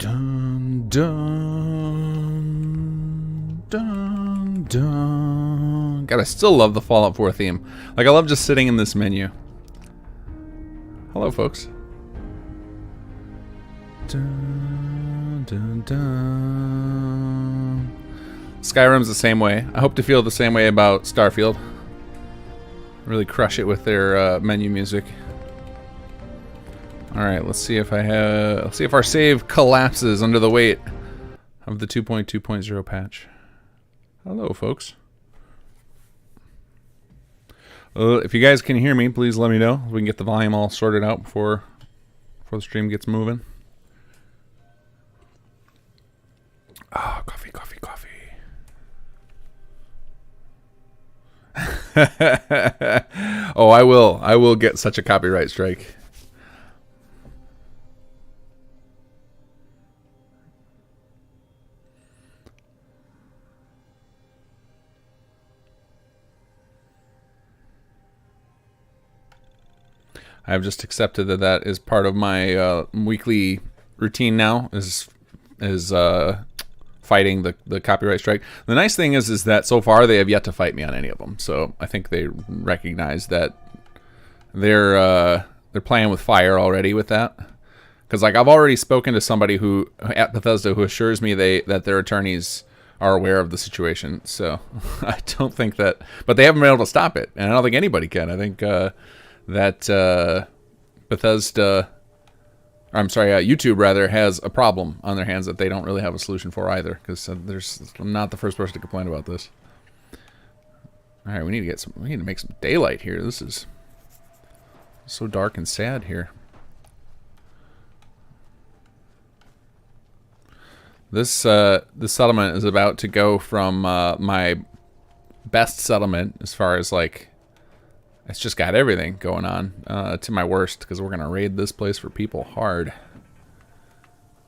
Dun, dun, dun, dun. God, I still love the Fallout 4 theme. Like, I love just sitting in this menu. Hello, folks. Dun, dun, dun. Skyrim's the same way. I hope to feel the same way about Starfield. Really crush it with their menu music. All right, let's see if our save collapses under the weight of the 2.2.0 patch. Hello, folks. If you guys can hear me, please let me know. We can get the volume all sorted out before the stream gets moving. Ah, coffee, coffee, coffee. Oh, I will get such a copyright strike. I've just accepted that is part of my weekly routine now. Is fighting the copyright strike. The nice thing is that so far they have yet to fight me on any of them. So I think they recognize that they're playing with fire already with that. Because like I've already spoken to somebody who at Bethesda who assures me that their attorneys are aware of the situation. So I don't think that, but they haven't been able to stop it, and I don't think anybody can. I think that Bethesda, or I'm sorry, YouTube rather, has a problem on their hands that they don't really have a solution for either. Because I'm not the first person to complain about this. All right, we need to make some daylight here. This is so dark and sad here. This settlement is about to go from my best settlement as far as like it's just got everything going on to my worst because we're gonna raid this place for people hard.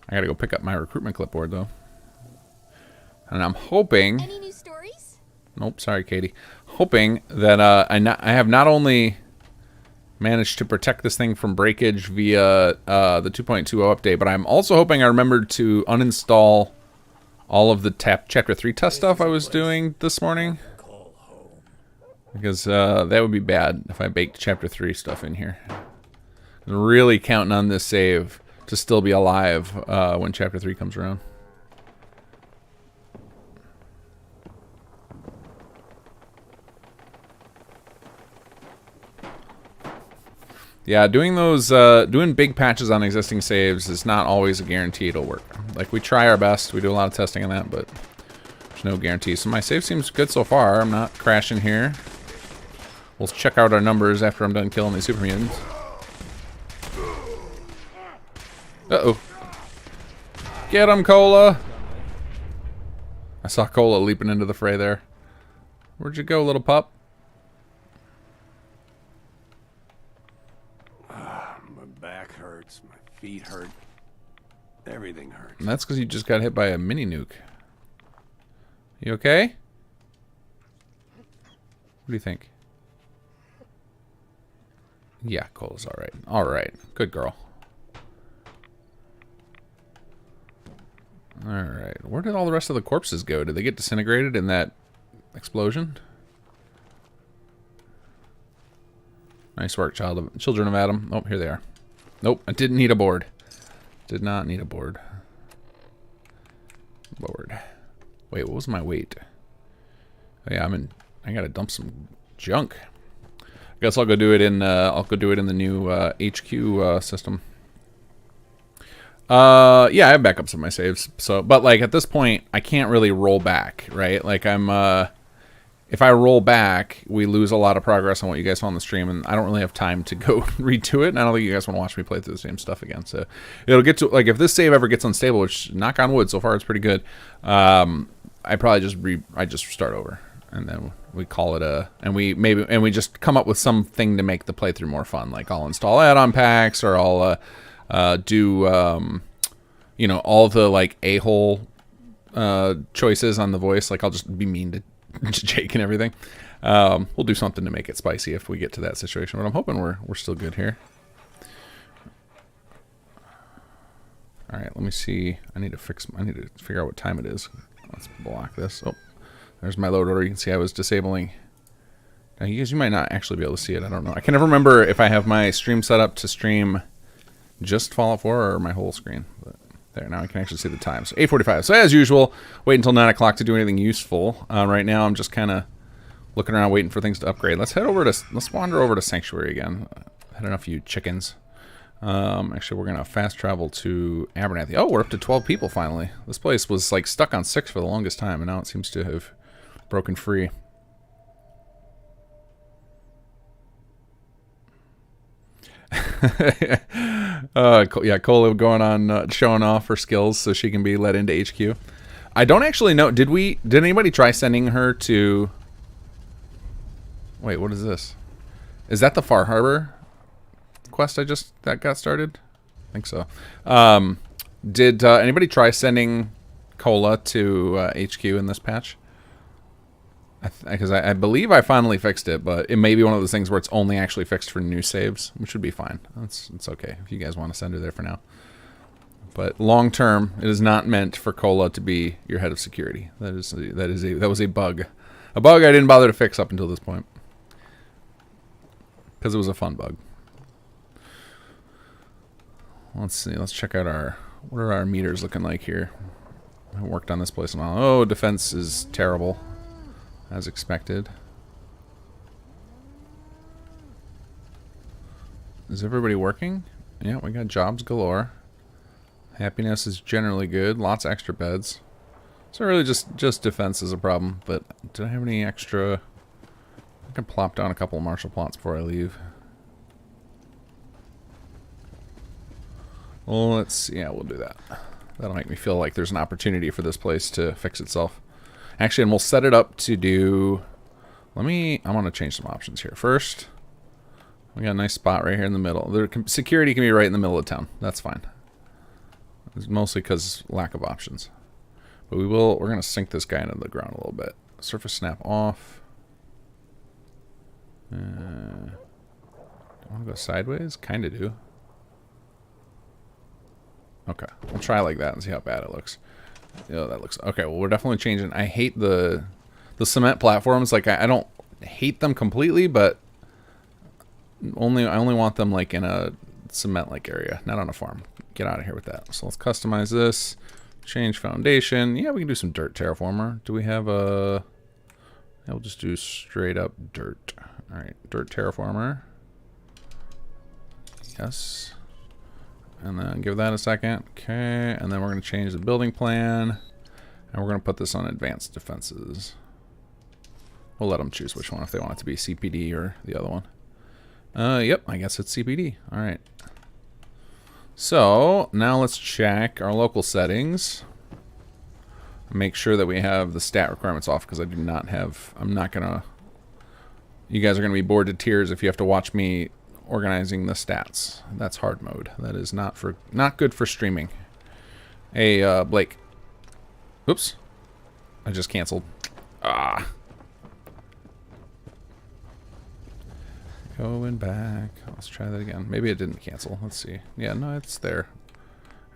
I gotta go pick up my recruitment clipboard though, and I'm hoping. Any new stories? Nope, sorry, Katie. Hoping that I have not only managed to protect this thing from breakage via the 2.20 update, but I'm also hoping I remembered to uninstall all of the Chapter 3 test stuff I was doing this morning. Because that would be bad if I baked Chapter 3 stuff in here. I'm really counting on this save to still be alive when Chapter 3 comes around. Yeah, doing big patches on existing saves is not always a guarantee it'll work. Like, we try our best, we do a lot of testing on that, but there's no guarantee. So my save seems good so far. I'm not crashing here. We'll check out our numbers after I'm done killing these super mutants. Uh-oh. Get him, Cola! I saw Cola leaping into the fray there. Where'd you go, little pup? My back hurts, my feet hurt, everything hurts. And that's because you just got hit by a mini nuke. You okay? What do you think? Yeah, Cola's alright. Alright. Good girl. Alright. Where did all the rest of the corpses go? Did they get disintegrated in that explosion? Nice work, children of Adam. Oh, here they are. Nope, I didn't need a board. Did not need a board. Board. Wait, what was my weight? Oh, yeah, I gotta dump some junk. I guess I'll go do it in the new HQ system. Yeah, I have backups of my saves. So, but like at this point, I can't really roll back, right? Like if I roll back, we lose a lot of progress on what you guys saw on the stream, and I don't really have time to go redo it, and I don't think you guys want to watch me play through the same stuff again. So it'll get to, like, if this save ever gets unstable, which, knock on wood, so far it's pretty good, I probably just start over, and then we call it and we just come up with something to make the playthrough more fun. Like, I'll install add-on packs, or I'll do, you know, all the, like, a-hole choices on the voice. Like, I'll just be mean to Jake and everything. We'll do something to make it spicy if we get to that situation, but I'm hoping we're still good here. All right, let me see. I need to figure out what time it is. Let's block this. Oh, there's my load order. You can see I was disabling. Now, you might not actually be able to see it. I don't know. I can never remember if I have my stream set up to stream just Fallout 4 or my whole screen. But there, now I can actually see the time. So 8:45. So as usual, wait until 9 o'clock to do anything useful. Right now, I'm just kind of looking around, waiting for things to upgrade. Let's wander over to Sanctuary again. Had enough of you chickens. Actually, we're gonna fast travel to Abernathy. Oh, we're up to 12 people finally. This place was like stuck on 6 for the longest time, and now it seems to have broken free. Yeah, Cola going on showing off her skills so she can be let into HQ. I don't actually know. Did anybody try sending her to? Wait, what is this? Is that the Far Harbor quest that got started? I think so. Did anybody try sending Cola to HQ in this patch? Because I believe I finally fixed it, but it may be one of those things where it's only actually fixed for new saves, which would be fine. It's okay if you guys want to send her there for now. But long term, it is not meant for Cola to be your head of security. That was a bug, I didn't bother to fix up until this point because it was a fun bug. Let's see. Let's check out what are our meters looking like here. I haven't worked on this place in a while. Oh, defense is terrible. As expected. Is everybody working? Yeah, we got jobs galore. Happiness is generally good. Lots of extra beds. So really just defense is a problem. But do I have any extra? I can plop down a couple of martial plots before I leave. Well, let's see. Yeah, we'll do that. That'll make me feel like there's an opportunity for this place to fix itself. Actually, and we'll set it up to do... I want to change some options here. First, we got a nice spot right here in the middle. The security can be right in the middle of town. That's fine. It's mostly because lack of options. But we're going to sink this guy into the ground a little bit. Surface snap off. Do I want to go sideways? Kind of do. Okay, we'll try like that and see how bad it looks. Yeah, that looks okay. Well, we're definitely changing. I hate the cement platforms. Like I don't hate them completely, but I only want them like in a cement like area, not on a farm. Get out of here with that. So let's customize this. Change foundation. Yeah, we can do some dirt terraformer. Do we have a? Yeah, we'll just do straight up dirt. All right, dirt terraformer. Yes. And then give that a second. Okay, and then we're going to change the building plan. And we're going to put this on advanced defenses. We'll let them choose which one, if they want it to be CPD or the other one. Yep, I guess it's CPD. All right. So, now let's check our local settings. Make sure that we have the stat requirements off, because I do not have... I'm not going to... You guys are going to be bored to tears if you have to watch me organizing the stats. That's hard mode. That is not good for streaming. Hey, Blake. Oops. I just canceled. Ah. Going back. Let's try that again. Maybe it didn't cancel. Let's see. Yeah, no, it's there.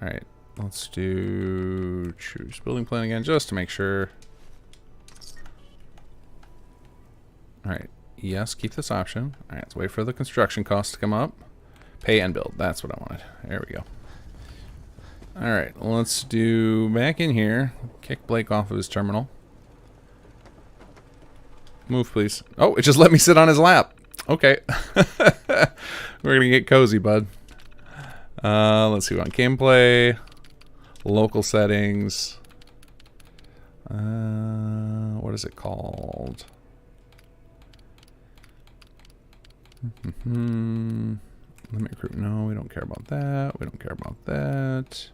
All right. Let's do choose building plan again just to make sure. All right. Yes, keep this option. All right, let's wait for the construction costs to come up. Pay and build. That's what I wanted. There we go. All right, let's do back in here. Kick Blake off of his terminal. Move, please. Oh, it just let me sit on his lap. Okay. We're going to get cozy, bud. Let's see. On gameplay. Local settings. What is it called? Limit recruit. No, we don't care about that. We don't care about that.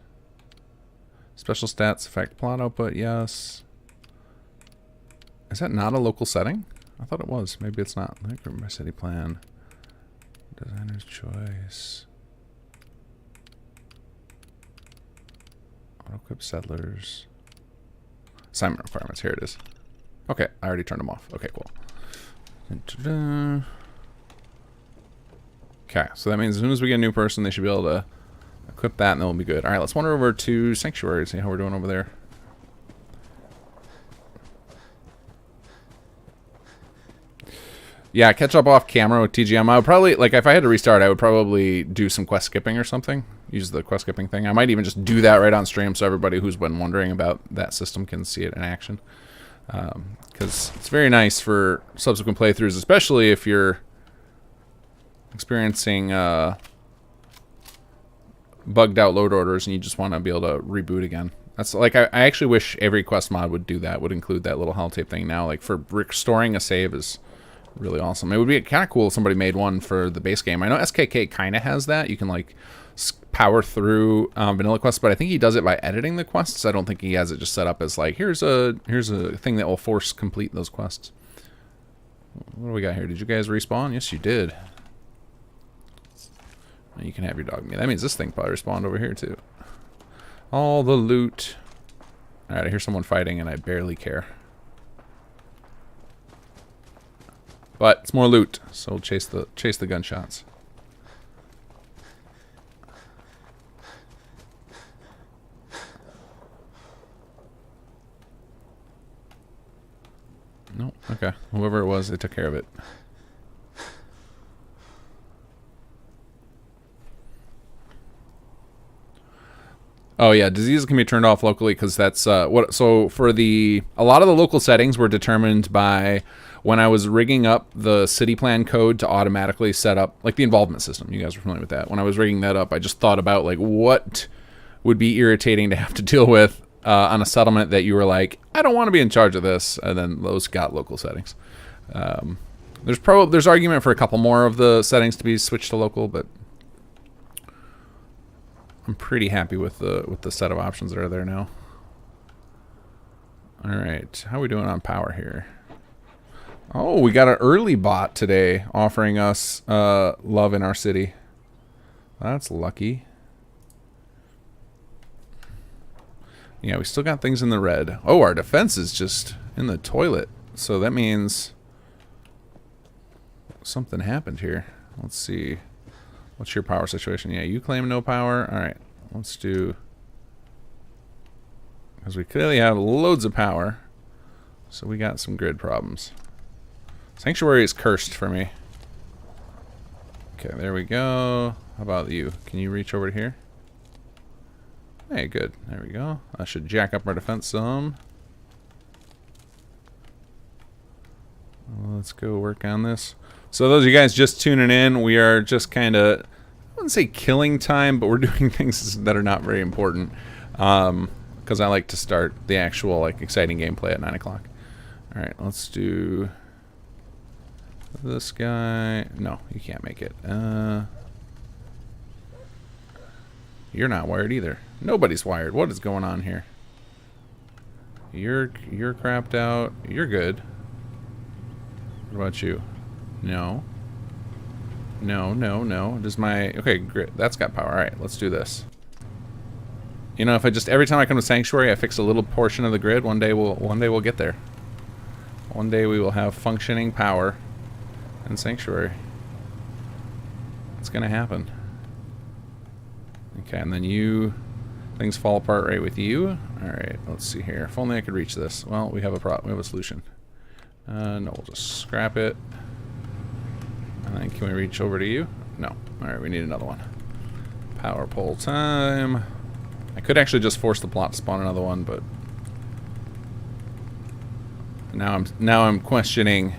Special stats affect plot output. Yes. Is that not a local setting? I thought it was. Maybe it's not. Recruit by city plan. Designer's choice. Auto equip settlers. Assignment requirements. Here it is. Okay, I already turned them off. Okay, cool. Okay, so that means as soon as we get a new person, they should be able to equip that, and then we'll be good. All right, let's wander over to Sanctuary, see how we're doing over there. Yeah, catch up off camera with TGM. I would probably, like, if I had to restart, I would probably do some quest skipping or something. Use the quest skipping thing. I might even just do that right on stream so everybody who's been wondering about that system can see it in action. Because it's very nice for subsequent playthroughs, especially if you're experiencing bugged out load orders and you just want to be able to reboot again. That's like, I actually wish every quest mod would do that, would include that little holotape thing now. Like, for restoring a save is really awesome. It would be kind of cool if somebody made one for the base game. I know SKK kind of has that. You can like power through vanilla quests, but I think he does it by editing the quests. I don't think he has it just set up as like, here's a thing that will force complete those quests. What do we got here? Did you guys respawn? Yes, you did. You can have your dog meat. That means this thing probably respawned over here too. All the loot. All right, I hear someone fighting and I barely care. But it's more loot, so we'll chase the gunshots. No, okay. Whoever it was, they took care of it. Oh yeah, diseases can be turned off locally because that's what. So for a lot of the local settings were determined by when I was rigging up the city plan code to automatically set up like the involvement system. You guys are familiar with that. When I was rigging that up, I just thought about like what would be irritating to have to deal with on a settlement that you were like, I don't want to be in charge of this, and then those got local settings. There's argument for a couple more of the settings to be switched to local, but I'm pretty happy with the set of options that are there now. All right, how are we doing on power here? Oh, we got an early bot today offering us love in our city. That's lucky. Yeah, we still got things in the red. Oh, our defense is just in the toilet. So that means something happened here. Let's see. What's your power situation? Yeah, you claim no power. All right, let's do... Because we clearly have loads of power. So we got some grid problems. Sanctuary is cursed for me. Okay, there we go. How about you? Can you reach over to here? Hey, good. There we go. I should jack up our defense some. Let's go work on this. So those of you guys just tuning in, we are just kind of, I wouldn't say killing time, but we're doing things that are not very important. Because I like to start the actual like exciting gameplay at 9 o'clock. All right, let's do this guy. No, you can't make it. You're not wired either. Nobody's wired. What is going on here? You're crapped out. You're good. What about you? No. No, no, no. Does my... Okay, great. That's got power. All right, let's do this. You know, if I just... Every time I come to Sanctuary, I fix a little portion of the grid. One day we'll get there. One day we will have functioning power in Sanctuary. It's going to happen. Okay, and then you... Things fall apart right with you. All right, let's see here. If only I could reach this. Well, we have a problem. We have a solution. No, we'll just scrap it. And then can we reach over to you? No. All right, we need another one. Power pole time. I could actually just force the plot to spawn another one, but now I'm questioning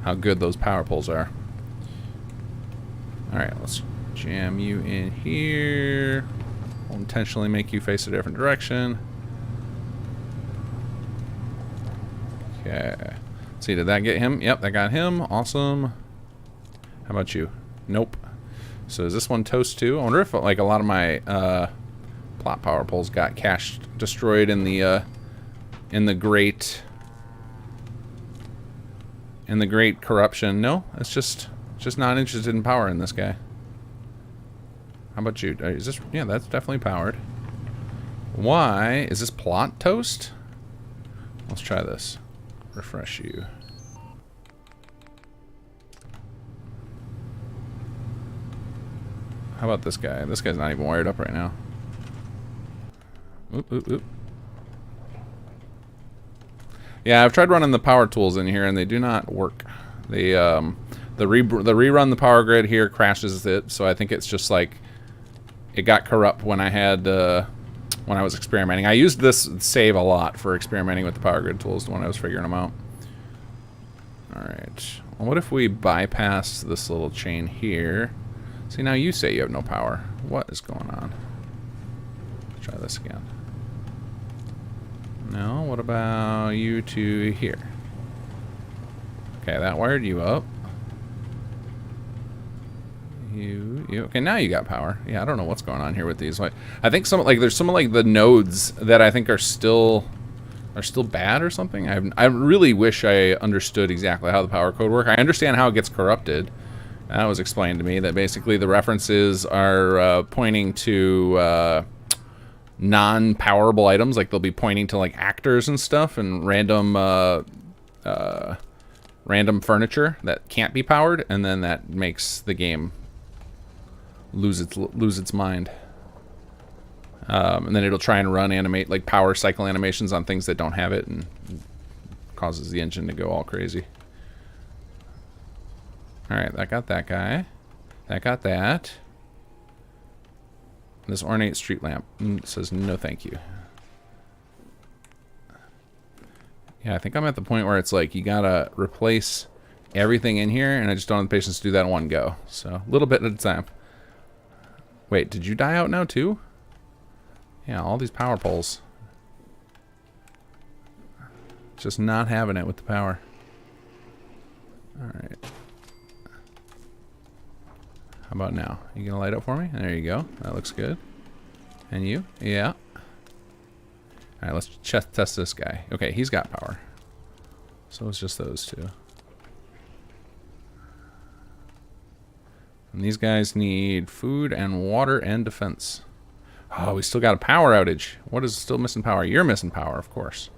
how good those power poles are. All right, let's jam you in here. We'll intentionally make you face a different direction. Okay. Let's see, did that get him? Yep, that got him. Awesome. How about you? Nope. So is this one toast too? I wonder if like a lot of my plot power poles got cached, destroyed in the great corruption. No, it's just not interested in power in this guy. How about you? Is this? Yeah, that's definitely powered. Why is this plot toast? Let's try this. Refresh you. How about this guy? This guy's not even wired up right now. Oop, oop, oop. Yeah, I've tried running the power tools in here, and they do not work. They the rerun the power grid here crashes it, so I think it's just like it got corrupt when I had when I was experimenting. I used this save a lot for experimenting with the power grid tools when I was figuring them out. All right. Well, what if we bypass this little chain here? See, now you say you have no power. What is going on? Let's try this again. No, what about you two here? Okay, that wired you up. You, okay, now you got power. Yeah, I don't know what's going on here with these. Like, I think there's some like the nodes that I think are still bad or something. I really wish I understood exactly how the power code works. I understand how it gets corrupted. That was explained to me, that basically the references are pointing to non-powerable items, like they'll be pointing to like actors and stuff and random random furniture that can't be powered, and then that makes the game lose its mind. And then it'll try and run like power cycle animations on things that don't have it, and causes the engine to go all crazy. Alright, that got that guy. That got that. This ornate street lamp says no thank you. Yeah, I think I'm at the point where it's like you gotta replace everything in here, and I just don't have the patience to do that in one go. So, a little bit at a time. Wait, did you die out now too? Yeah, all these power poles. Just not having it with the power. Alright. How about now? You gonna light up for me? There you go. That looks good. And you? Yeah. Alright, let's test this guy. Okay, he's got power. So it's just those two. And these guys need food and water and defense. Oh, we still got a power outage. What is still missing power? You're missing power, of course.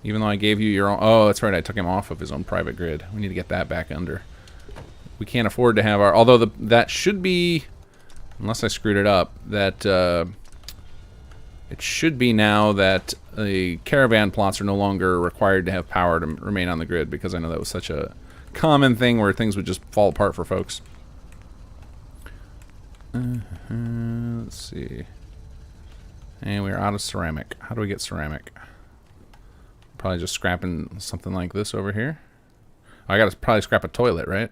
Even though I gave you your own... Oh, that's right. I took him off of his own private grid. We need to get that back under. We can't afford to have our... Although that should be... Unless I screwed it up. That... it should be now that the caravan plots are no longer required to have power to remain on the grid, because I know that was such a common thing where things would just fall apart for folks. Let's see. And we're out of ceramic. How do we get ceramic? Probably just scrapping something like this over here. I gotta probably scrap a toilet, right?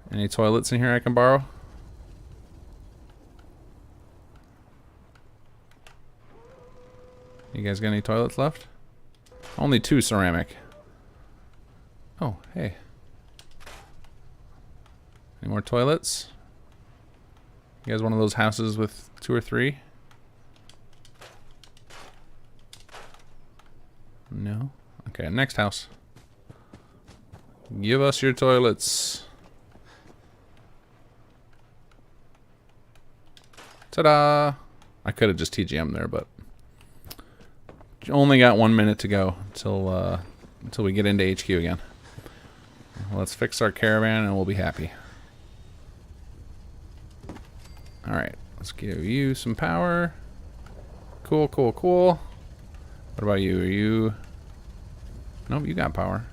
Any toilets in here I can borrow? You guys got any toilets left? Only 2 ceramic. Oh, hey. Any more toilets? You guys one of those houses with 2 or 3? No? Okay, next house. Give us your toilets. Ta-da! I could have just TGM'd there, but only got 1 minute to go until we get into HQ again. Let's fix our caravan and we'll be happy. Alright, let's give you some power. Cool, cool, cool. What about you? Are you... Nope, you got power.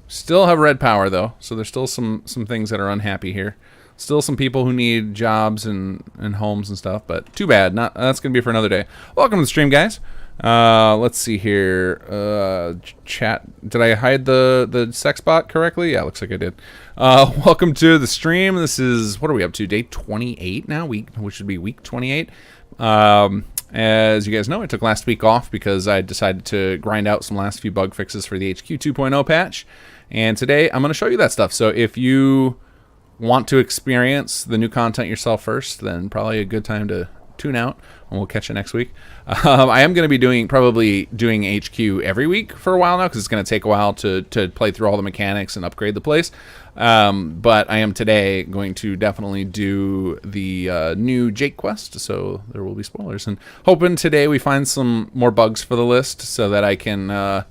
Still have red power, though, so there's still some things that are unhappy here. Still some people who need jobs and homes and stuff, but too bad. That's going to be for another day. Welcome to the stream, guys. Let's see here. Chat. Did I hide the sex bot correctly? Yeah, looks like I did. Welcome to the stream. This is, what are we up to? Day 28 now, which should be week 28. As you guys know, I took last week off because I decided to grind out some last few bug fixes for the HQ 2.0 patch. And today I'm going to show you that stuff. So if you want to experience the new content yourself first, then probably a good time to tune out, and we'll catch you next week. I am going to be probably doing HQ every week for a while now, because it's going to take a while to play through all the mechanics and upgrade the place. But I am today going to definitely do the new Jake quest, so there will be spoilers. And hoping today we find some more bugs for the list so that I can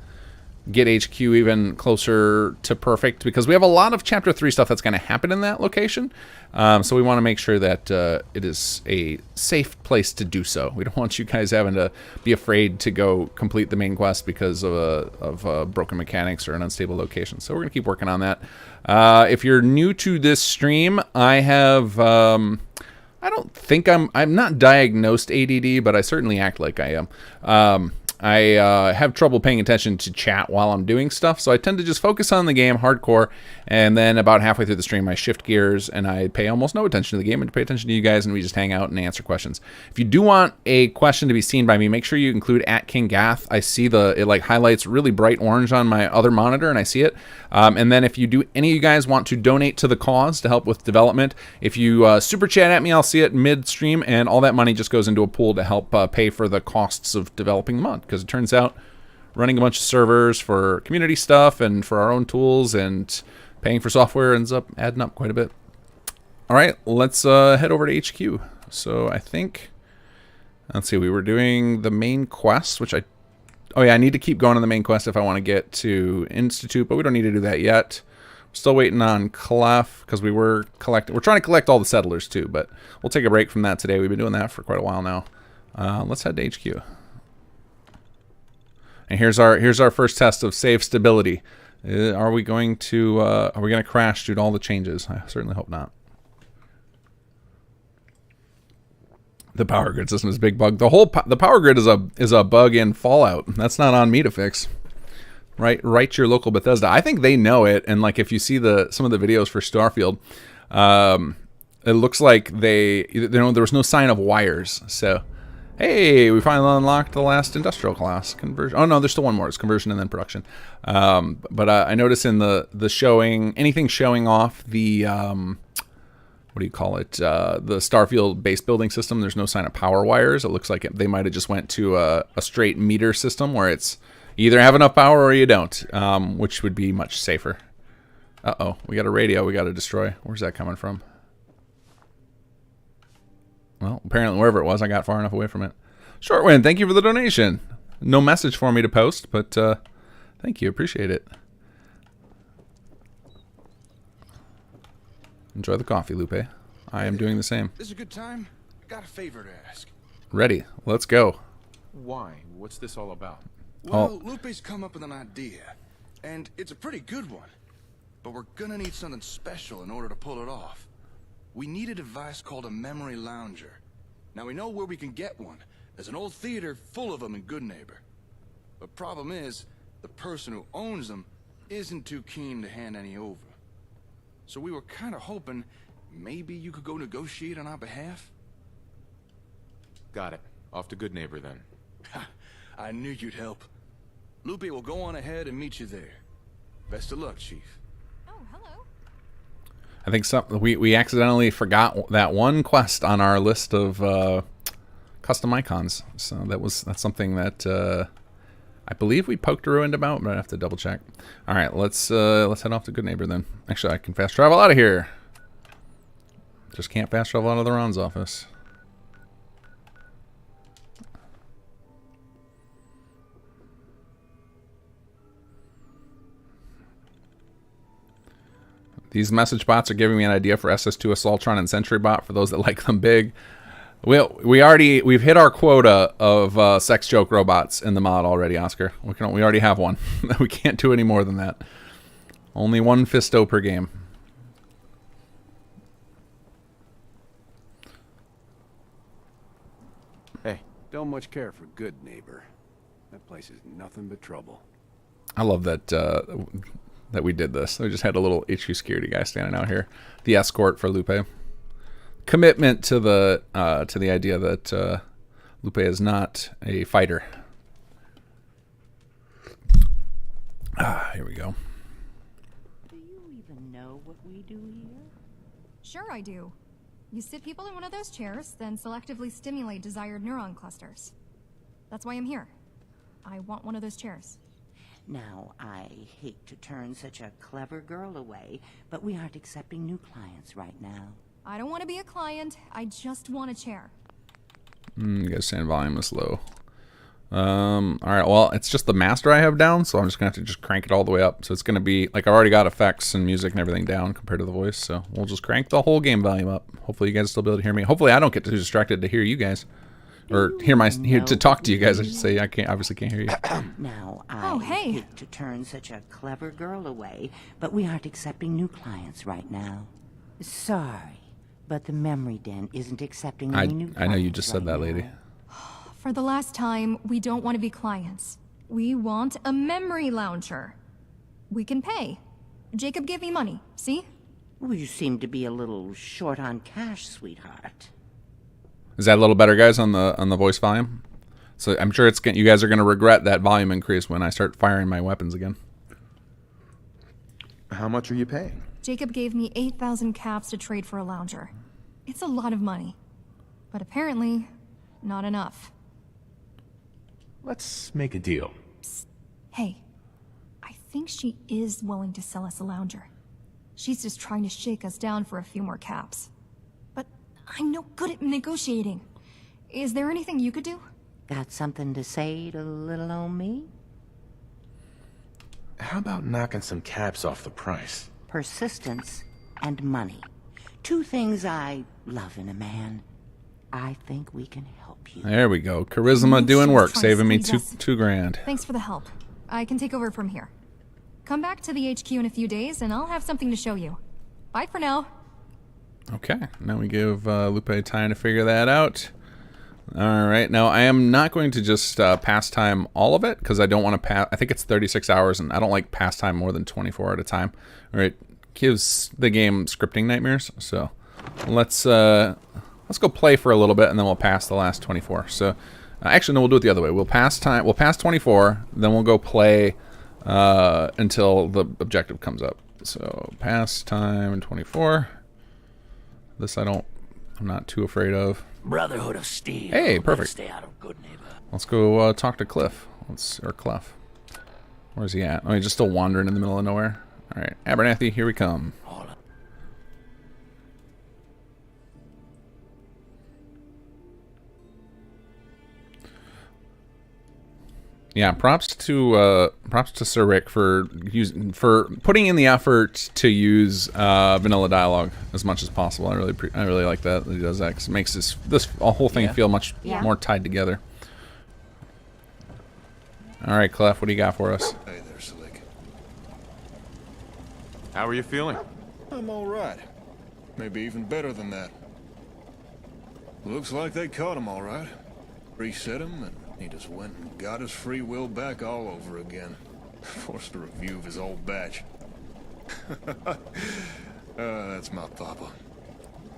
get HQ even closer to perfect, because we have a lot of Chapter 3 stuff that's going to happen in that location. So we want to make sure that it is a safe place to do so. We don't want you guys having to be afraid to go complete the main quest because of broken mechanics or an unstable location. So we're going to keep working on that. If you're new to this stream, I have... I don't think I'm not diagnosed ADD, but I certainly act like I am. I have trouble paying attention to chat while I'm doing stuff, so I tend to just focus on the game hardcore, and then about halfway through the stream I shift gears and I pay almost no attention to the game and pay attention to you guys, and we just hang out and answer questions. If you do want a question to be seen by me, make sure you include @KingGath. I see it like highlights really bright orange on my other monitor, and I see it. And then if any of you guys want to donate to the cause to help with development, if you super chat at me, I'll see it mid-stream, and all that money just goes into a pool to help pay for the costs of developing the mod. Because it turns out running a bunch of servers for community stuff and for our own tools and paying for software ends up adding up quite a bit. All right, let's head over to HQ. So I think, let's see, we were doing the main quest, which oh yeah, I need to keep going on the main quest if I want to get to Institute, but we don't need to do that yet. We're still waiting on Clef because we're trying to collect all the settlers too, but we'll take a break from that today. We've been doing that for quite a while now. Let's head to HQ. And here's our first test of save stability. Are we going to crash due to all the changes? I certainly hope not. The power grid system is a big bug. The power grid is a bug in Fallout. That's not on me to fix. Write your local Bethesda. I think they know it, and like if you see some of the videos for Starfield, it looks like there was no sign of wires. So, hey, we finally unlocked the last industrial class conversion. Oh no, there's still one more. It's conversion and then production. But I noticed in the showing, anything showing off the what do you call it? The Starfield base building system. There's no sign of power wires. It looks like they might have just went to a straight meter system where it's you either have enough power or you don't, which would be much safer. Uh-oh, we got a radio we got to destroy. Where's that coming from? Well, apparently wherever it was, I got far enough away from it. Shortwind, thank you for the donation. No message for me to post, but thank you, appreciate it. Enjoy the coffee, Lupe. I am doing the same. This is a good time. Got a favor to ask. Ready, let's go. Why? What's this all about? Well, Lupe's come up with an idea, and it's a pretty good one. But we're gonna need something special in order to pull it off. We need a device called a memory lounger. Now we know where we can get one. There's an old theater full of them in Goodneighbor. The problem is, the person who owns them isn't too keen to hand any over. So we were kind of hoping maybe you could go negotiate on our behalf? Got it. Off to Goodneighbor then. I knew you'd help. Lupe will go on ahead and meet you there. Best of luck, Chief. Oh, hello. I think we accidentally forgot that one quest on our list of custom icons. So that's something that I believe we poked around about, but I have to double check. All right, let's head off to Goodneighbor then. Actually, I can fast travel out of here. Just can't fast travel out of the Ron's office. These message bots are giving me an idea for SS2 Assaultron and Sentry Bot for those that like them big. We've hit our quota of sex joke robots in the mod already, Oscar. We already have one. We can't do any more than that. Only one Fisto per game. Hey, Don't much care for Goodneighbor. That place is nothing but trouble. I love that that we did this. We just had a little HQ security guy standing out here. The escort for Lupe. Commitment to the idea that Lupe is not a fighter. Here we go. Do you even know what we do here? Sure I do. You sit people in one of those chairs, then selectively stimulate desired neuron clusters. That's why I'm here. I want one of those chairs. Now, I hate to turn such a clever girl away, but we aren't accepting new clients right now. I don't want to be a client, I just want a chair. You guys saying volume is low. All right, well, it's just the master I have down, so I'm just gonna have to just crank it all the way up. So it's gonna be like I've already got effects and music and everything down compared to the voice, so we'll just crank the whole game volume up. Hopefully you guys still be able to hear me. Hopefully I don't get too distracted to hear you guys, or hear to talk to you guys. I should say. I obviously can't hear you. Now, I hey. hate to turn such a clever girl away, but we aren't accepting new clients right now. Sorry, but the memory den isn't accepting any new clients I know you just said right that, lady. now. For the last time, we don't want to be clients. We want a memory lounger. We can pay. Jacob gave me money, see? Well, you seem to be a little short on cash, sweetheart. Is that a little better, guys, on the voice volume? So I'm sure you guys are gonna regret that volume increase when I start firing my weapons again. How much are you paying? Jacob gave me 8,000 caps to trade for a lounger. It's a lot of money. But apparently, not enough. Let's make a deal. Hey, I think she is willing to sell us a lounger. She's just trying to shake us down for a few more caps. But I'm no good at negotiating. Is there anything you could do? Got something to say to little old me? How about knocking some caps off the price? Persistence and money. Two things I love in a man. I think we can help you. There we go. Charisma doing She's work, trying to saving me squeeze us. two grand. Thanks for the help. I can take over from here. Come back to the HQ in a few days and I'll have something to show you. Bye for now. Okay, now we give Lupe time to figure that out. All right, now I am not going to just pass time all of it because I don't want to pass. I think it's 36 hours, and I don't like pass time more than 24 at a time. Or it gives the game scripting nightmares. So let's go play for a little bit, and then we'll pass the last 24. So actually, no, we'll do it the other way. We'll pass time. We'll pass 24, then we'll go play until the objective comes up. So pass time and 24. This I'm not too afraid of. Brotherhood of Steel. Hey, Better perfect. Stay out of Goodneighbor. Let's go talk to Cliff. Or Clef. Where's he at? Oh, he's just still wandering in the middle of nowhere. All right, Abernathy, here we come. Yeah, props to Sir Rick for putting in the effort to use vanilla dialogue as much as possible. I really like that he does that 'cause it makes this whole thing feel much more tied together. All right, Clef, what do you got for us? Hey there, Slick. How are you feeling? I'm all right. Maybe even better than that. Looks like they caught him all right. Reset him, and he just went and got his free will back all over again. Forced a review of his old batch. That's my papa.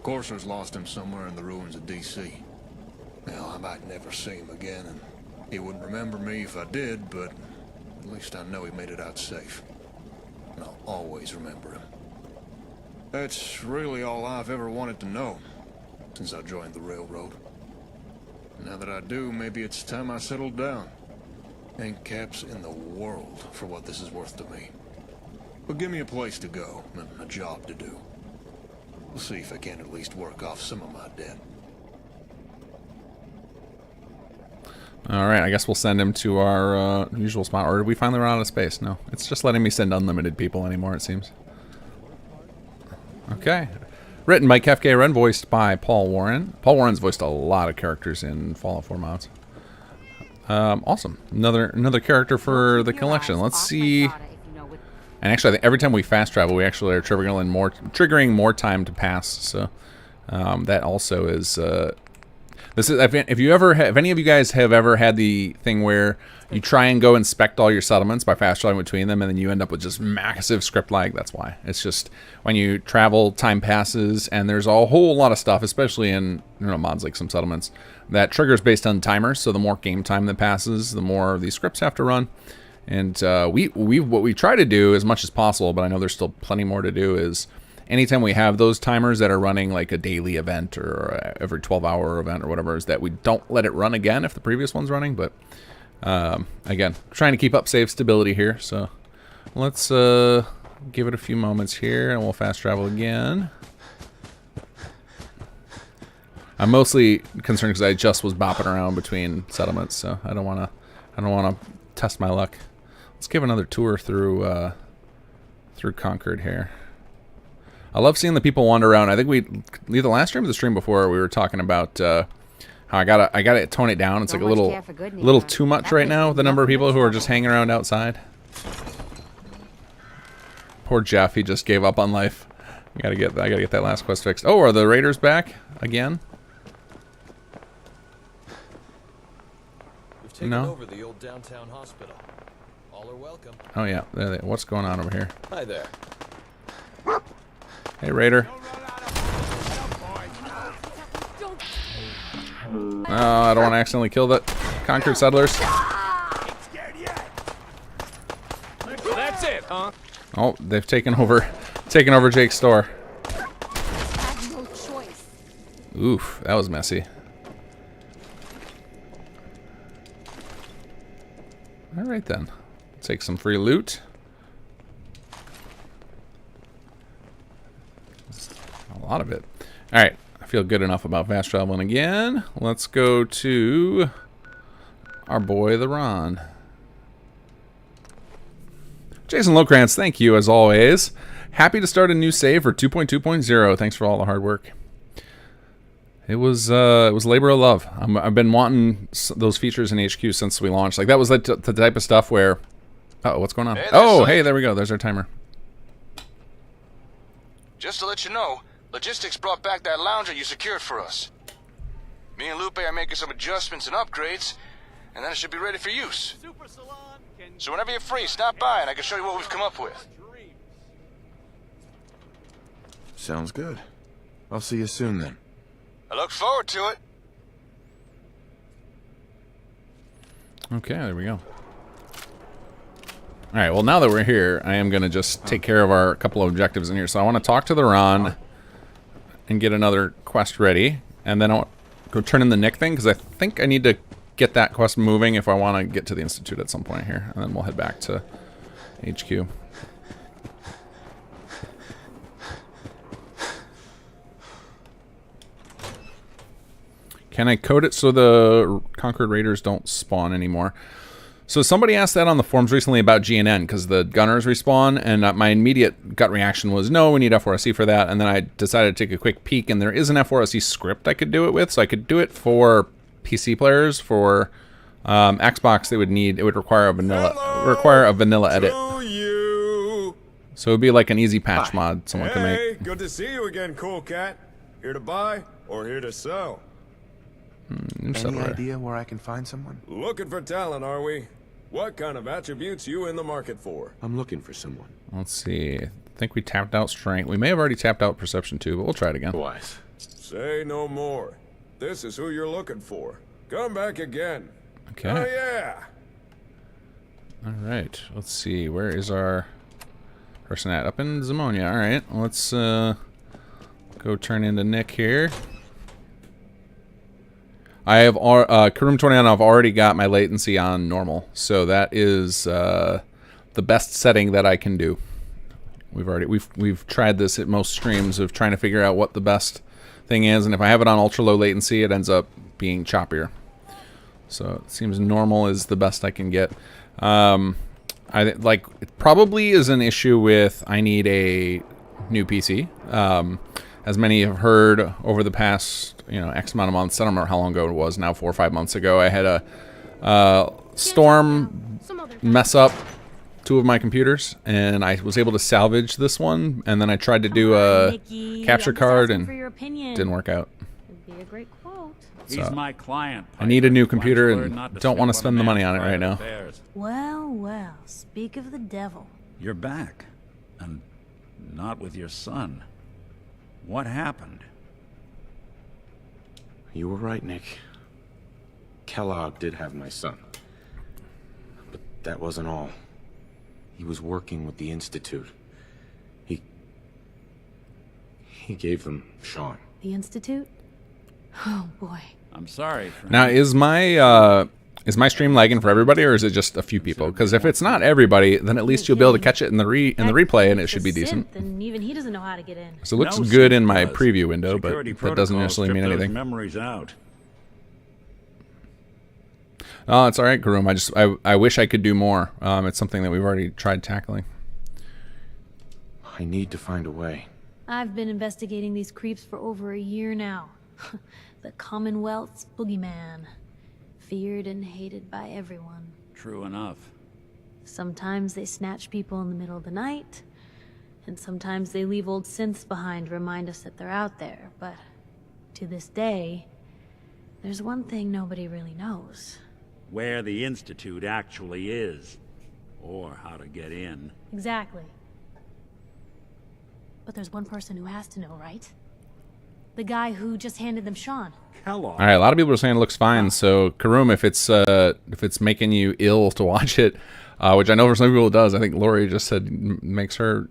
Courser's lost him somewhere in the ruins of D.C. Well, I might never see him again, and he wouldn't remember me if I did, but at least I know he made it out safe. And I'll always remember him. That's really all I've ever wanted to know since I joined the railroad. Now that I do, maybe it's time I settled down. Ain't caps in the world for what this is worth to me. But give me a place to go and a job to do. We'll see if I can't at least work off some of my debt. All right, I guess we'll send him to our usual spot. Or did we finally run out of space? No, it's just letting me send unlimited people anymore, it seems. Okay. Written by Kefke Ren, voiced by Paul Warren. Paul Warren's voiced a lot of characters in Fallout 4 mods. Awesome. Another character for the collection. Let's see. And actually, I think every time we fast travel, we actually are triggering more time to pass. So that also is. This is if any of you guys have ever had the thing where you try and go inspect all your settlements by fast traveling between them, and then you end up with just massive script lag. That's why. It's just when you travel, time passes, and there's a whole lot of stuff, especially in mods like some settlements, that triggers based on timers. So the more game time that passes, the more these scripts have to run. And what we try to do as much as possible, but I know there's still plenty more to do, is anytime we have those timers that are running like a daily event or every 12-hour event or whatever, is that we don't let it run again if the previous one's running. But again, trying to keep up save stability here. So let's give it a few moments here and we'll fast travel again. I'm mostly concerned because I just was bopping around between settlements, so I don't want to I don't want to test my luck. Let's give another tour through through Concord here. I love seeing the people wander around. I think either last stream or the stream before we were talking about how I gotta tone it down. It's like a little too much right now. The number of people who are just hanging around outside. Poor Jeff, he just gave up on life. I gotta get that last quest fixed. Oh, are the raiders back again? We've taken No. over the old downtown hospital. All are welcome. Oh yeah, what's going on over here? Hi there. Hey, raider. Oh, I don't want to accidentally kill the Concord settlers. That's it, huh? Oh, they've taken over Jake's store. Oof, that was messy. All right then, take some free loot. A lot of it. All right, I feel good enough about fast traveling again. Let's go to our boy, the Ron. Jason Lokrantz, thank you as always. Happy to start a new save for 2.2.0. Thanks for all the hard work. It was labor of love. I've been wanting those features in HQ since we launched. Like that was the type of stuff where, uh-oh, what's going on? Hey there, Oh, son. hey, there we go. There's our timer. Just to let you know, logistics brought back that lounger you secured for us. Me and Lupe are making some adjustments and upgrades, and then it should be ready for use. So whenever you're free, stop by and I can show you what we've come up with. Sounds good. I'll see you soon then. I look forward to it. Okay, there we go. All right, well, now that we're here, I am going to just take care of our couple of objectives in here. So I want to talk to the Ron and get another quest ready. And then I'll go turn in the Nick thing, because I think I need to get that quest moving if I want to get to the Institute at some point here. And then we'll head back to HQ. Can I code it so the Concord Raiders don't spawn anymore? So somebody asked that on the forums recently about GNN, because the gunners respawn, and my immediate gut reaction was, no, we need F4SE for that, and then I decided to take a quick peek, and there is an F4SE script I could do it with, so I could do it for PC players. For Xbox, it would require a vanilla edit. So it would be like an easy patch mod someone could make. Hey, good to see you again, cool cat. Here to buy or here to sell? Any idea where I can find someone? Looking for talent, are we? What kind of attributes you in the market for? I'm looking for someone. Let's see. I think we tapped out Strength. We may have already tapped out Perception too, but we'll try it again. Wise. Say no more. This is who you're looking for. Come back again. Okay. Oh yeah. All right. Let's see. Where is our person at? Up in Zimonia. All right. Let's go turn into Nick here. I have Karoom 29. I've already got my latency on normal, so that is the best setting that I can do. We've tried this at most streams of trying to figure out what the best thing is, and if I have it on ultra low latency, it ends up being choppier. So it seems normal is the best I can get. It probably is an issue with I need a new PC. As many have heard over the past, X amount of months, I don't remember how long ago it was now, 4 or 5 months ago, I had a storm mess up 2 of my computers, and I was able to salvage this one, and then I tried to do a capture card, and didn't work out. It'd be a great quote. He's my client. I need a new computer, and don't want to spend the money on it right now. Well, well, speak of the devil. You're back, and not with your son. What happened? You were right, Nick. Kellogg did have my son. But that wasn't all. He was working with the Institute. He gave them Sean. The Institute? Oh, boy. I'm sorry, friend. Now, is my stream lagging for everybody, or is it just a few people? Because if it's not everybody, then at least you'll be able to catch it in the replay, and it should be decent. And even he doesn't know how to get in. So it looks good in my preview window, but that doesn't necessarily mean anything. Memories out. Oh, it's all right, Karoom. I wish I could do more. It's something that we've already tried tackling. I need to find a way. I've been investigating these creeps for over a year now. The Commonwealth's boogeyman. Feared and hated by everyone. True enough. Sometimes they snatch people in the middle of the night, and sometimes they leave old synths behind to remind us that they're out there, but to this day, there's one thing nobody really knows. Where the Institute actually is. Or how to get in. Exactly. But there's one person who has to know, right? The guy who just handed them Sean. Kellogg. All right, a lot of people are saying it looks fine. So, Karoom, if it's making you ill to watch it, which I know for some people it does. I think Lori just said makes her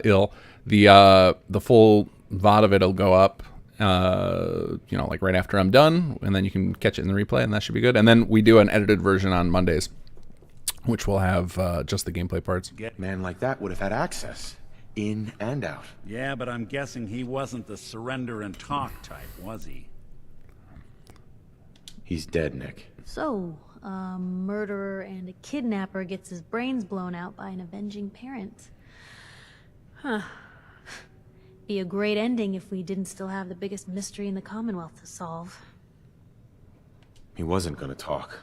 ill. The full VOD of it'll go up, like right after I'm done, and then you can catch it in the replay, and that should be good. And then we do an edited version on Mondays, which will have just the gameplay parts. Man like that would have had access, in and out. Yeah, but I'm guessing he wasn't the surrender and talk type, was he? He's dead, Nick. So, a murderer and a kidnapper gets his brains blown out by an avenging parent. Huh. Be a great ending if we didn't still have the biggest mystery in the Commonwealth to solve. He wasn't gonna talk.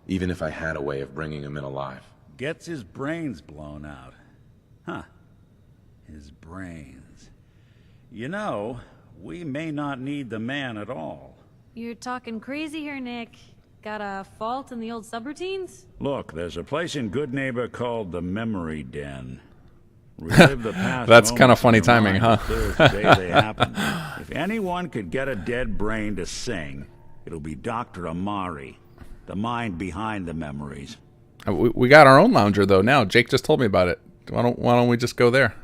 Even if I had a way of bringing him in alive. Gets his brains blown out. Huh. His brains. You know, we may not need the man at all. You're talking crazy here, Nick. Got a fault in the old subroutines? Look, there's a place in Goodneighbor called the Memory Den. Relive the past. That's kind of funny moments in your timing, mind huh? as clear as the day they happened. If anyone could get a dead brain to sing, it'll be Dr. Amari, the mind behind the memories. We got our own lounger though now. Jake just told me about it. Why don't we just go there?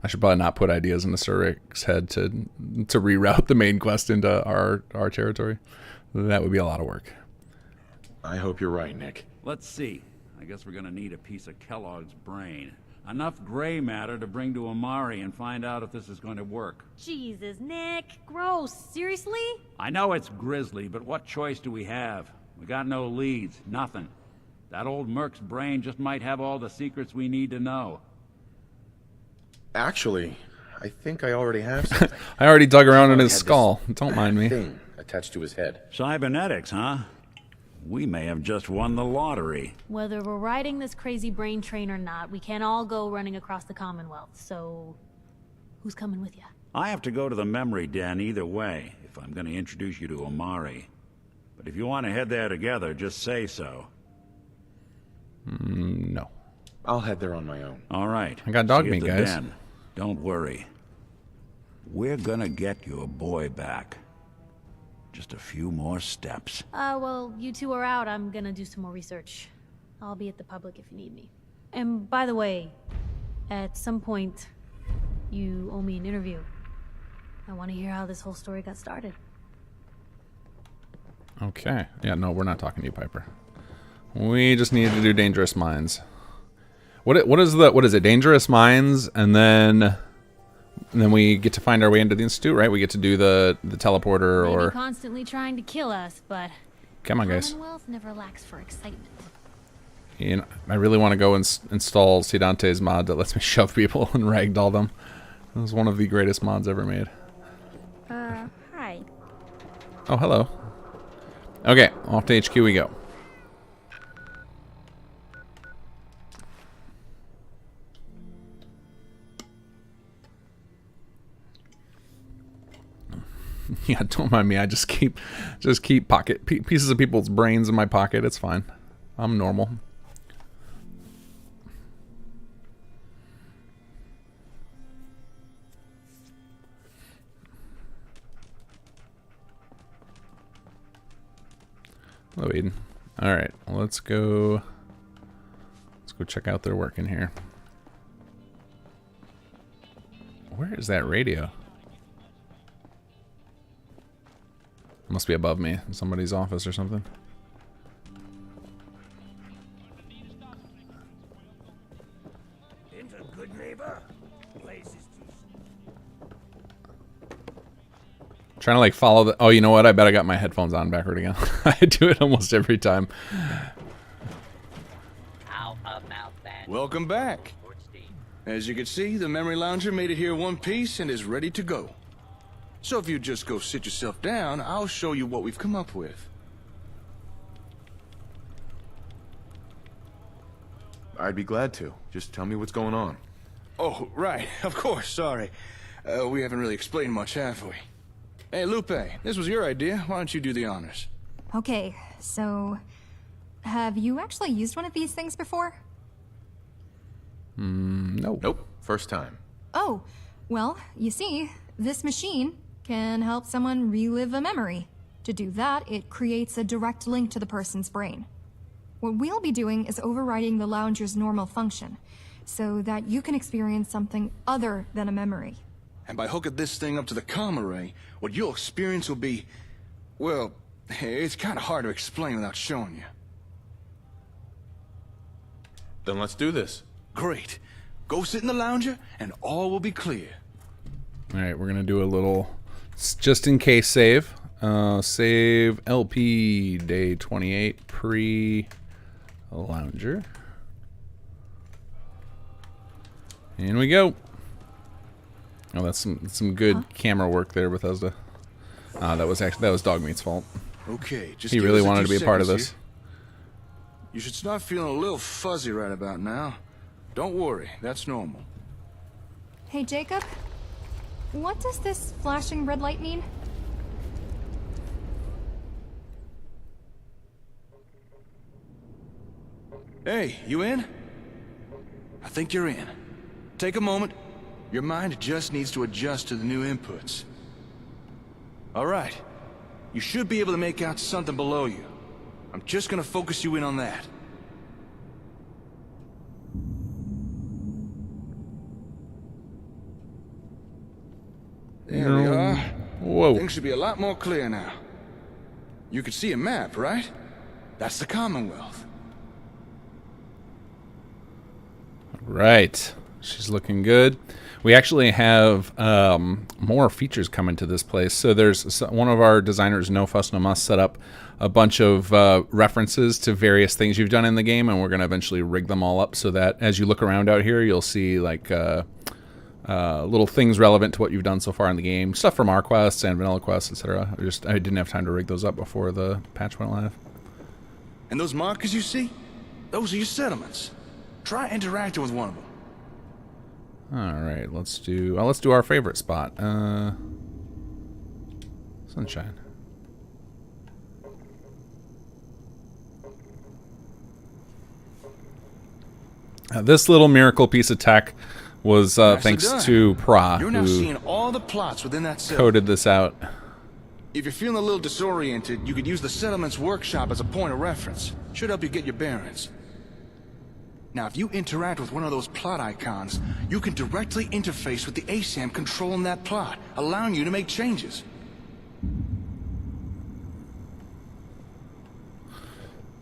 I should probably not put ideas into Sir Rick's head to reroute the main quest into our territory. That would be a lot of work. I hope you're right, Nick. Let's see. I guess we're gonna need a piece of Kellogg's brain. Enough gray matter to bring to Amari and find out if this is going to work. Jesus, Nick. Gross. Seriously? I know it's grisly, but what choice do we have? We got no leads, nothing. That old Merc's brain just might have all the secrets we need to know. Actually, I think I already have something. I already dug around in his skull. Don't mind me. Thing attached to his head. Cybernetics, huh? We may have just won the lottery. Whether we're riding this crazy brain train or not, we can't all go running across the Commonwealth, so who's coming with you? I have to go to the Memory Den either way, if I'm going to introduce you to Amari. But if you want to head there together, just say so. No. I'll head there on my own. All right. I got dog See you meat, at the guys. den. Don't worry. We're gonna get your boy back. Just a few more steps. Well, you two are out. I'm gonna do some more research. I'll be at the public if you need me. And by the way, at some point, you owe me an interview. I want to hear how this whole story got started. Okay. Yeah, no, we're not talking to you, Piper. We just need to do Dangerous Minds. What is it? Dangerous Minds, and then we get to find our way into the Institute, right? We get to do the teleporter Maybe or constantly trying to kill us, but come on, guys. Commonwealth never lacks for excitement. You know, I really want to go and install Sidante's mod that lets me shove people and ragdoll them. It was one of the greatest mods ever made. Hi. Oh, hello. Okay, off to HQ we go. Yeah, don't mind me. I just keep pieces of people's brains in my pocket. It's fine. I'm normal. Hello, Aiden. All right, let's go check out their work in here. Where is that radio? Must be above me in somebody's office or something. Into Goodneighbor. Place is decent. Trying to like follow the. Oh, you know what? I bet I got my headphones on backward again. I do it almost every time. How about that? Welcome back. As you can see, the memory lounger made it here one piece and is ready to go. So if you just go sit yourself down, I'll show you what we've come up with. I'd be glad to. Just tell me what's going on. Oh, right. Of course, sorry. We haven't really explained much, have we? Hey, Lupe, this was your idea. Why don't you do the honors? Okay, so... have you actually used one of these things before? Nope. Nope. First time. Oh, well, you see, this machine can help someone relive a memory. To do that, it creates a direct link to the person's brain. What we'll be doing is overriding the lounger's normal function, so that you can experience something other than a memory. And by hooking this thing up to the comm array, what you'll experience will be... well, it's kind of hard to explain without showing you. Then let's do this. Great. Go sit in the lounger, and all will be clear. Alright, we're gonna do a little just in case save. Save LP day 28 pre-lounger. In we go. Oh, that's some good camera work there, Bethesda. That was Dogmeat's fault. Okay, just He give really us wanted to few be a part of seconds this. here. You should start feeling a little fuzzy right about now. Don't worry, that's normal. Hey, Jacob? What does this flashing red light mean? Hey, you in? I think you're in. Take a moment. Your mind just needs to adjust to the new inputs. All right. You should be able to make out something below you. I'm just gonna focus you in on that. There we are. Whoa. Things should be a lot more clear now. You can see a map, right? That's the Commonwealth. Right. She's looking good. We actually have more features coming to this place. So there's one of our designers, No Fuss No Muss, set up a bunch of references to various things you've done in the game, and we're going to eventually rig them all up so that as you look around out here, you'll see like little things relevant to what you've done so far in the game. Stuff from our quests and vanilla quests, etc. I didn't have time to rig those up before the patch went live. And those markers you see? Those are your settlements. Try interacting with one of them. All right, let's do our favorite spot. Sunshine. This little miracle piece of tech was thanks done. to Pra, You're now who seeing all the plots within that cell. coded this out. If you're feeling a little disoriented, you could use the settlement's workshop as a point of reference. Should help you get your bearings. Now, if you interact with one of those plot icons, you can directly interface with the ASAM controlling that plot, allowing you to make changes.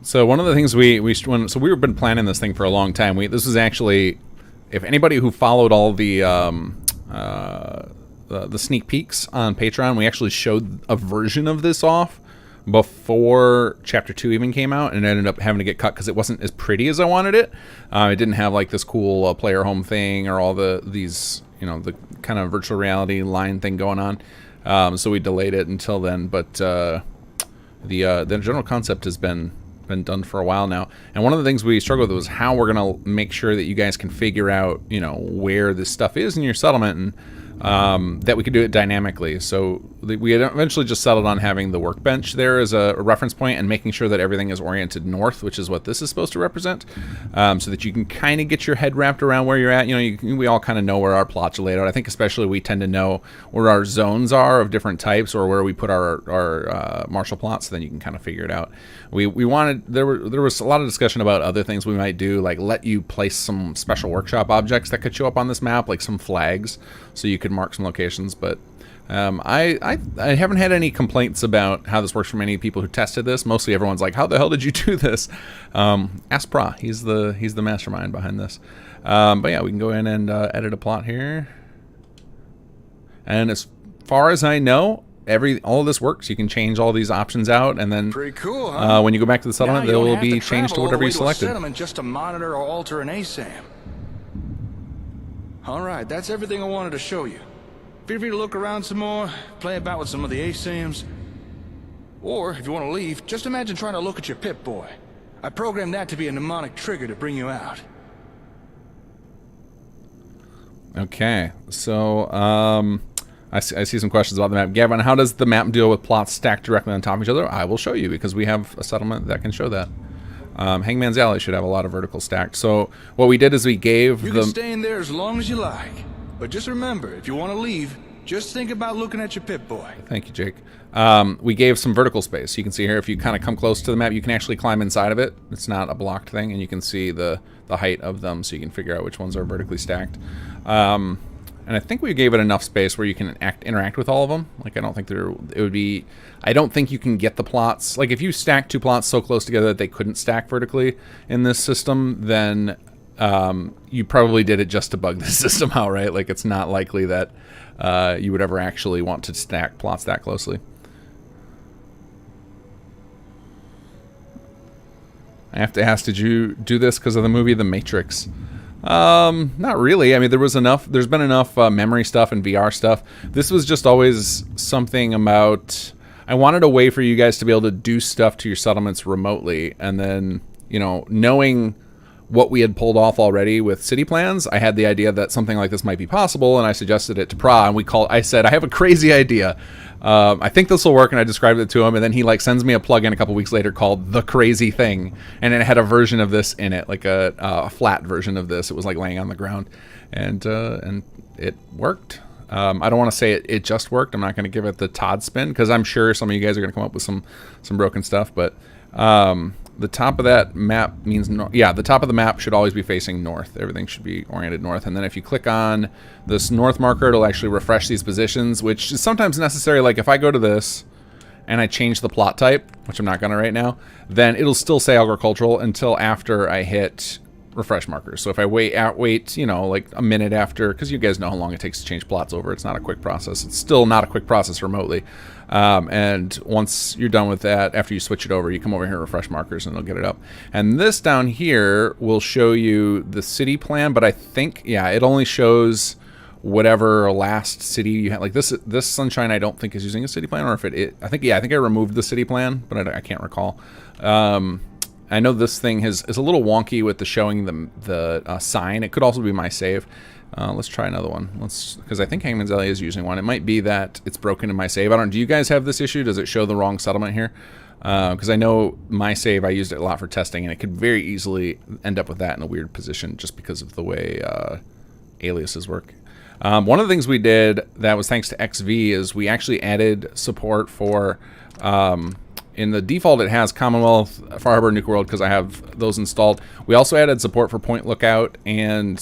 So one of the things we've been planning this thing for a long time. This was actually, if anybody who followed all the sneak peeks on Patreon, we actually showed a version of this off before Chapter 2 even came out, and it ended up having to get cut because it wasn't as pretty as I wanted it. It didn't have like this cool player home thing or all these the kind of virtual reality line thing going on. So we delayed it until then. But the general concept has been done for a while now. And one of the things we struggled with was how we're gonna make sure that you guys can figure out where this stuff is in your settlement, and that we could do it dynamically. So we had eventually just settled on having the workbench there as a reference point and making sure that everything is oriented north, which is what this is supposed to represent, so that you can kind of get your head wrapped around where you're at. We all kind of know where our plots are laid out. I think especially we tend to know where our zones are of different types, or where we put our martial plots, so then you can kind of figure it out. We wanted, there was a lot of discussion about other things we might do, like let you place some special workshop objects that could show up on this map, like some flags, so you could mark some locations. But I haven't had any complaints about how this works from any people who tested this. Mostly everyone's like, how the hell did you do this? Ask Pra, he's the mastermind behind this. But yeah, we can go in and edit a plot here. And as far as I know, all of this works. You can change all these options out, and then Pretty cool, huh? when you go back to the settlement, Now they you don't will have be to changed to travel all whatever the you way to a selected. settlement just to monitor or alter an ASAM. All right, that's everything I wanted to show you. Feel free to look around some more, play about with some of the ASAMs. Or, if you want to leave, just imagine trying to look at your Pip-Boy. I programmed that to be a mnemonic trigger to bring you out. Okay, so I see some questions about the map. Gavin, how does the map deal with plots stacked directly on top of each other? I will show you, because we have a settlement that can show that. Hangman's Alley should have a lot of vertical stacked. So what we did is we gave You can stay in there as long as you like. But just remember, if you want to leave, just think about looking at your Pip-Boy. Thank you, Jake. We gave some vertical space. You can see here, if you kind of come close to the map, you can actually climb inside of it. It's not a blocked thing, and you can see the height of them, so you can figure out which ones are vertically stacked. And I think we gave it enough space where you can interact with all of them. Like, I don't think I don't think you can get the plots. Like, if you stack 2 plots so close together that they couldn't stack vertically in this system, then you probably did it just to bug the system out, right? Like, it's not likely that you would ever actually want to stack plots that closely. I have to ask, did you do this because of the movie The Matrix? Not really. I mean, there's been enough memory stuff and VR stuff. This was just always something about, I wanted a way for you guys to be able to do stuff to your settlements remotely, and then, you know, knowing what we had pulled off already with city plans, I had the idea that something like this might be possible, and I suggested it to Pra, and I said, I have a crazy idea. I think this will work, and I described it to him, and then he like sends me a plugin a couple weeks later called The Crazy Thing, and it had a version of this in it, like a flat version of this. It was like laying on the ground, and it worked. I don't want to say it just worked. I'm not going to give it the Todd spin, because I'm sure some of you guys are going to come up with some broken stuff, but the top of that map means the top of the map should always be facing north. Everything should be oriented north. And then if you click on this north marker, it'll actually refresh these positions, which is sometimes necessary. Like if I go to this and I change the plot type, which I'm not going to right now, then it'll still say agricultural until after I hit refresh markers. So if I wait, you know, like a minute after, because you guys know how long it takes to change plots over. It's not a quick process. It's still not a quick process remotely. And once you're done with that, after you switch it over, you come over here and refresh markers and it'll get it up. And this down here will show you the city plan, but I think, yeah, it only shows whatever last city you had. Like this Sunshine, I don't think is using a city plan, or if I think I removed the city plan, but I can't recall. I know this thing is a little wonky with the showing the sign. It could also be my save. Let's try another one. Because I think Hangman's Alley is using one. It might be that it's broken in my save. Do you guys have this issue? Does it show the wrong settlement here? Because I know my save, I used it a lot for testing, and it could very easily end up with that in a weird position just because of the way aliases work. One of the things we did that was thanks to XV is we actually added support for... in the default, it has Commonwealth, Far Harbor, Nuke World, because I have those installed. We also added support for Point Lookout and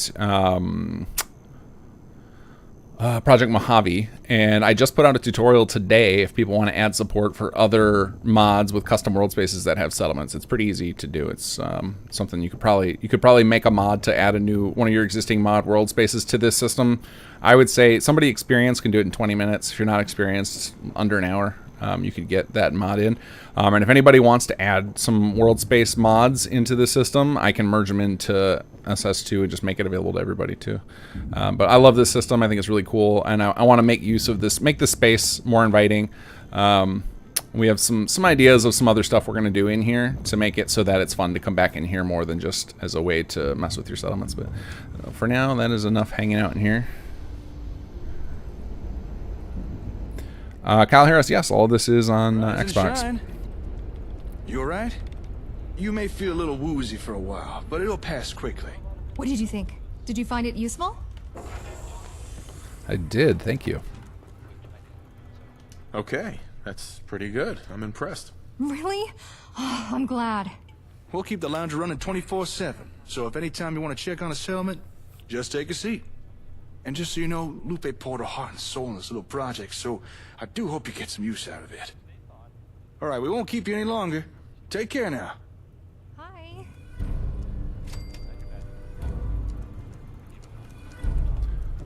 Project Mojave. And I just put out a tutorial today if people want to add support for other mods with custom world spaces that have settlements. It's pretty easy to do. It's something you could probably make a mod to add one of your existing mod world spaces to this system. I would say somebody experienced can do it in 20 minutes. If you're not experienced, under an hour. You could get that mod in. And if anybody wants to add some world space mods into the system, I can merge them into SS2 and just make it available to everybody too. But I love this system. I think it's really cool, and I want to make use of this, make the space more inviting. We have some ideas of some other stuff we're going to do in here to make it so that it's fun to come back in here more than just as a way to mess with your settlements. But for now, that is enough hanging out in here. Kyle Harris, yes, all this is on Xbox. Shine. You alright? You may feel a little woozy for a while, but it'll pass quickly. What did you think? Did you find it useful? I did, thank you. Okay, that's pretty good. I'm impressed. Really? Oh, I'm glad. We'll keep the lounger running 24/7, so if any time you want to check on a settlement, just take a seat. And just so you know, Lupe poured her heart and soul in this little project, so I do hope you get some use out of it. All right, we won't keep you any longer. Take care now. Hi.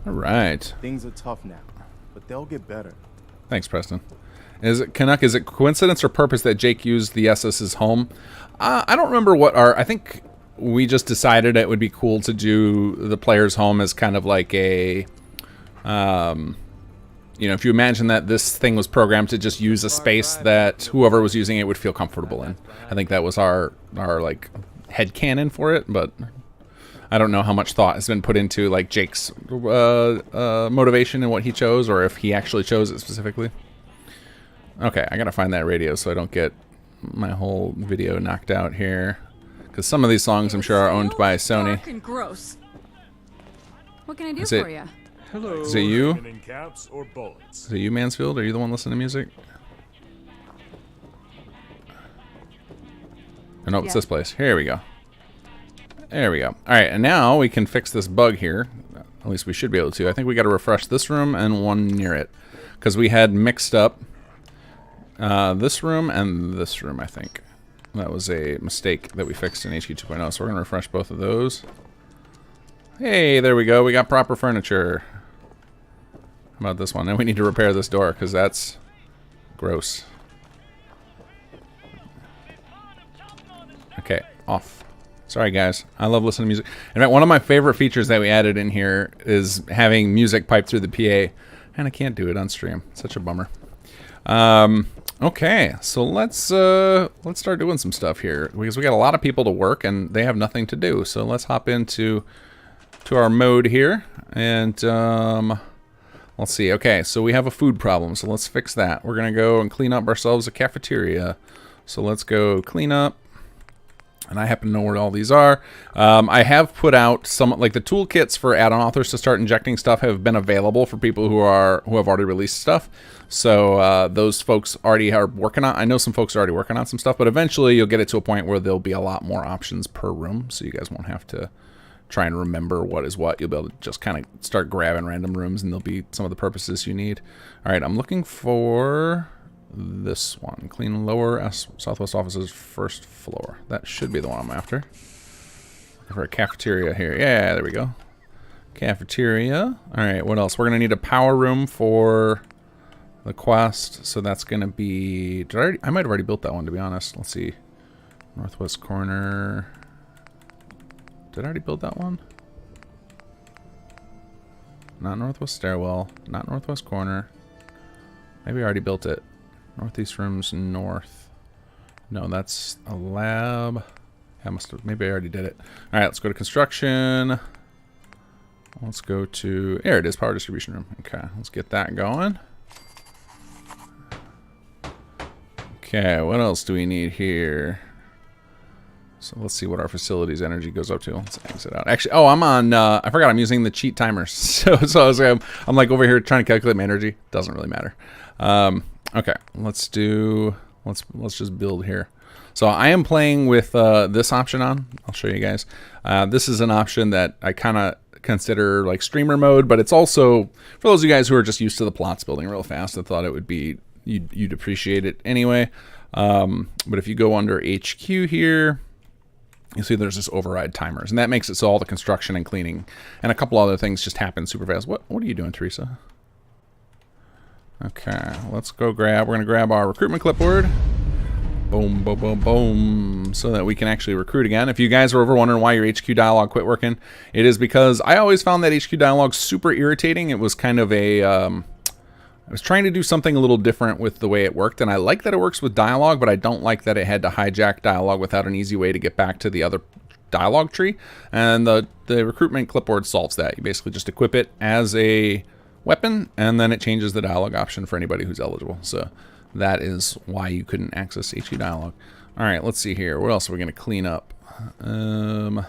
All right. Things are tough now, but they'll get better. Thanks, Preston. Is it Canuck? Is it coincidence or purpose that Jake used the SS as home? I don't remember what our. I think we just decided it would be cool to do the player's home as kind of like a. You know, if you imagine that this thing was programmed to just use a space that whoever was using it would feel comfortable in. I think that was our like headcanon for it, but I don't know how much thought has been put into like Jake's motivation and what he chose, or if he actually chose it specifically. Okay, I gotta find that radio so I don't get my whole video knocked out here, because some of these songs I'm sure are owned by Sony. Dark and gross. What can I do Is it- for you? Hello. Is it you? In caps or bullets? Is it you, Mansfield? Are you the one listening to music? Oh, no, it's this place. Here we go. There we go. All right, and now we can fix this bug here. At least we should be able to. I think we got to refresh this room and one near it, because we had mixed up this room and this room, I think. That was a mistake that we fixed in HQ 2.0, so we're going to refresh both of those. Hey, there we go. We got proper furniture. How about this one? And we need to repair this door, because that's gross. Okay, off. Sorry, guys. I love listening to music. In fact, one of my favorite features that we added in here is having music pipe through the PA, and I can't do it on stream. Such a bummer. Okay, so let's start doing some stuff here, because we got a lot of people to work and they have nothing to do. So let's hop into our mode here, and let's see. Okay, so we have a food problem, so let's fix that. We're gonna go and clean up ourselves a cafeteria. So let's go clean up. And I happen to know where all these are. I have put out some, like the toolkits for add-on authors to start injecting stuff have been available for people who have already released stuff. So those folks already are working on. I know some folks are already working on some stuff, but eventually you'll get it to a point where there'll be a lot more options per room, so you guys won't have to try and remember what is what. You'll be able to just kind of start grabbing random rooms, and there'll be some of the purposes you need. All right, I'm looking for this one. Clean lower southwest office's first floor. That should be the one I'm after. Looking for a cafeteria here. Yeah, there we go. Cafeteria. All right, what else? We're going to need a power room for the quest. So that's going to be... I might have already built that one, to be honest. Let's see. Northwest corner. Did I already build that one? Not northwest stairwell. Not northwest corner. Maybe I already built it. Northeast room's north. No, that's a lab. I must have. Maybe I already did it. All right, let's go to construction. Let's go to. There it is, power distribution room. Okay, let's get that going. Okay, what else do we need here? So let's see what our facilities energy goes up to. Let's exit out. Actually, oh, I'm on. I forgot I'm using the cheat timers. So I'm like over here trying to calculate my energy. Doesn't really matter. Okay, let's just build here. So I am playing with this option on. I'll show you guys. This is an option that I kind of consider like streamer mode, but it's also for those of you guys who are just used to the plots building real fast. I thought it would be you'd appreciate it anyway. But if you go under HQ here, you see there's this override timers, and that makes it so all the construction and cleaning and a couple other things just happen super fast. What are you doing, Teresa? Okay, let's go grab. We're gonna grab our recruitment clipboard. Boom, boom, boom, boom, so that we can actually recruit again. If you guys are ever wondering why your HQ dialogue quit working, it is because I always found that HQ dialogue super irritating. It was kind of a, I was trying to do something a little different with the way it worked, and I like that it works with dialogue, but I don't like that it had to hijack dialogue without an easy way to get back to the other dialogue tree. And the recruitment clipboard solves that. You basically just equip it as a weapon, and then it changes the dialogue option for anybody who's eligible. So that is why you couldn't access HQ dialogue. All right, let's see here. What else are we going to clean up? We're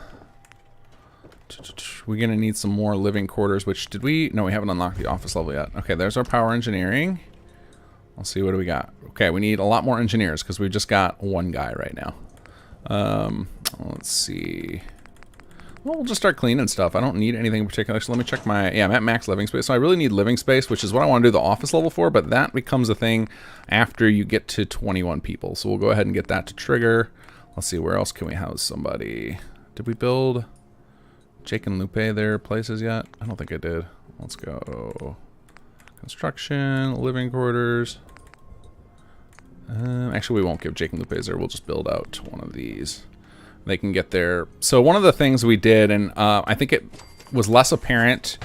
going to need some more living quarters, which did we? No, we haven't unlocked the office level yet. Okay, there's our power engineering. Let's see, what do we got? Okay, we need a lot more engineers because we've just got one guy right now. Let's see. Well, we'll just start cleaning stuff. I don't need anything in particular. So let me check my... Yeah, I'm at max living space. So I really need living space, which is what I want to do the office level for, but that becomes a thing after you get to 21 people. So we'll go ahead and get that to trigger. Let's see, where else can we house somebody? Did we build Jake and Lupe their places yet? I don't think I did. Let's go. Construction, living quarters. Actually, we won't give Jake and Lupe there. We'll just build out one of these. They can get there. So one of the things we did, and I think it was less apparent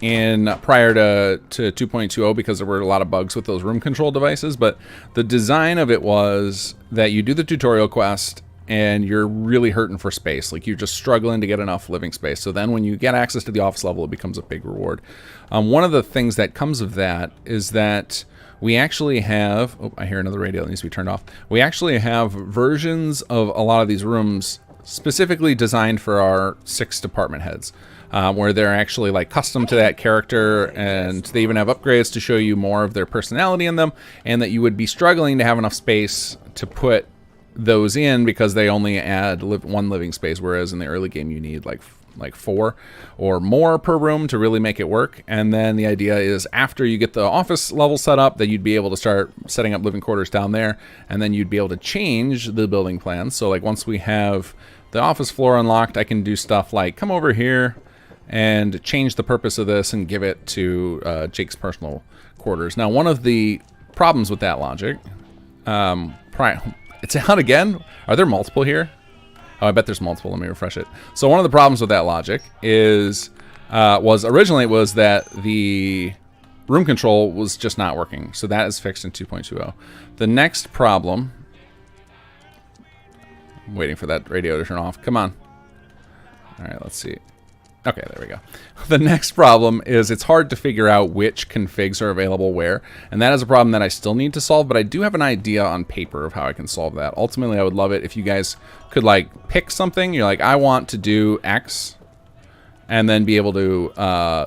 in prior to 2.20 because there were a lot of bugs with those room control devices, but the design of it was that you do the tutorial quest and you're really hurting for space. Like, you're just struggling to get enough living space. So then when you get access to the office level, it becomes a big reward. One of the things that comes of that is that we actually have, oh, I hear another radio that needs to be turned off. We actually have versions of a lot of these rooms specifically designed for our 6 department heads. Where they're actually like custom to that character, and they even have upgrades to show you more of their personality in them, and that you would be struggling to have enough space to put those in because they only add 1 living space, whereas in the early game you need like 4 or more per room to really make it work. And then the idea is after you get the office level set up, that you'd be able to start setting up living quarters down there, and then you'd be able to change the building plan. So like once we have the office floor unlocked, I can do stuff like come over here and change the purpose of this and give it to Jake's personal quarters. Now, one of the problems with that logic, it's out again. Are there multiple here? Oh, I bet there's multiple. Let me refresh it. So one of the problems with that logic is, originally it was that the room control was just not working. So that is fixed in 2.20. The next problem, I'm waiting for that radio to turn off. Come on. All right, let's see. Okay, there we go. The next problem is it's hard to figure out which configs are available where, and that is a problem that I still need to solve, but I do have an idea on paper of how I can solve that. Ultimately, I would love it if you guys could like pick something. You're like, I want to do X, and then be able to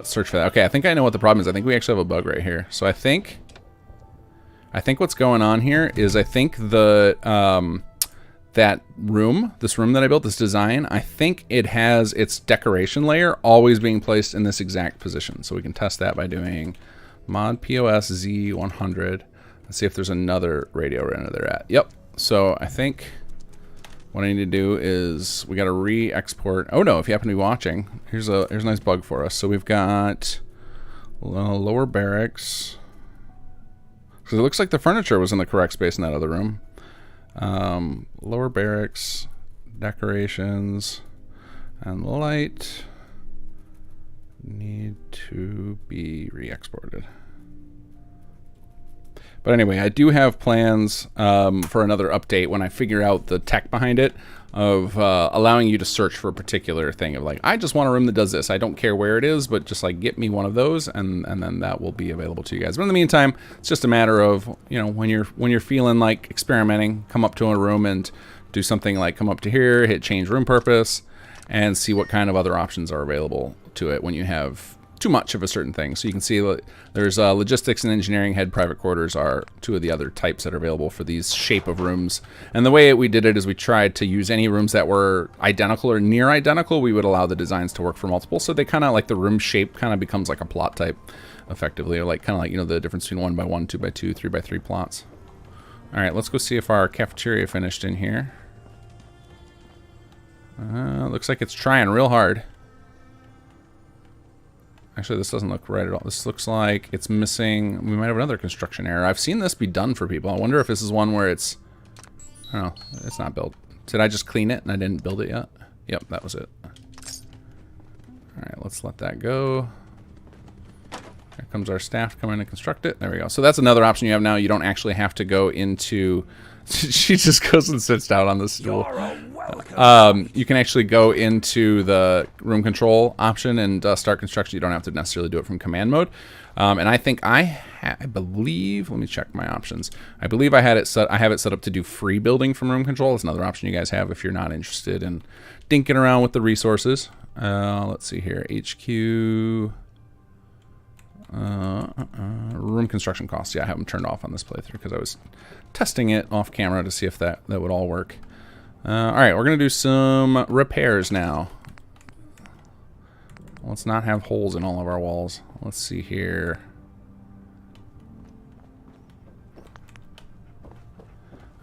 search for that. Okay, I think I know what the problem is. I think we actually have a bug right here. So I think what's going on here is I think the this room that I built, this design, I think it has its decoration layer always being placed in this exact position. So we can test that by doing mod POS Z100. Let's see if there's another radio right under there at. Yep. So I think what I need to do is we got to re-export. Oh no, if you happen to be watching, here's a nice bug for us. So we've got lower barracks. Because it looks like the furniture was in the correct space in that other room. Lower barracks, decorations, and light need to be re-exported. But anyway, I do have plans for another update when I figure out the tech behind it of allowing you to search for a particular thing of like, I just want a room that does this. I don't care where it is, but just like get me one of those, and then that will be available to you guys. But in the meantime, it's just a matter of, you know, when you're feeling like experimenting, come up to a room and do something like come up to here, hit change room purpose, and see what kind of other options are available to it when you have too much of a certain thing. So you can see there's logistics and engineering head private quarters are 2 of the other types that are available for these shape of rooms. And the way we did it is we tried to use any rooms that were identical or near identical. We would allow the designs to work for multiple. So they kind of like the room shape kind of becomes like a plot type effectively, or like kind of like, you know, the difference between 1x1, 2x2, 3x3 plots. All right, let's go see if our cafeteria finished in here. Looks like it's trying real hard. Actually, this doesn't look right at all. This looks like it's missing. We might have another construction error. I've seen this be done for people. I wonder if this is one where it's, I don't know, it's not built. Did I just clean it and I didn't build it yet? Yep, that was it. All right, let's let that go. Here comes our staff coming to construct it. There we go. So that's another option you have now. You don't actually have to go into... She just goes and sits down on the stool. You can actually go into the room control option and start construction. You don't have to necessarily do it from command mode. And I think I believe, let me check my options. I believe I have it set up to do free building from room control. It's another option you guys have if you're not interested in dinking around with the resources. Let's see here, HQ, room construction costs. Yeah, I have them turned off on this playthrough because I was testing it off camera to see if that would all work. All right, we're gonna do some repairs now. Let's not have holes in all of our walls. Let's see here.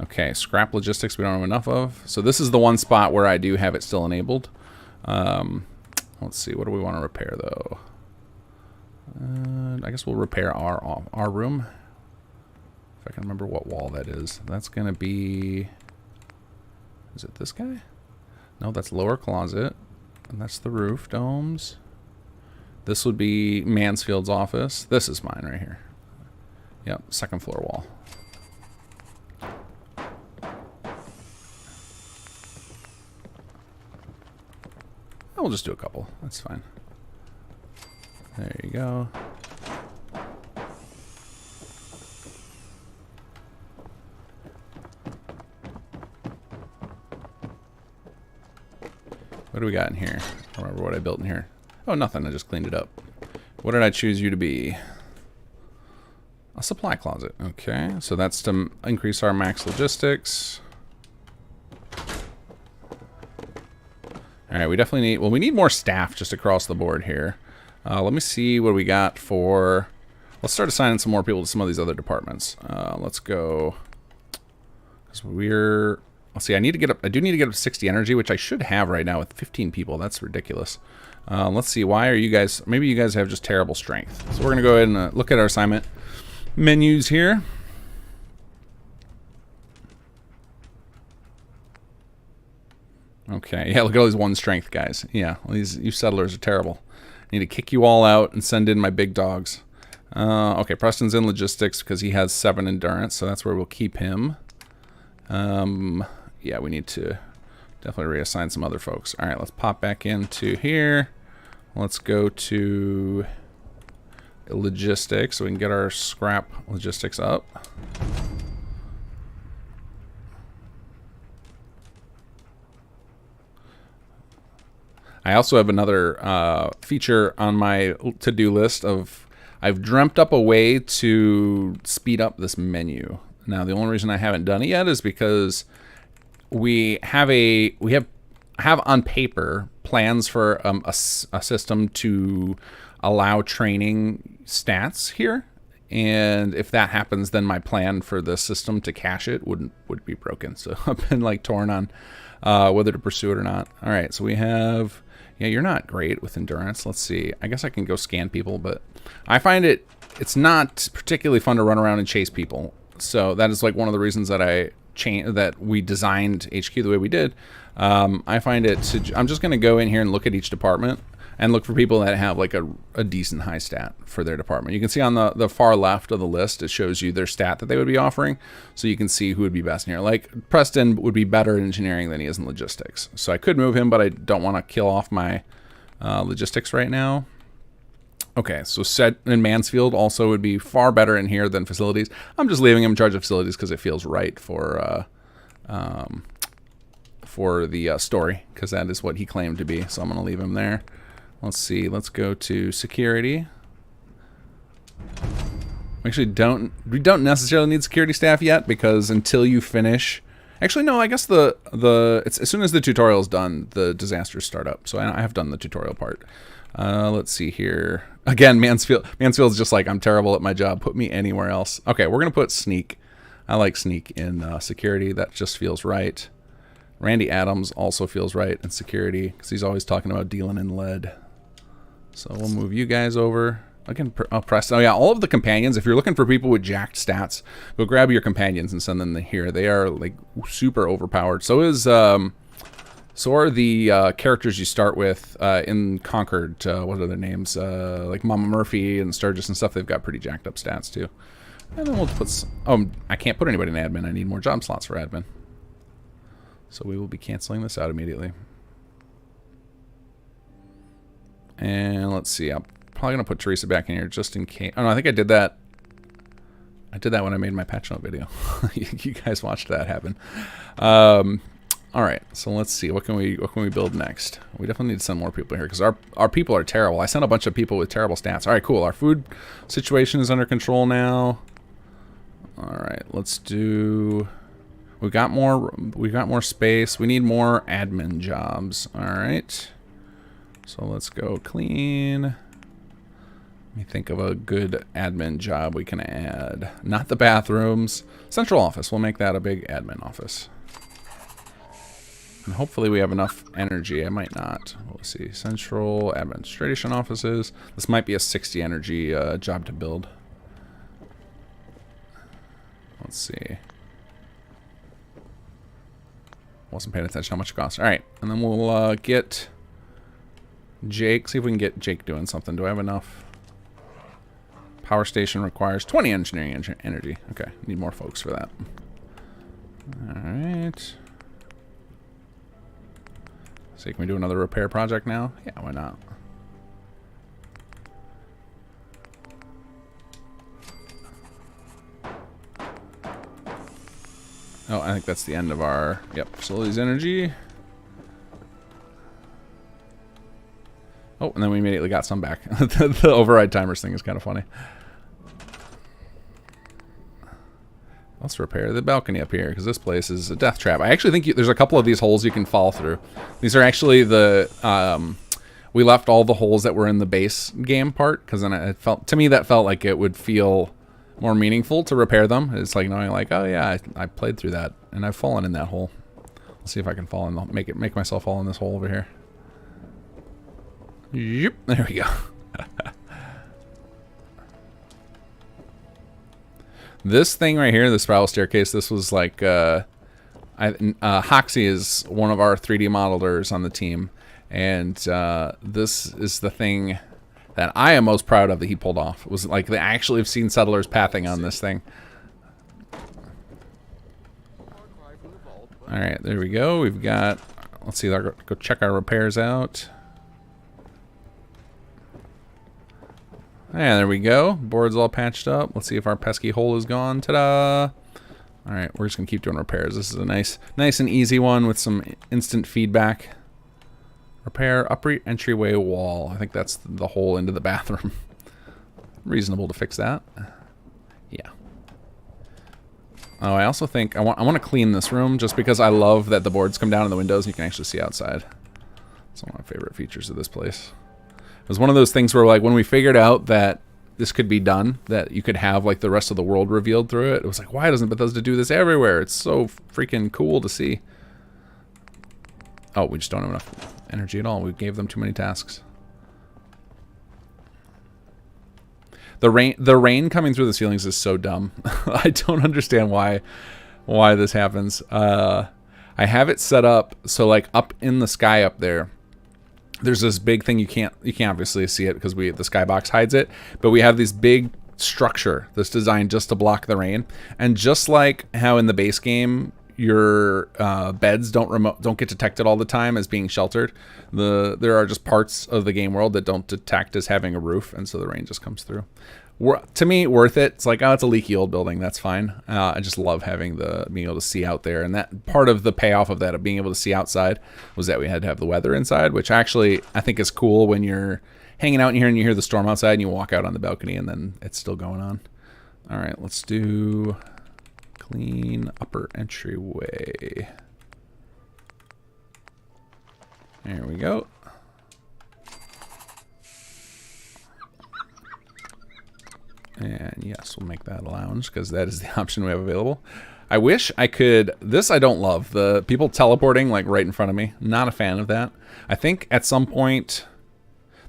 Okay, scrap logistics we don't have enough of. So this is the one spot where I do have it still enabled. Let's see, what do we want to repair though? I guess we'll repair our room. If I can remember what wall that is. That's going to be... Is it this guy? No, that's lower closet. And that's the roof domes. This would be Mansfield's office. This is mine right here. Yep, second floor wall. We'll just do a couple. That's fine. There you go. What do we got in here? I don't remember what I built in here. Oh, nothing. I just cleaned it up. What did I choose you to be? A supply closet. Okay, so that's to increase our max logistics. All right, we definitely need... Well, we need more staff just across the board here. Let me see what we got for... Let's start assigning some more people to some of these other departments. Let's go... Because we're... Let's see, I need to get up... I do need to get up to 60 energy, which I should have right now with 15 people. That's ridiculous. Let's see, why are you guys... Maybe you guys have just terrible strength. So we're going to go ahead and look at our assignment menus here. Okay, yeah, look at all these one strength guys. Yeah, well, you settlers are terrible. I need to kick you all out and send in my big dogs. Okay, Preston's in logistics because he has 7 endurance, so that's where we'll keep him. Yeah, we need to definitely reassign some other folks. All right, let's pop back into here. Let's go to logistics so we can get our scrap logistics up. I also have another feature on my to-do list of I've dreamt up a way to speed up this menu. Now, the only reason I haven't done it yet is because we have on paper plans for a system to allow training stats here, and if that happens, then my plan for the system to cache it would be broken. So I've been like torn on whether to pursue it or not. All right, so we have. Yeah, you're not great with endurance. Let's see. I guess I can go scan people, but I find it's not particularly fun to run around and chase people. So that is like one of the reasons that that we designed HQ the way we did. I find I'm just going to go in here and look at each department and look for people that have like a decent high stat for their department. You can see on the far left of the list, it shows you their stat that they would be offering. So you can see who would be best in here. Like Preston would be better in engineering than he is in logistics. So I could move him, but I don't want to kill off my logistics right now. Okay, so Set and Mansfield also would be far better in here than facilities. I'm just leaving him in charge of facilities because it feels right for the story, because that is what he claimed to be. So I'm going to leave him there. Let's see. Let's go to security. We don't necessarily need security staff yet, because until you finish. Actually, no. I guess it's as soon as the tutorial is done, the disasters start up. So I have done the tutorial part. Let's see here. Again, Mansfield's just like, I'm terrible at my job. Put me anywhere else. Okay, we're gonna put sneak. I like sneak in security. That just feels right. Randy Adams also feels right in security because he's always talking about dealing in lead. So we'll move you guys over. Again, Preston. Oh yeah, all of the companions. If you're looking for people with jacked stats, go grab your companions and send them here. They are like super overpowered. So are the characters you start with in Concord. What are their names? Like Mama Murphy and Sturgis and stuff. They've got pretty jacked up stats too. And then we'll put. I can't put anybody in admin. I need more job slots for admin. So we will be canceling this out immediately. And let's see. I'm probably gonna put Teresa back in here just in case. Oh no, I think I did that. I did that when I made my patch note video. You guys watched that happen. All right, so let's see. What can we build next? We definitely need to send more people here because our people are terrible. I sent a bunch of people with terrible stats. All right, cool. Our food situation is under control now. All right, let's do. We got more space. We need more admin jobs. All right. So let's go clean. Let me think of a good admin job we can add. Not the bathrooms. Central office. We'll make that a big admin office. And hopefully we have enough energy. I might not. We'll see. Central administration offices. This might be a 60 energy job to build. Let's see. Wasn't paying attention how much it costs. All right, and then we'll get Jake. See if we can get Jake doing something. Do I have enough? Power station requires 20 engineering energy. Okay, need more folks for that. All right. So can we do another repair project now? Yeah, why not? Oh, I think that's the end of our, yep, facilities energy. Oh, and then we immediately got some back. The override timers thing is kind of funny. Let's repair the balcony up here, because this place is a death trap. I actually think there's a couple of these holes you can fall through. These are actually the, we left all the holes that were in the base game part, because then it felt, to me that felt like it would feel more meaningful to repair them. It's like knowing like, oh yeah, I played through that and I've fallen in that hole. Let's see if I can fall in, make myself fall in this hole over here. Yep, there we go. This thing right here, the spiral staircase, this was like Hoxie is one of our 3D modelers on the team, and this is the thing that I am most proud of that he pulled off. It was like they actually have seen settlers pathing on this thing. All right, there we go. We've got, let's see, go check our repairs out. And there we go. Board's all patched up. Let's see if our pesky hole is gone. Ta-da! All right, we're just gonna keep doing repairs. This is a nice and easy one with some instant feedback. Repair upper entryway wall. I think that's the hole into the bathroom. Reasonable to fix that. Yeah. Oh, I also think I want to clean this room just because I love that the boards come down in the windows and you can actually see outside. It's one of my favorite features of this place. It was one of those things where, like, when we figured out that this could be done, that you could have like the rest of the world revealed through it, it was like, why doesn't Bethesda do this everywhere? It's so freaking cool to see. Oh, we just don't have enough energy at all. We gave them too many tasks. The rain coming through the ceilings is so dumb. I don't understand why this happens. I have it set up so, like, up in the sky up there, there's this big thing you can't obviously see it because the skybox hides it, but we have this big structure that's designed just to block the rain. And just like how in the base game your beds don't get detected all the time as being sheltered, there are just parts of the game world that don't detect as having a roof, and so the rain just comes through. To me, worth it. It's like, oh, it's a leaky old building, that's fine. I just love having being able to see out there, and that part of the payoff of that, of being able to see outside, was that we had to have the weather inside, which actually I think is cool when you're hanging out in here and you hear the storm outside and you walk out on the balcony and then it's still going on. All right, let's do clean upper entryway. There we go. And yes, we'll make that a lounge because that is the option we have available. I wish I could, this I don't love, the people teleporting like right in front of me. Not a fan of that. I think at some point,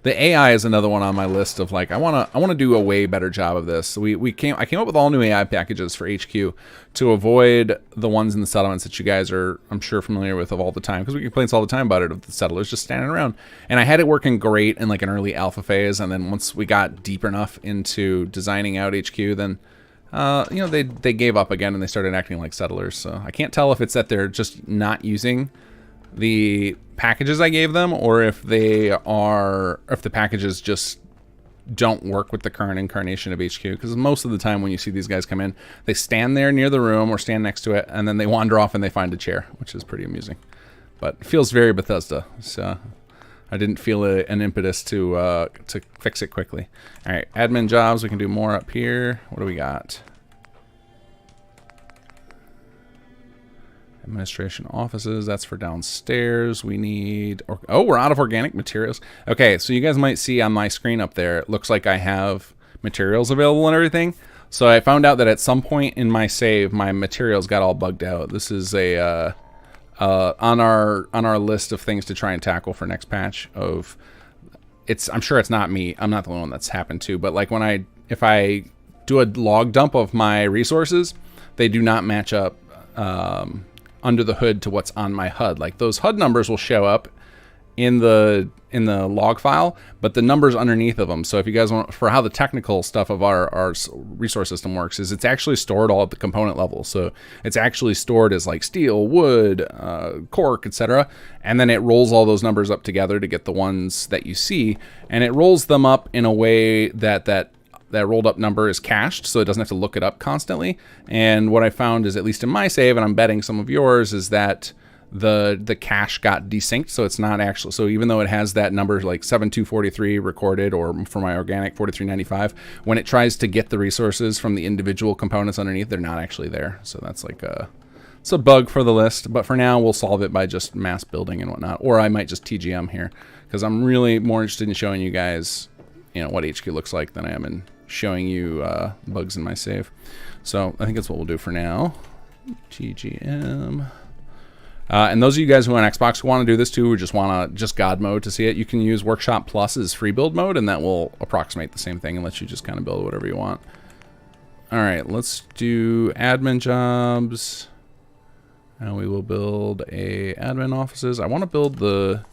the AI is another one on my list of like, I want to do a way better job of this. So I came up with all new AI packages for HQ to avoid the ones in the settlements that you guys are, I'm sure, familiar with of all the time, because we complain all the time about it, of the settlers just standing around. And I had it working great in like an early alpha phase, and then once we got deep enough into designing out HQ, then you know, they gave up again and they started acting like settlers. So I can't tell if it's that they're just not using the packages I gave them, or if the packages just don't work with the current incarnation of HQ. Because most of the time when you see these guys come in, they stand there near the room or stand next to it, and then they wander off and they find a chair, which is pretty amusing. But it feels very Bethesda, so I didn't feel an impetus to fix it quickly. All right, admin jobs, we can do more up here. What do we got? Administration offices, that's for downstairs. We need, oh, we're out of organic materials. Okay, so you guys might see on my screen up there, it looks like I have materials available and everything. So I found out that at some point in my save, my materials got all bugged out. This is a on our list of things to try and tackle for next patch. I'm sure it's not me. I'm not the one that's happened to, but like if I do a log dump of my resources, they do not match up under the hood to what's on my HUD. Like those HUD numbers will show up in the log file, but the numbers underneath of them. So if you guys want, for how the technical stuff of our resource system works, is it's actually stored all at the component level. So it's actually stored as like steel, wood, cork, etc. And then it rolls all those numbers up together to get the ones that you see, and it rolls them up in a way that rolled up number is cached, so it doesn't have to look it up constantly. And what I found is, at least in my save, and I'm betting some of yours, is that the cache got desynced, so it's not actually, so even though it has that number like 7243 recorded, or for my organic 4395, when it tries to get the resources from the individual components underneath, they're not actually there. So that's like it's a bug for the list, but for now we'll solve it by just mass building and whatnot, or I might just TGM here, because I'm really more interested in showing you guys, you know, what HQ looks like than I am in showing you bugs in my save. So I think that's what we'll do for now. TGM. And those of you guys who on Xbox who want to do this too, or just want to God mode to see it, you can use Workshop Plus's free build mode, and that will approximate the same thing and let you just kind of build whatever you want. All right, let's do admin jobs, and we will build a admin offices. I want to build the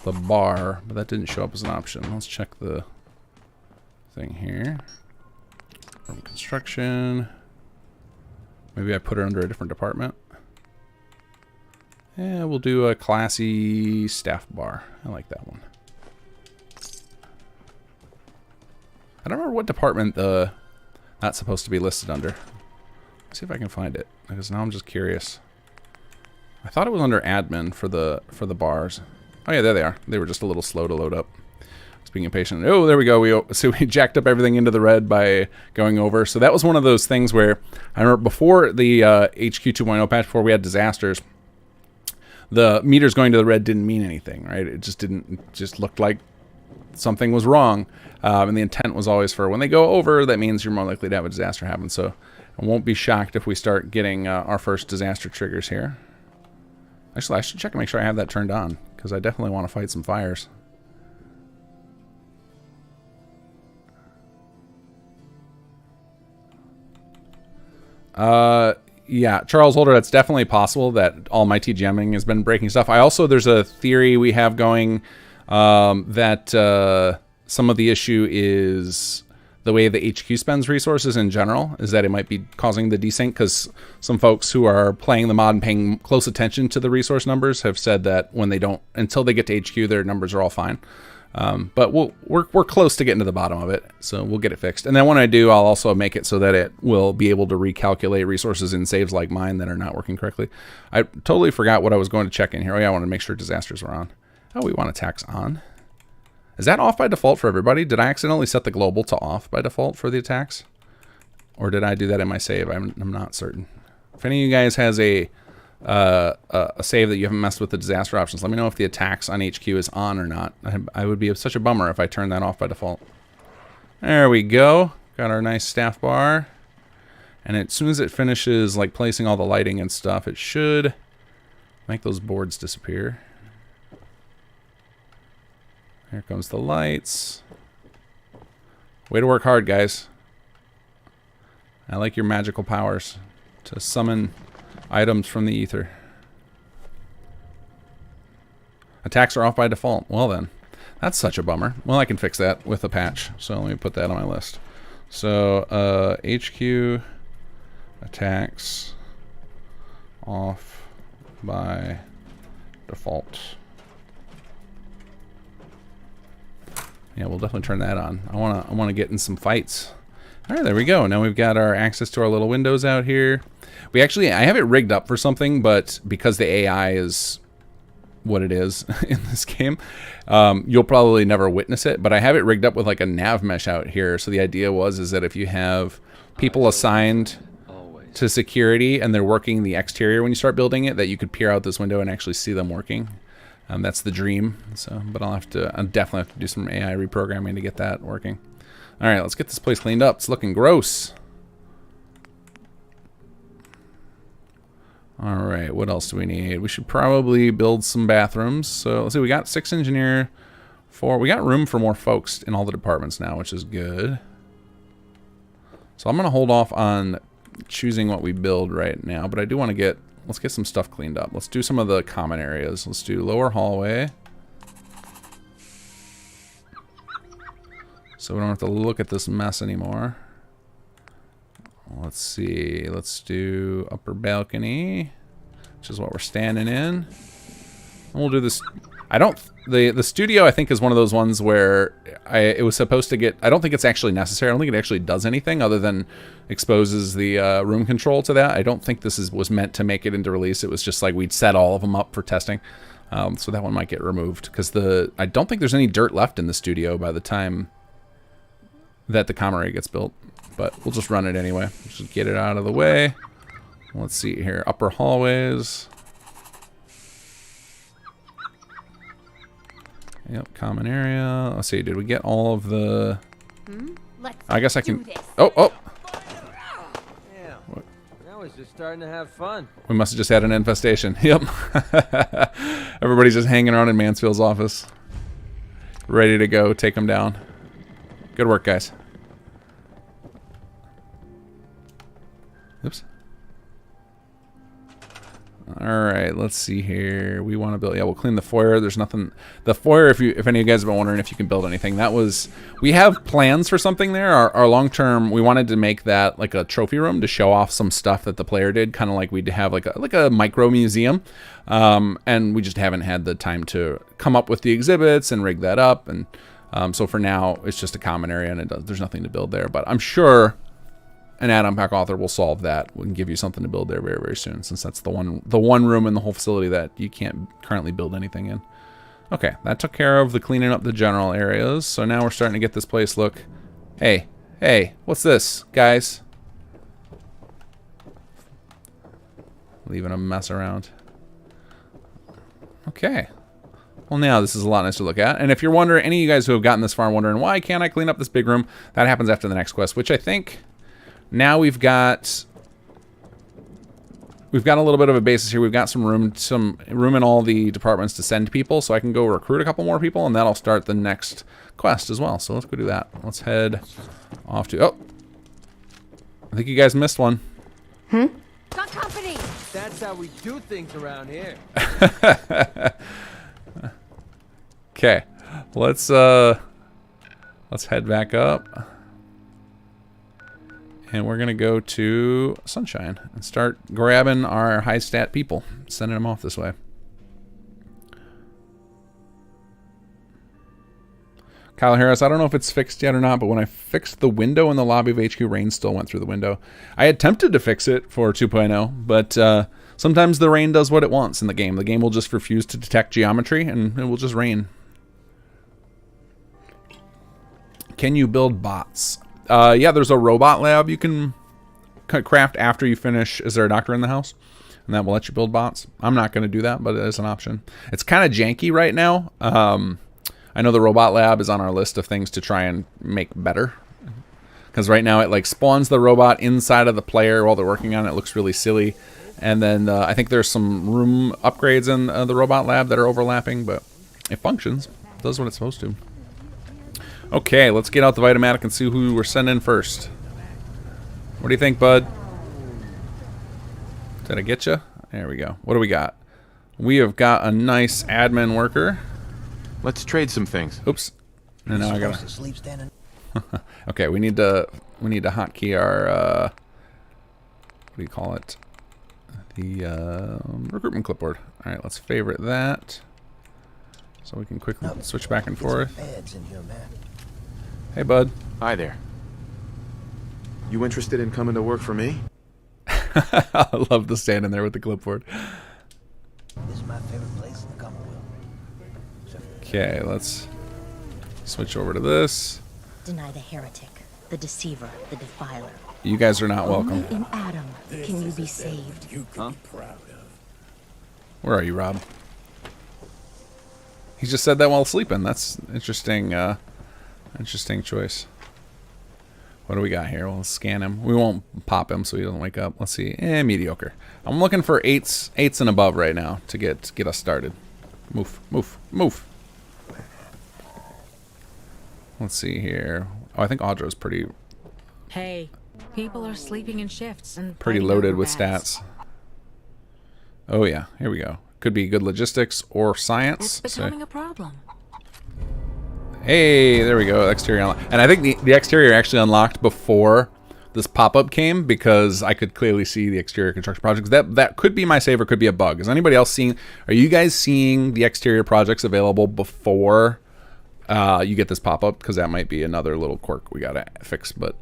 bar, but that didn't show up as an option. Let's check the thing here. From construction. Maybe I put it under a different department. Yeah, we'll do a classy staff bar. I like that one. I don't remember what department that's supposed to be listed under. Let's see if I can find it, because now I'm just curious. I thought it was under admin for the bars. Oh yeah, there they are. They were just a little slow to load up. Being impatient. Oh, there we go. We jacked up everything into the red by going over. So that was one of those things where I remember before the HQ 2.0 patch, before we had disasters, the meters going to the red didn't mean anything, right? It just looked like something was wrong. And the intent was always for when they go over, that means you're more likely to have a disaster happen. So I won't be shocked if we start getting our first disaster triggers here. Actually, I should check and make sure I have that turned on, because I definitely want to fight some fires. Yeah, Charles Holder, that's definitely possible that all my TGMing has been breaking stuff. There's a theory we have going that some of the issue is the way the HQ spends resources in general, is that it might be causing the desync, because some folks who are playing the mod and paying close attention to the resource numbers have said that when they don't, until they get to HQ, their numbers are all fine. But we're close to getting to the bottom of it, so we'll get it fixed. And then when I do, I'll also make it so that it will be able to recalculate resources in saves like mine that are not working correctly. I totally forgot what I was going to check in here. Oh yeah, I want to make sure disasters were on. Oh, we want attacks on. Is that off by default for everybody? Did I accidentally set the global to off by default for the attacks? Or did I do that in my save? I'm not certain. If any of you guys has a save that you haven't messed with the disaster options, let me know if the attacks on HQ is on or not. I would be such a bummer if I turned that off by default. There we go. Got our nice staff bar. And as soon as it finishes like placing all the lighting and stuff, it should make those boards disappear. Here comes the lights. Way to work hard, guys. I like your magical powers to summon items from the ether. Attacks are off by default. Well then, that's such a bummer. Well, I can fix that with a patch, so let me put that on my list. So HQ attacks off by default. Yeah, we'll definitely turn that on. I wanna get in some fights. All right, there we go. Now we've got our access to our little windows out here. I have it rigged up for something, but because the AI is what it is in this game, you'll probably never witness it, but I have it rigged up with like a nav mesh out here. So the idea is that if you have people assigned to security and they're working the exterior when you start building it, that you could peer out this window and actually see them working. That's the dream. So, but I'll definitely have to do some AI reprogramming to get that working. All right, let's get this place cleaned up. It's looking gross. All right, what else do we need? We should probably build some bathrooms. So let's see, we got 6 engineer, 4. We got room for more folks in all the departments now, which is good. So I'm gonna hold off on choosing what we build right now, but I do want to get, let's get some stuff cleaned up. Let's do some of the common areas. Let's do lower hallway. So we don't have to look at this mess anymore. Let's see, let's do upper balcony, which is what we're standing in. And we'll do this. I don't, the studio I think is one of those ones where it was supposed to get, I don't think it's actually necessary. I don't think it actually does anything other than exposes the room control to that. I don't think this was meant to make it into release. It was just like we'd set all of them up for testing. So that one might get removed because I don't think there's any dirt left in the studio by the time that the common area gets built. But we'll just run it anyway. Just get it out of the way. Let's see here. Upper hallways. Yep, common area. Let's see, did we get all of the... I guess I can... Oh, oh! Yeah, now we're just starting to have fun. We must have just had an infestation. Yep. Everybody's just hanging around in Mansfield's office. Ready to go, take them down. Good work, guys. Oops. Alright, let's see here. We want to build, yeah, we'll clean the foyer. There's nothing, the foyer, if any of you guys have been wondering if you can build anything, that was, we have plans for something there. Our long-term, we wanted to make that like a trophy room to show off some stuff that the player did, kind of like we'd have like a micro museum. And we just haven't had the time to come up with the exhibits and rig that up. And so for now, it's just a common area and there's nothing to build there. But I'm sure an add-on pack author will solve that. We can give you something to build there very, very soon, since that's the one room in the whole facility that you can't currently build anything in. Okay, that took care of the cleaning up the general areas. So now we're starting to get this place look. Hey, what's this, guys? Leaving a mess around. Okay. Well, now this is a lot nicer to look at. And if you're wondering, any of you guys who have gotten this far wondering, why can't I clean up this big room? That happens after the next quest, which I think... Now we've got a little bit of a basis here. We've got some room in all the departments to send people, so I can go recruit a couple more people, and that'll start the next quest as well. So let's go do that. Let's head off to... Oh! I think you guys missed one. Got company! That's how we do things around here. Okay. Let's head back up. And we're going to go to Sunshine and start grabbing our high stat people, sending them off this way. Kyle Harris, I don't know if it's fixed yet or not, but when I fixed the window in the lobby of HQ, rain still went through the window. I attempted to fix it for 2.0, but sometimes the rain does what it wants in the game. The game will just refuse to detect geometry, and it will just rain. Can you build bots? Yeah, there's a robot lab you can craft after you finish. Is there a doctor in the house? And that will let you build bots. I'm not going to do that, but it is an option. It's kind of janky right now. I know the robot lab is on our list of things to try and make better. Because right now it like spawns the robot inside of the player while they're working on it. It looks really silly. And then I think there's some room upgrades in the robot lab that are overlapping, but it functions. It does what it's supposed to. Okay, let's get out the Vitamatic and see who we're sending first. What do you think, bud? Did I get you? There we go. What do we got? We have got a nice admin worker. Let's trade some things. Oops. And now I gotta... Okay, we need to hotkey our what do you call it? The recruitment clipboard. All right, let's favorite that so we can quickly switch back and forth. Hey, bud. Hi there. You interested in coming to work for me? I love the standing there with the clipboard. This is my favorite place in the Commonwealth. Okay, let's switch over to this. Deny the heretic, the deceiver, the defiler. You guys are not welcome. Only in Adam can you be saved. Huh? Where are you, Rob? He just said that while sleeping. That's interesting. Interesting choice. What do we got here? We'll scan him. We won't pop him so he doesn't wake up. Let's see. Mediocre. I'm looking for eights and above right now to get us started. Move, move, move. Let's see here. Oh, I think Audra's pretty. Hey, People are sleeping in shifts and Pretty fighting loaded over with beds. stats. Oh yeah, here we go. Could be good logistics or science. It's becoming a problem. Hey, there we go. Exterior unlocked. And I think the exterior actually unlocked before this pop-up came because I could clearly see the exterior construction projects. That could be my save or could be a bug. Is anybody else seeing? Are you guys seeing the exterior projects available before you get this pop-up? Because that might be another little quirk we gotta fix. But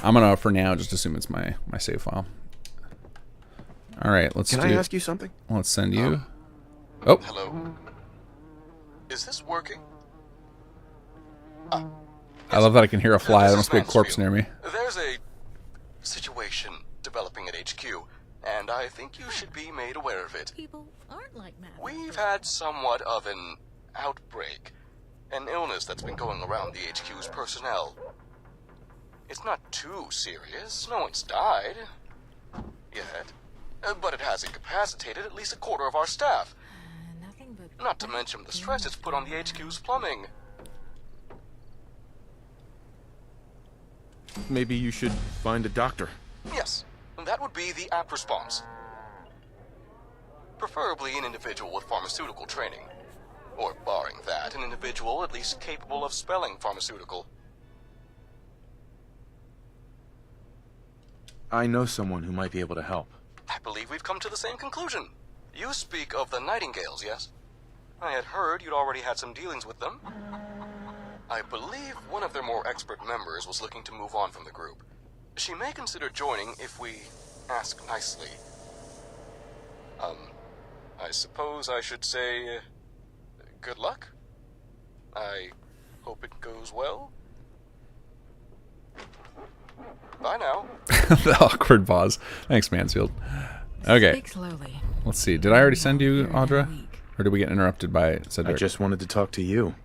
I'm gonna, for now, just assume it's my save file. All right, let's. Can I ask you something? Let's send you. Oh. Hello. Is this working? I love that I can hear a fly. There must be a corpse near me. There's a situation developing at HQ, and I think you should be made aware of it. People aren't like Matt. We've had somewhat of an outbreak, an illness that's been going around the HQ's personnel. It's not too serious. No one's died yet, but it has incapacitated at least a quarter of our staff. Nothing but. Not to mention the stress it's put on the HQ's plumbing. Maybe you should find a doctor. Yes, that would be the apt response. Preferably an individual with pharmaceutical training. Or barring that, an individual at least capable of spelling pharmaceutical. I know someone who might be able to help. I believe we've come to the same conclusion. You speak of the Nightingales, yes? I had heard you'd already had some dealings with them. I believe one of their more expert members was looking to move on from the group. She may consider joining if we ask nicely. I suppose I should say, good luck? I hope it goes well. Bye now. The awkward pause. Thanks, Mansfield. Okay. Speak slowly. Let's see. Did I already send you, Audra? Or did we get interrupted by Cedric? I just wanted to talk to you.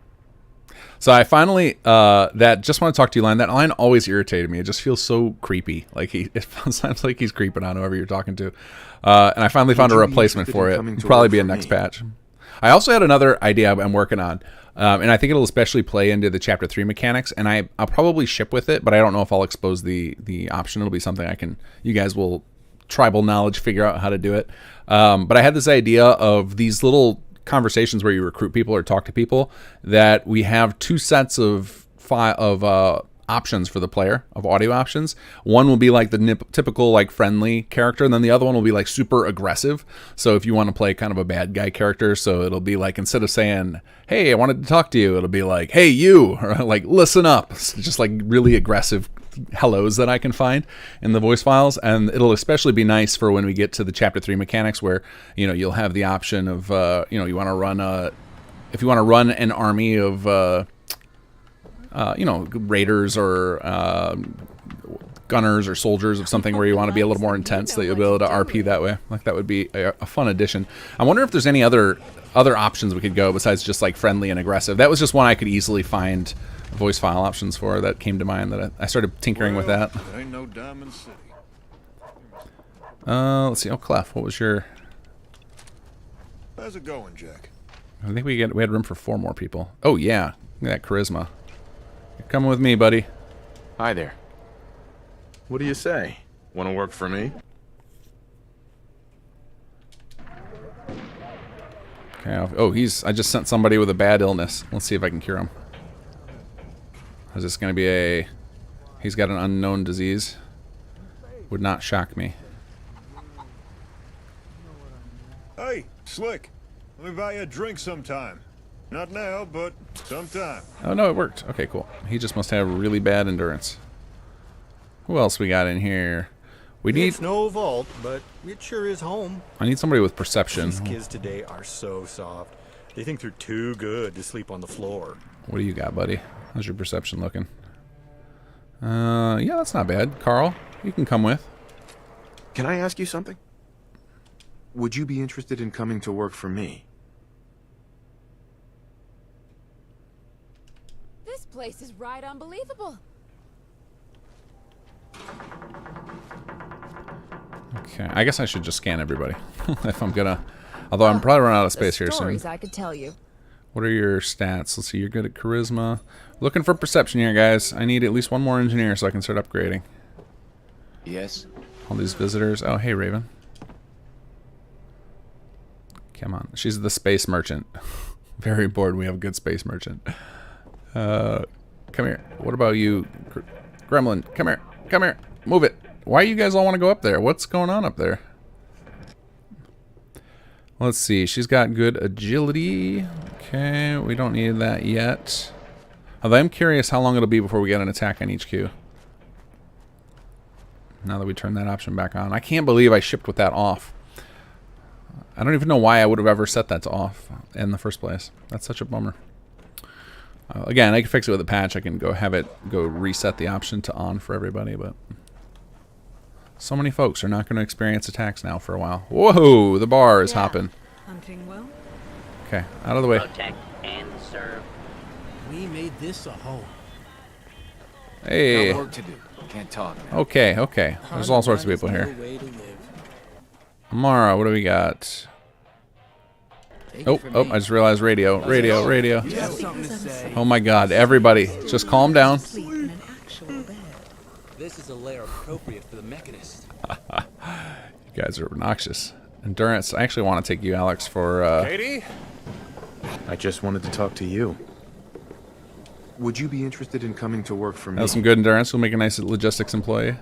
So I finally, that just want to talk to you line. That line always irritated me. It just feels so creepy. Like it sounds like he's creeping on whoever you're talking to. And I finally found a replacement for it. It'll probably be a next patch. I also had another idea I'm working on. And I think it'll especially play into the Chapter 3 mechanics. And I'll probably ship with it, but I don't know if I'll expose the option. It'll be something you guys will tribal knowledge figure out how to do it. But I had this idea of these little conversations where you recruit people or talk to people, that we have two sets of options for the player, of audio options. One will be like the typical like friendly character, and then the other one will be like super aggressive. So if you want to play kind of a bad guy character, so it'll be like, instead of saying, hey, I wanted to talk to you, it'll be like, hey, you, or like, listen up. It's just like really aggressive hellos that I can find in the voice files. And it'll especially be nice for when we get to the Chapter 3 mechanics, where you'll have the option of you want to run if you want to run an army of raiders or gunners or soldiers of something where you want to be a little more intense, that you'll be able to RP that way. Like, that would be a fun addition. I wonder if there's any other options we could go besides just like friendly and aggressive. That was just one I could easily find voice file options for that came to mind, that I started tinkering with that. Ain't no Diamond City. Let's see. Oh, Clef, what was your... How's it going, Jack? I think we had room for 4 more people. Oh, yeah. Look at that charisma. You're coming with me, buddy. Hi there. What do you say? Want to work for me? Okay. Oh, I just sent somebody with a bad illness. Let's see if I can cure him. Is this going to be he's got an unknown disease? Would not shock me. Hey, Slick. Let me buy you a drink sometime. Not now, but sometime. Oh, no, it worked. Okay, cool. He just must have really bad endurance. Who else we got in here? It's no vault, but it sure is home. I need somebody with perception. These kids today are so soft. They think they're too good to sleep on the floor. What do you got, buddy? How's your perception looking? Yeah, that's not bad. Carl, you can come with. Can I ask you something? Would you be interested in coming to work for me? This place is right unbelievable. Okay, I guess I should just scan everybody if I'm gonna. Although I'm probably running out of space here soon. Stories I could tell you. What are your stats? Let's see. You're good at charisma. Looking for perception here, guys. I need at least one more engineer so I can start upgrading. Yes? All these visitors. Oh, hey, Raven. Come on. She's the space merchant. Very bored. We have a good space merchant. Come here. What about you, Gremlin? Come here. Come here. Move it. Why you guys all want to go up there? What's going on up there? Let's see. She's got good agility. Okay, we don't need that yet. Although I'm curious how long it'll be before we get an attack on HQ. Now that we turn that option back on. I can't believe I shipped with that off. I don't even know why I would have ever set that to off in the first place. That's such a bummer. Again, I can fix it with a patch. I can go have it go reset the option to on for everybody, but so many folks are not going to experience attacks now for a while. Whoa, the bar is hopping. Hunting well. Okay, out of the way. Protect and serve. We made this a home. Hey. Got work to do. Can't talk. Okay, okay. There's all sorts of people here. Amara, what do we got? Oh, I just realized radio. Oh my god, everybody, just calm down. This is a lair appropriate for the mechanist. You guys are obnoxious. Endurance. I actually want to take you, Alex, for Katie? I just wanted to talk to you. Would you be interested in coming to work for me? Have some good endurance. We'll make a nice logistics employee.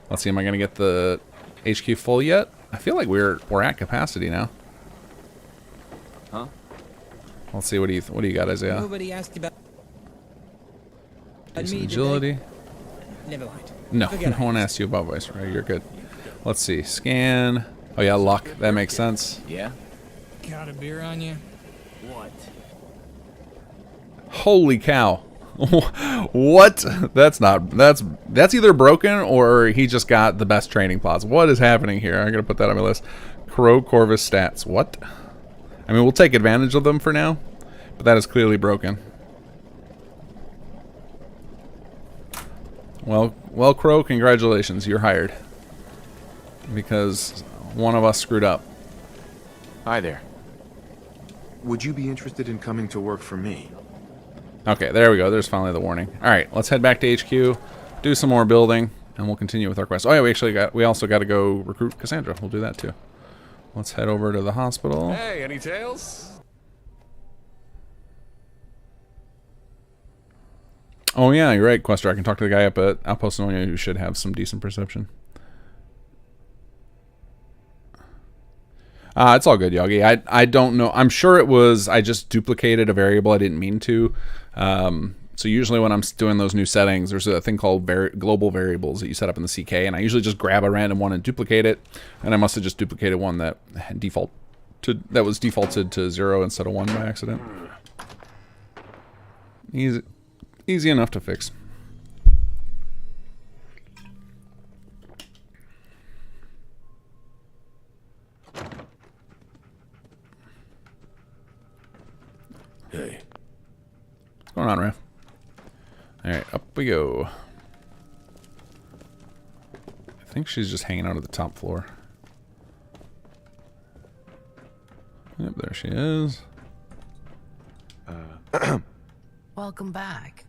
Let's see, am I going to get the HQ full yet? I feel like we're at capacity now. Huh? Let's see, what do you got, Isaiah? Nobody asked about Decent agility. Never mind. No, no one asked you about voice. Right, you're good. Let's see, scan. Oh yeah, luck. That makes sense. Yeah? Got a beer on you? What? Holy cow. What? That's either broken or he just got the best training plots. What is happening here? I'm gonna put that on my list. Crow Corvus stats. What? I mean, we'll take advantage of them for now, but that is clearly broken. Well, Crow, congratulations. You're hired. Because one of us screwed up. Hi there. Would you be interested in coming to work for me? Okay, there we go. There's finally the warning. All right, let's head back to HQ, do some more building, and we'll continue with our quest. Oh yeah, we also got to go recruit Cassandra. We'll do that too. Let's head over to the hospital. Hey, any tales? Oh yeah, you're right, Quester. I can talk to the guy up at Outpost Sonia who should have some decent perception. It's all good, Yogi. I don't know. I'm sure it was, I just duplicated a variable I didn't mean to. So usually when I'm doing those new settings, there's a thing called global variables that you set up in the CK, and I usually just grab a random one and duplicate it. And I must have just duplicated one that was defaulted to 0 instead of 1 by accident. Easy enough to fix. Hey. What's going on, Raph? Alright, up we go. I think she's just hanging out at the top floor. Yep, there she is. Welcome back.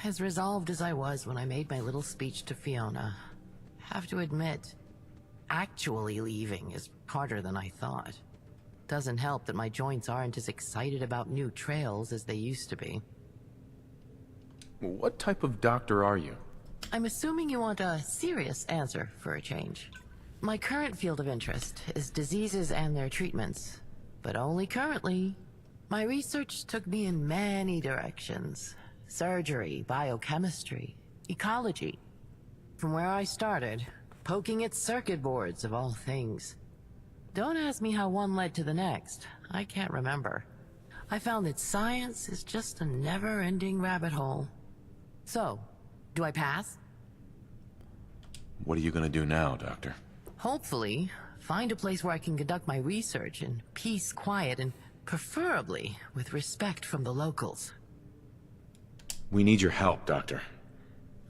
As resolved as I was when I made my little speech to Fiona, have to admit, actually leaving is harder than I thought. Doesn't help that my joints aren't as excited about new trails as they used to be. What type of doctor are you? I'm assuming you want a serious answer for a change. My current field of interest is diseases and their treatments, but only currently. My research took me in many directions. Surgery, biochemistry, ecology. From where I started, poking at circuit boards of all things. Don't ask me how one led to the next. I can't remember. I found that science is just a never-ending rabbit hole. So, do I pass? What are you gonna do now, Doctor? Hopefully, find a place where I can conduct my research in peace, quiet, and preferably with respect from the locals. We need your help, Doctor.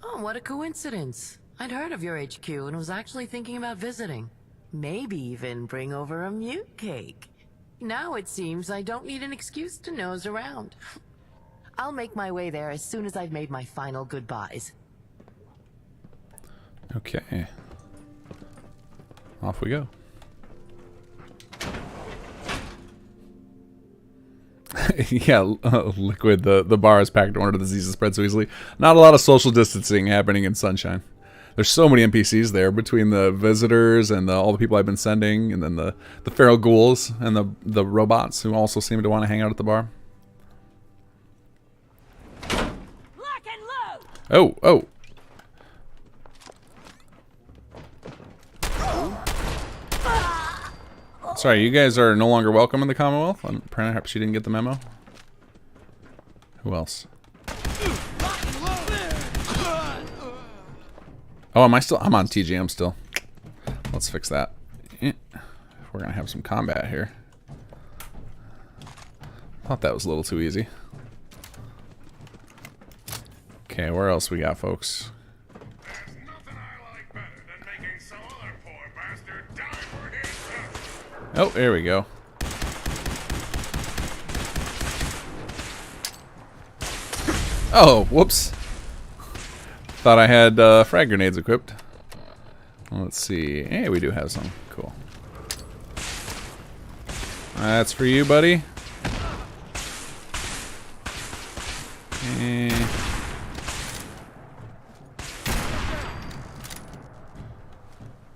Oh, what a coincidence. I'd heard of your HQ and was actually thinking about visiting. Maybe even bring over a mute cake. Now it seems I don't need an excuse to nose around. I'll make my way there as soon as I've made my final goodbyes. Okay. Off we go. Yeah, Liquid, the bar is packed in order, the diseases spread so easily. Not a lot of social distancing happening in Sunshine. There's so many NPCs there between the visitors and all the people I've been sending, and then the feral ghouls and the robots who also seem to want to hang out at the bar. Oh, oh. Sorry, you guys are no longer welcome in the Commonwealth? Perhaps you didn't get the memo? Who else? Oh, am I still? I'm on TGM still. Let's fix that. We're gonna have some combat here. Thought that was a little too easy. Okay, where else we got, folks? Oh, there we go. Oh, whoops. Thought I had frag grenades equipped. Let's see. Hey, we do have some. Cool. That's for you, buddy.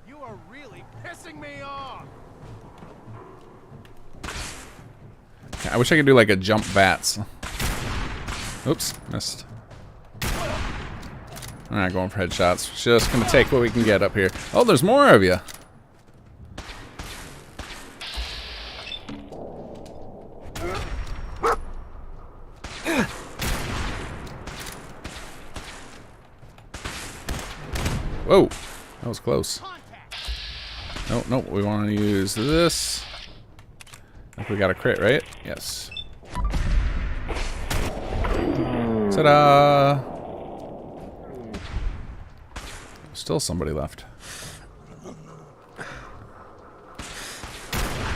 You are really pissing me off. I wish I could do like a jump bats. Oops, missed. Alright, going for headshots. Just gonna take what we can get up here. Oh, there's more of you. Whoa, that was close. Nope, nope, we want to use this. I think we got a crit, right? Yes. Ta-da! Still somebody left.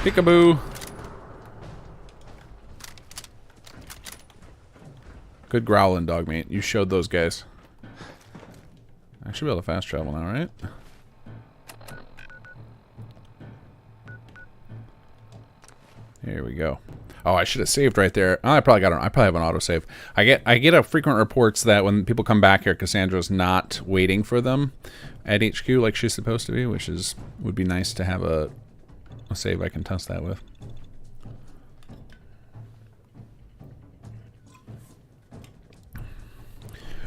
Peekaboo! Good growling, dog mate. You showed those guys. I should be able to fast travel now, right? Here we go. Oh, I should have saved right there. Oh, I probably have an autosave. I get a frequent reports that when people come back here, Cassandra's not waiting for them at HQ like she's supposed to be, which would be nice to have a save I can test that with.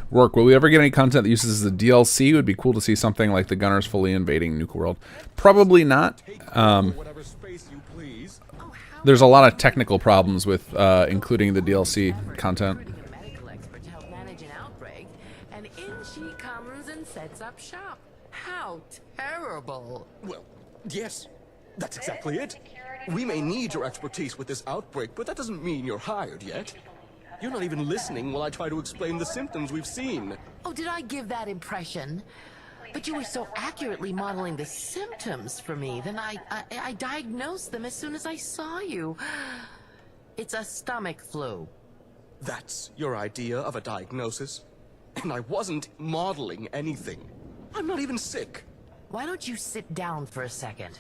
Rourke, will we ever get any content that uses the DLC? It would be cool to see something like the Gunners fully invading Nuke World. Probably not. There's a lot of technical problems with including the DLC content. Medical expert to help manage an outbreak, and in she comes and sets up shop. How terrible! Well, yes, that's exactly it. We may need your expertise with this outbreak, but that doesn't mean you're hired yet. You're not even listening while I try to explain the symptoms we've seen. Oh, did I give that impression? But you were so accurately modeling the symptoms for me, then I diagnosed them as soon as I saw you. It's a stomach flu. That's your idea of a diagnosis? And I wasn't modeling anything. I'm not even sick. Why don't you sit down for a second?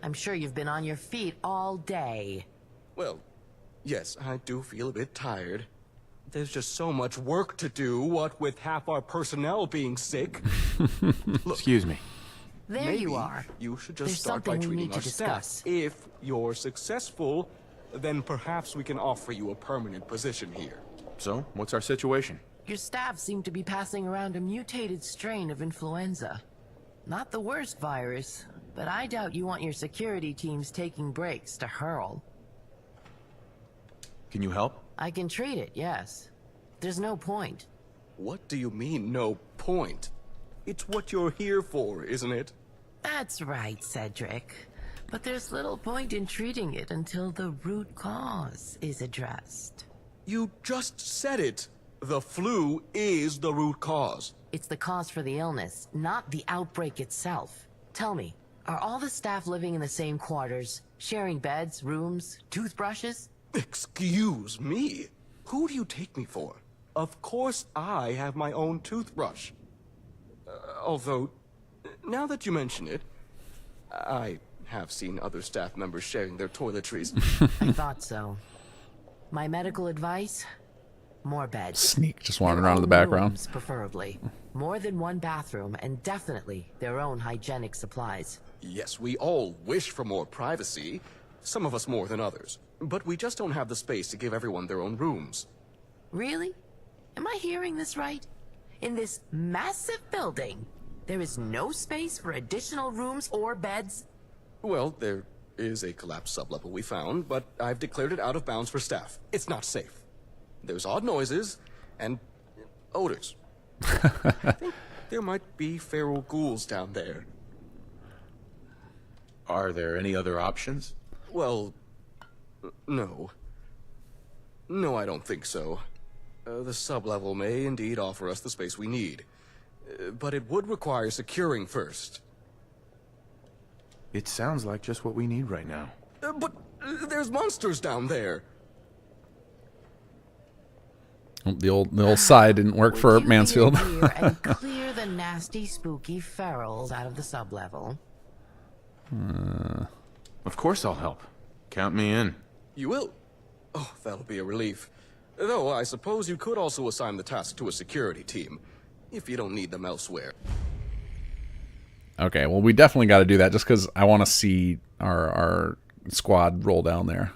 I'm sure you've been on your feet all day. Well, yes, I do feel a bit tired. There's just so much work to do, what with half our personnel being sick. Look, excuse me. There maybe you are. You should just There's start by something we treating need our to staff. discuss. If you're successful, then perhaps we can offer you a permanent position here. So, what's our situation? Your staff seem to be passing around a mutated strain of influenza. Not the worst virus, but I doubt you want your security teams taking breaks to hurl. Can you help? I can treat it, yes. There's no point. What do you mean, no point? It's what you're here for, isn't it? That's right, Cedric. But there's little point in treating it until the root cause is addressed. You just said it. The flu is the root cause. It's the cause for the illness, not the outbreak itself. Tell me, are all the staff living in the same quarters, sharing beds, rooms, toothbrushes? Excuse me? Who do you take me for? Of course I have my own toothbrush. Although, Now that you mention it, I have seen other staff members sharing their toiletries. I thought so. My medical advice? More beds. Sneak just wandering around in the background. Rooms, preferably. More than one bathroom, and definitely their own hygienic supplies. Yes, we all wish for more privacy. Some of us more than others. But we just don't have the space to give everyone their own rooms. Really? Am I hearing this right? In this massive building, there is no space for additional rooms or beds? Well, there is a collapsed sublevel we found, but I've declared it out of bounds for staff. It's not safe. There's odd noises and odors. I think there might be feral ghouls down there. Are there any other options? Well, no. No, I don't think so. The sublevel may indeed offer us the space we need. But it would require securing first. It sounds like just what we need right now. But there's monsters down there. The old side didn't work for Mansfield. And clear the nasty, spooky ferals out of the sublevel. Of course I'll help. Count me in. You will? Oh, that'll be a relief. Though, I suppose you could also assign the task to a security team, if you don't need them elsewhere. Okay, well, we definitely got to do that just because I want to see our squad roll down there.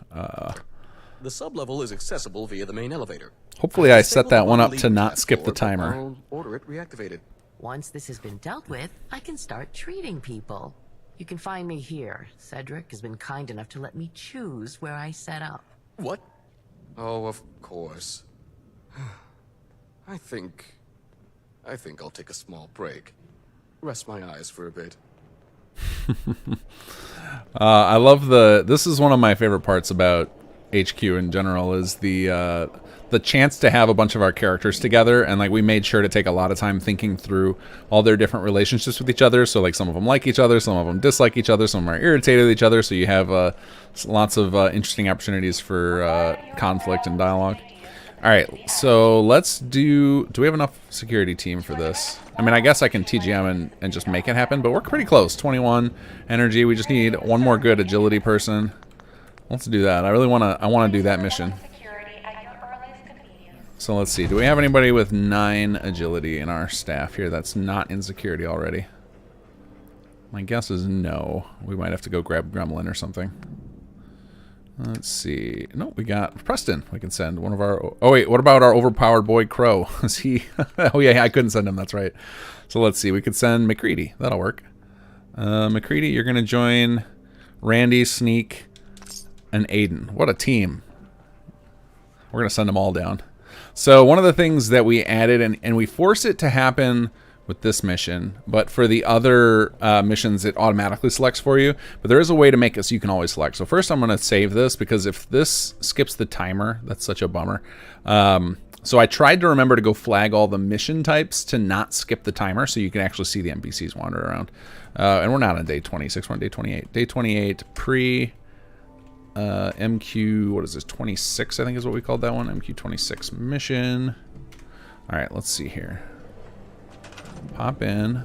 The sublevel is accessible via the main elevator. Hopefully I set that one up to not skip the timer. I'll order it reactivated. Once this has been dealt with, I can start treating people. You can find me here. Cedric has been kind enough to let me choose where I set up. What? Oh, of course. I think I'll take a small break. Rest my eyes for a bit. I love this is one of my favorite parts about HQ in general is the chance to have a bunch of our characters together, and like we made sure to take a lot of time thinking through all their different relationships with each other. So like some of them like each other, some of them dislike each other, some are irritated with each other. So you have lots of interesting opportunities for conflict and dialogue. All right, so let's do we have enough security team for this? I mean, I guess I can TGM and just make it happen, but we're pretty close. 21 energy. We just need one more good agility person. Let's do that. I want to do that mission. So let's see. Do we have anybody with 9 agility in our staff here that's not in security already? My guess is no. We might have to go grab Gremlin or something. Let's see. No, we got Preston. We can send one of our... Oh, wait. What about our overpowered boy, Crow? Is he... Oh, yeah. I couldn't send him. That's right. So let's see. We could send McCready. That'll work. McCready, you're going to join Randy, Sneak, and Aiden. What a team. We're going to send them all down. So one of the things that we added, and we force it to happen with this mission, but for the other missions, it automatically selects for you. But there is a way to make it so you can always select. So first I'm going to save this, because if this skips the timer, that's such a bummer. So I tried to remember to go flag all the mission types to not skip the timer, so you can actually see the NPCs wander around. And we're not on day 26, we're on day 28. Day 28, pre... MQ, what is this, 26 I think is what we called that one. MQ 26 mission. Alright, let's see here. Pop in.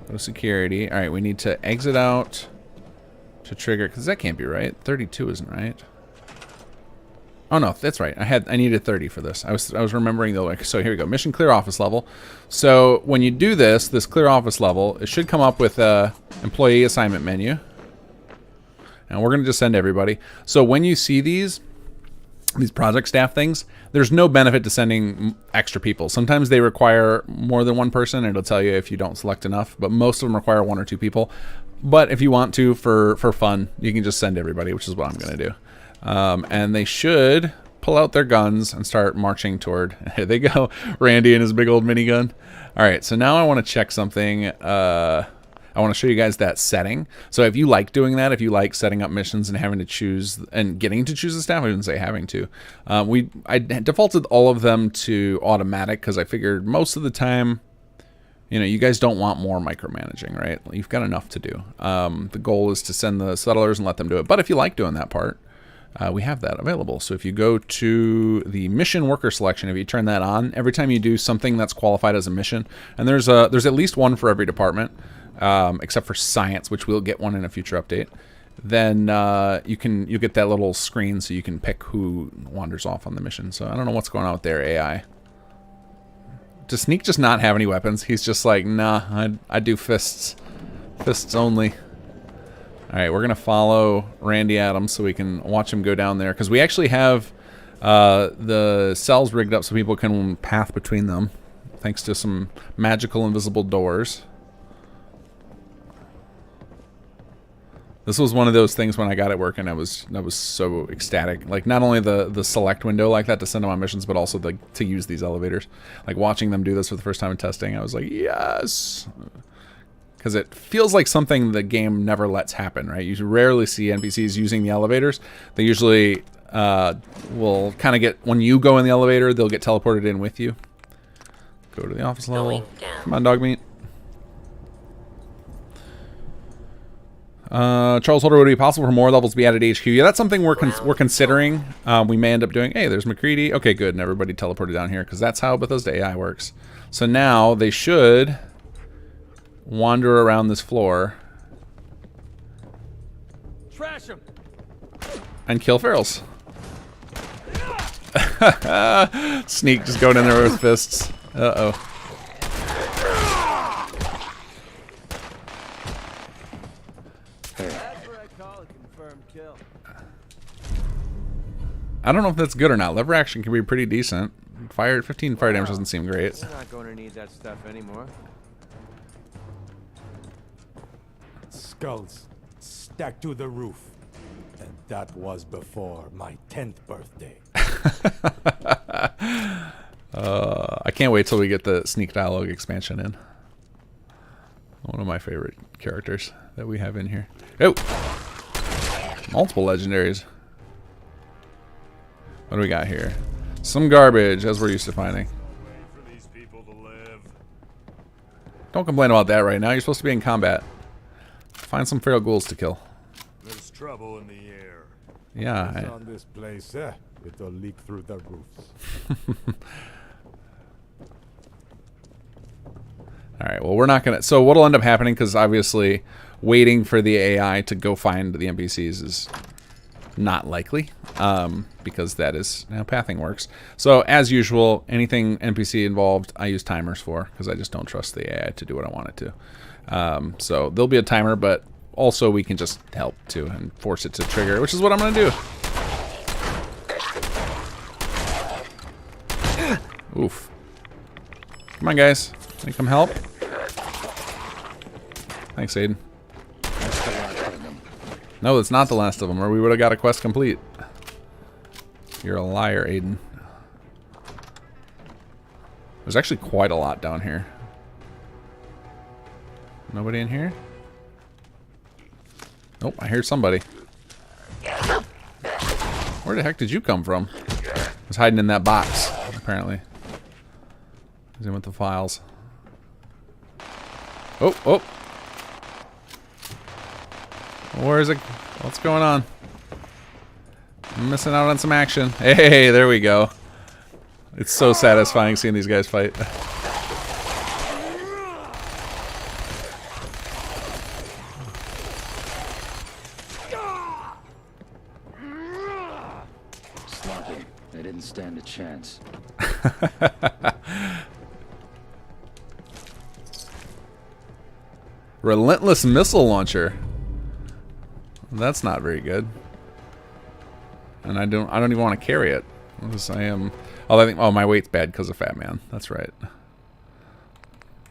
Go to security. Alright, we need to exit out to trigger, because that can't be right. 32 isn't right. Oh no, that's right. I needed 30 for this. I was remembering though. So here we go. Mission clear office level. So when you do this clear office level, it should come up with a employee assignment menu. And we're going to just send everybody. So when you see these project staff things, there's no benefit to sending extra people. Sometimes they require more than one person, and it'll tell you if you don't select enough. But most of them require 1 or 2 people. But if you want to, for fun, you can just send everybody, which is what I'm going to do. And they should pull out their guns and start marching toward... Here they go. Randy and his big old minigun. All right, so now I want to check something... I want to show you guys that setting. So if you like doing that, if you like setting up missions and having to choose and getting to choose the staff, I didn't say having to. I defaulted all of them to automatic because I figured most of the time, you know, you guys don't want more micromanaging, right? You've got enough to do. The goal is to send the settlers and let them do it. But if you like doing that part, we have that available. So if you go to the mission worker selection, if you turn that on, every time you do something that's qualified as a mission, and there's at least one for every department. except for science, which we'll get one in a future update, then you get that little screen so you can pick who wanders off on the mission. So I don't know what's going on with their AI. Does Sneak just not have any weapons? He's just like, nah, I do fists. Fists only. Alright, we're going to follow Randy Adams so we can watch him go down there. Because we actually have the cells rigged up so people can path between them. Thanks to some magical invisible doors. This was one of those things when I got it working, I was so ecstatic. Like, not only the select window like that to send them on missions, but also to use these elevators. Like, watching them do this for the first time in testing, I was like, yes! Because it feels like something the game never lets happen, right? You rarely see NPCs using the elevators. They usually will kind of get, when you go in the elevator, they'll get teleported in with you. Go to the office level. Come on, dog meat. Charles Holder, would it be possible for more levels to be added to HQ? Yeah, that's something we're considering. We may end up doing. Hey, there's McCready. Okay, good. And everybody teleported down here because that's how Bethesda AI works. So now they should wander around this floor Trash him. and kill ferals. Sneak just going in there with fists. Uh-oh. I don't know if that's good or not. Lever action can be pretty decent. 15 fire damage doesn't seem great. We're not going to need that stuff anymore. Skulls stacked to the roof. And that was before my 10th birthday. I can't wait till we get the Sneak Dialogue expansion in. One of my favorite characters that we have in here. Oh! Multiple legendaries. What do we got here? Some garbage, as we're used to finding. Don't complain about that right now. You're supposed to be in combat. Find some feral ghouls to kill. There's trouble in the air. Yeah. On this place, it'll leak through the roofs. Alright, well, we're not going to... So what'll end up happening, because obviously waiting for the AI to go find the NPCs is not likely, because that is how pathing works. So, as usual, anything NPC involved, I use timers for, because I just don't trust the AI to do what I want it to. So, there'll be a timer, but also we can just help, too, and force it to trigger, which is what I'm going to do. Oof. Come on, guys. Can you come help? Thanks, Aiden. No, it's not the last of them, or we would have got a quest complete. You're a liar, Aiden. There's actually quite a lot down here. Nobody in here? Nope, I hear somebody. Where the heck did you come from? I was hiding in that box, apparently. He's in with the files. Oh, oh. Where is it? What's going on? I'm missing out on some action. Hey, there we go. It's so satisfying seeing these guys fight. Sloppy. They didn't stand a chance. Relentless missile launcher. That's not very good. And I don't even want to carry it. Oh, my weight's bad because of Fat Man. That's right.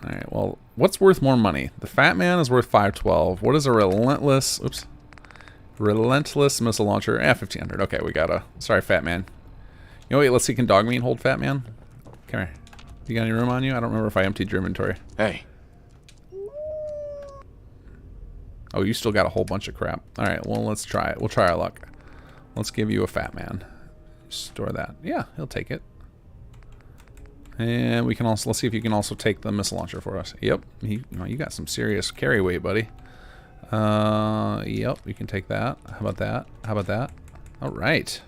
Alright, well, what's worth more money? The Fat Man is worth 512. What is a relentless missile launcher? 1500. Okay, we got a... Sorry, Fat Man. You know, wait, let's see, can Dog Meat hold Fat Man? Come here. You got any room on you? I don't remember if I emptied your inventory. Hey. Oh, you still got a whole bunch of crap. Alright, well, let's try it. We'll try our luck. Let's give you a Fat Man. Store that. Yeah, he'll take it. And we can also... Let's see if you can also take the missile launcher for us. Yep. You got some serious carry weight, buddy. Yep, you can take that. How about that? How about that? Alright.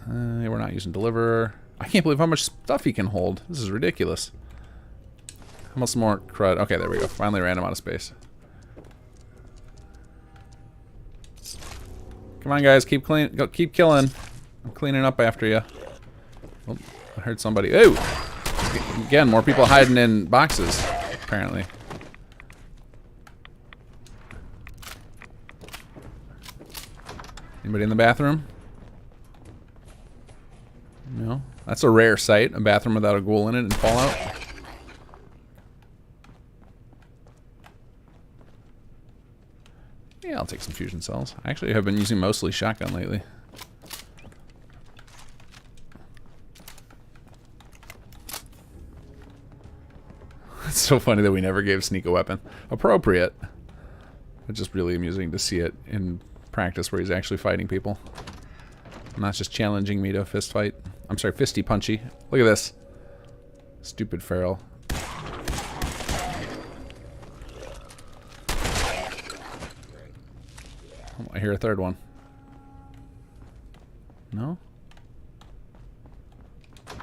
We're not using Deliverer. I can't believe how much stuff he can hold. This is ridiculous. How much more crud? Okay, there we go. Finally ran him out of space. Come on, guys. Keep keep killing. I'm cleaning up after you. Oh, I heard somebody. Ooh! Again, more people hiding in boxes, apparently. Anybody in the bathroom? No. That's a rare sight. A bathroom without a ghoul in it in Fallout. Yeah, I'll take some fusion cells. I actually have been using mostly shotgun lately. It's so funny that we never gave Sneak a weapon. Appropriate. It's just really amusing to see it in practice where he's actually fighting people. Not just challenging me to a fist fight. I'm sorry, fisty punchy. Look at this. Stupid feral. Oh, I hear a third one. No? How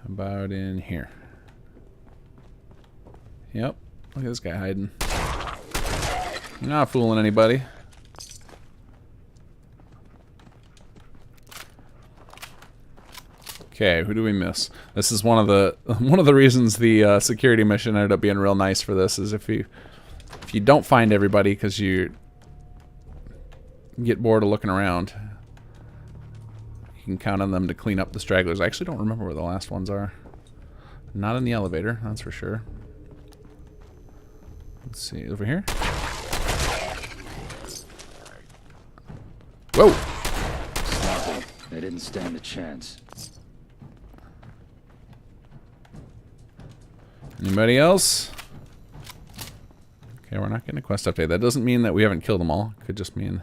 about in here? Yep. Look at this guy hiding. You're not fooling anybody. Okay, who do we miss? This is one of the reasons the security mission ended up being real nice for this is if you don't find everybody because you get bored of looking around, you can count on them to clean up the stragglers. I actually don't remember where the last ones are. Not in the elevator, that's for sure. Let's see, over here. Whoa! Sloppy. They didn't stand a chance. Anybody else? Okay, we're not getting a quest update. That doesn't mean that we haven't killed them all. Could just mean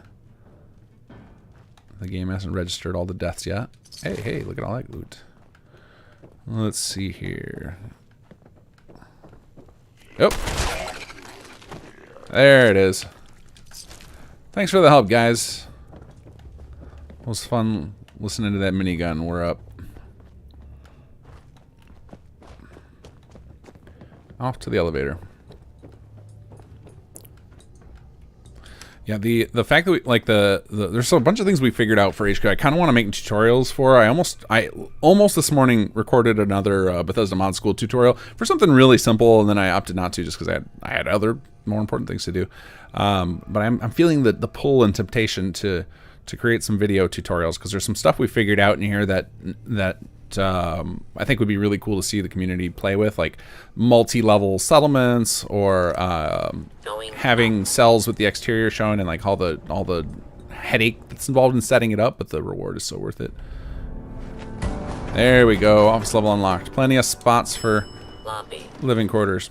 the game hasn't registered all the deaths yet. Hey, hey, look at all that loot. Let's see here. Yep. There it is. Thanks for the help, guys. It was fun listening to that minigun. We're up. Off to the elevator. Yeah, the fact that we like there's a bunch of things we figured out for HQ. I kind of want to make tutorials for. I almost this morning recorded another Bethesda Mod School tutorial for something really simple, and then I opted not to just because I had other more important things to do. But I'm feeling the pull and temptation to create some video tutorials because there's some stuff we figured out in here that I think would be really cool to see the community play with, like multi-level settlements or having cells with the exterior shown and like all the headache that's involved in setting it up, but the reward is so worth it. There we go. Office level unlocked. Plenty of spots for living quarters.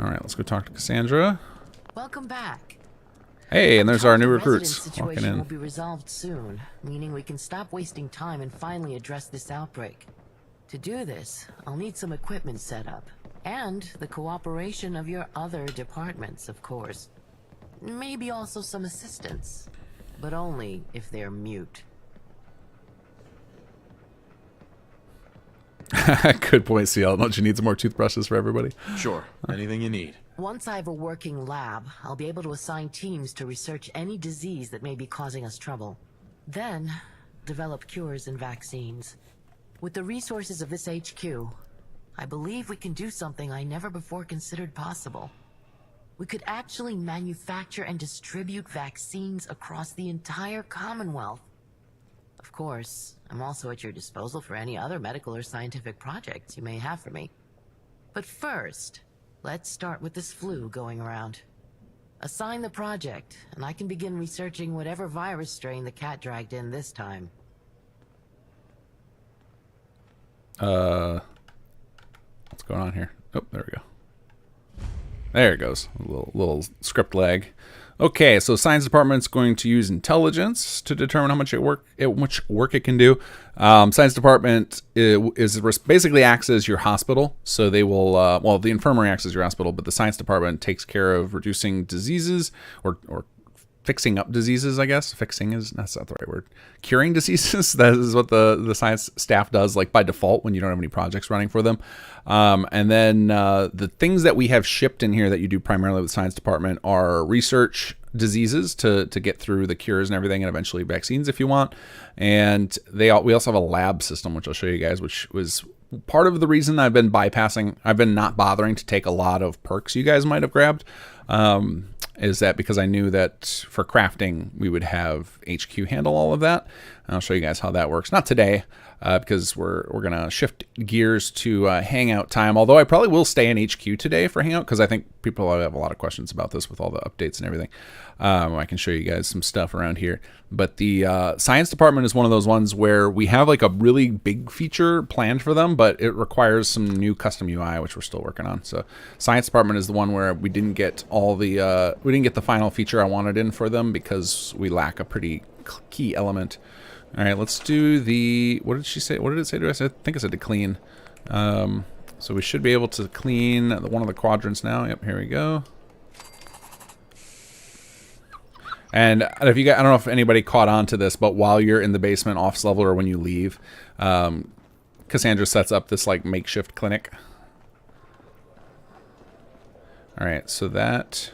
All right, let's go talk to Cassandra. Welcome back. Hey, and there's our new recruits situation walking in. will be resolved soon, meaning we can stop wasting time and finally address this outbreak. To do this, I'll need some equipment set up, and the cooperation of your other departments, of course. Maybe also some assistance, but only if they're mute. Good point, CL. Don't you need some more toothbrushes for everybody? Sure. Anything you need. Once I have a working lab, I'll be able to assign teams to research any disease that may be causing us trouble. Then, develop cures and vaccines. With the resources of this HQ, I believe we can do something I never before considered possible. We could actually manufacture and distribute vaccines across the entire Commonwealth. Of course, I'm also at your disposal for any other medical or scientific projects you may have for me. But first, let's start with this flu going around. Assign the project, and I can begin researching whatever virus strain the cat dragged in this time. What's going on here? Oh, there we go. There it goes. A little script lag. Okay, so science department's going to use intelligence to determine how much work it can do. Science department is basically acts as your hospital, so they will. Well, the infirmary acts as your hospital, but the science department takes care of reducing diseases or fixing up diseases, I guess. Fixing is, that's not the right word. Curing diseases. That is what the science staff does, like by default when you don't have any projects running for them. And then the things that we have shipped in here that you do primarily with the science department are research diseases to get through the cures and everything, and eventually vaccines if you want. And we also have a lab system, which I'll show you guys, which was part of the reason I've been not bothering to take a lot of perks you guys might have grabbed. Is that because I knew that for crafting we would have HQ handle all of that. And I'll show you guys how that works. Not today, because we're gonna shift gears to Hangout time. Although I probably will stay in HQ today for Hangout, because I think people have a lot of questions about this with all the updates and everything. I can show you guys some stuff around here. But the science department is one of those ones where we have like a really big feature planned for them, but it requires some new custom UI, which we're still working on. So science department is the one where we didn't get all the we didn't get the final feature I wanted in for them because we lack a pretty key element. All right, let's do the, what did she say? What did it say to us? I think it said to clean. So we should be able to clean one of the quadrants now. Yep, here we go. And if you guys, I don't know if anybody caught on to this, but while you're in the basement office level or when you leave, Cassandra sets up this like makeshift clinic. All right, so that,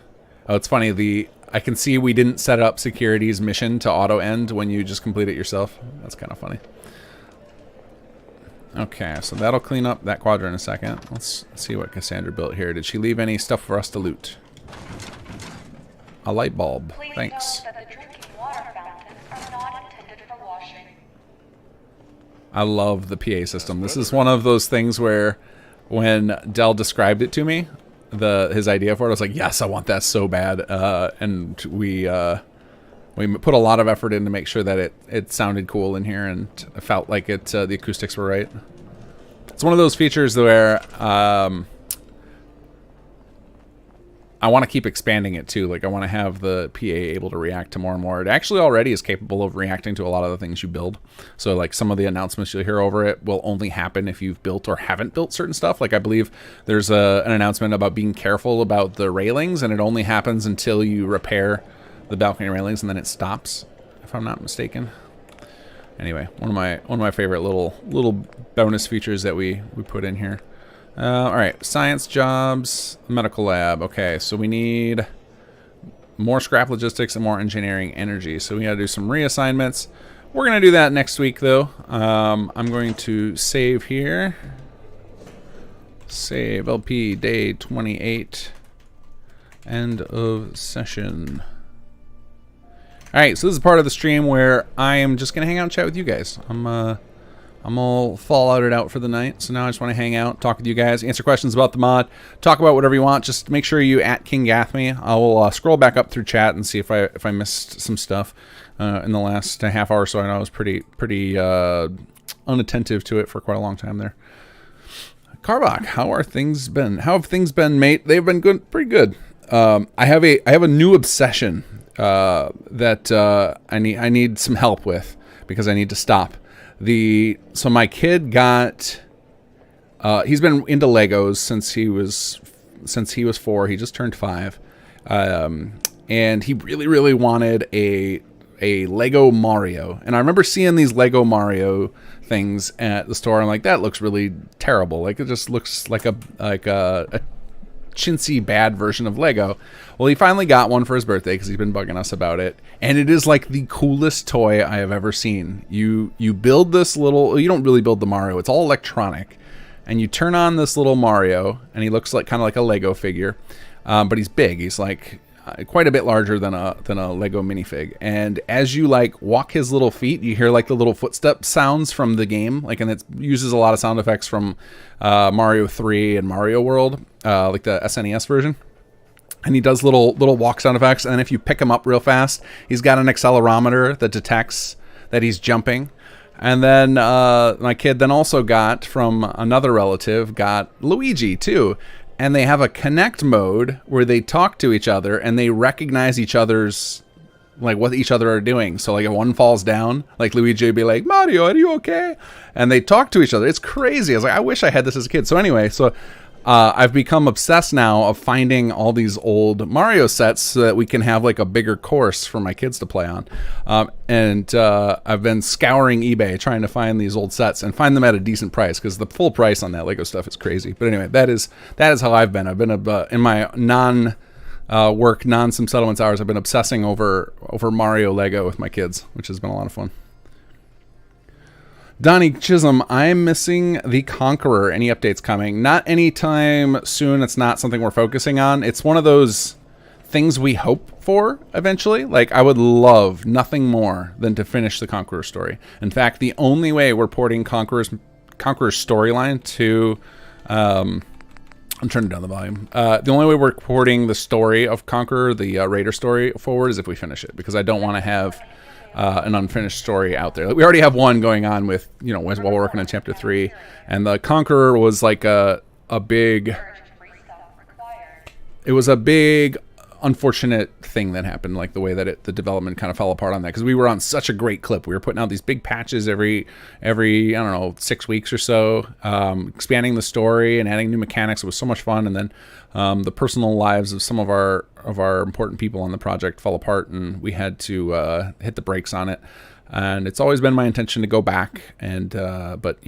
oh, it's funny. I can see we didn't set up security's mission to auto end when you just complete it yourself. That's kind of funny. Okay, so that'll clean up that quadrant in a second. Let's see what Cassandra built here. Did she leave any stuff for us to loot? A light bulb. Please thanks. Note that the drinking water fountains are not intended for washing. I love the PA system. This is one of those things where when Dell described it to me, his idea for it, I was like, yes, I want that so bad. And we put a lot of effort in to make sure that it sounded cool in here, and I felt like the acoustics were right. It's one of those features where I want to keep expanding it too. Like I want to have the PA able to react to more and more. It actually already is capable of reacting to a lot of the things you build. So like some of the announcements you'll hear over it will only happen if you've built or haven't built certain stuff. Like I believe there's an announcement about being careful about the railings, and it only happens until you repair the balcony railings, and then it stops, if I'm not mistaken. Anyway, one of my favorite little bonus features that we put in here. All right, science jobs, medical lab. Okay, so we need more scrap logistics and more engineering energy. So we got to do some reassignments. We're gonna do that next week, though. I'm going to save here. Save LP day 28. End of session. All right, so this is part of the stream where I am just gonna hang out and chat with you guys. I'm all fallouted out for the night, so now I just want to hang out, talk with you guys, answer questions about the mod, talk about whatever you want. Just make sure you at King Gathme. I will scroll back up through chat and see if I missed some stuff in the last half hour or so. I know I was pretty unattentive to it for quite a long time there. Carbach, how have things been, mate? They've been good, pretty good. I have a new obsession that I need some help with because I need to stop. So my kid got he's been into Legos since he was 4. He just turned 5, and he really wanted a Lego Mario. And I remember seeing these Lego Mario things at the store. I'm like, that looks really terrible. Like it just looks like a chintzy bad version of Lego. Well, he finally got one for his birthday because he's been bugging us about it, and it is like the coolest toy I have ever seen. You build this little, you don't really build the Mario, it's all electronic, and you turn on this little Mario, and he looks like kind of like a Lego figure, but he's big. He's like quite a bit larger than a Lego minifig. And as you like walk his little feet, you hear like the little footstep sounds from the game, like, and it uses a lot of sound effects from Mario 3 and Mario World, like the SNES version. And he does little walk sound effects, and then if you pick him up real fast, he's got an accelerometer that detects that he's jumping. And then my kid then also got from another relative, got Luigi too. And they have a connect mode where they talk to each other and they recognize each other's, like what each other are doing. So like if one falls down, like Luigi would be like, Mario, are you okay? And they talk to each other. It's crazy. I was like, I wish I had this as a kid. So anyway, so I've become obsessed now of finding all these old Mario sets so that we can have like a bigger course for my kids to play on. And I've been scouring eBay trying to find these old sets and find them at a decent price, because the full price on that Lego stuff is crazy. But anyway, that is how I've been. I've been in my non-work, non-Sim Settlements hours, I've been obsessing over Mario Lego with my kids, which has been a lot of fun. Donnie Chisholm, I'm missing the Conqueror. Any updates coming? Not anytime soon. It's not something we're focusing on. It's one of those things we hope for eventually. Like, I would love nothing more than to finish the Conqueror story. In fact, the only way we're porting Conqueror's storyline to... I'm turning down the volume. The only way we're porting the story of Conqueror, the Raider story, forward is if we finish it, because I don't want to have... an unfinished story out there. We already have one going on with, while we're working on chapter 3, and the Conqueror was like a big unfortunate thing that happened, like the way that the development kind of fell apart on that, because we were on such a great clip. We were putting out these big patches every I don't know, 6 weeks or so, expanding the story and adding new mechanics. It was so much fun, and then the personal lives of some of our important people on the project fell apart, and we had to hit the brakes on it. And it's always been my intention to go back, and but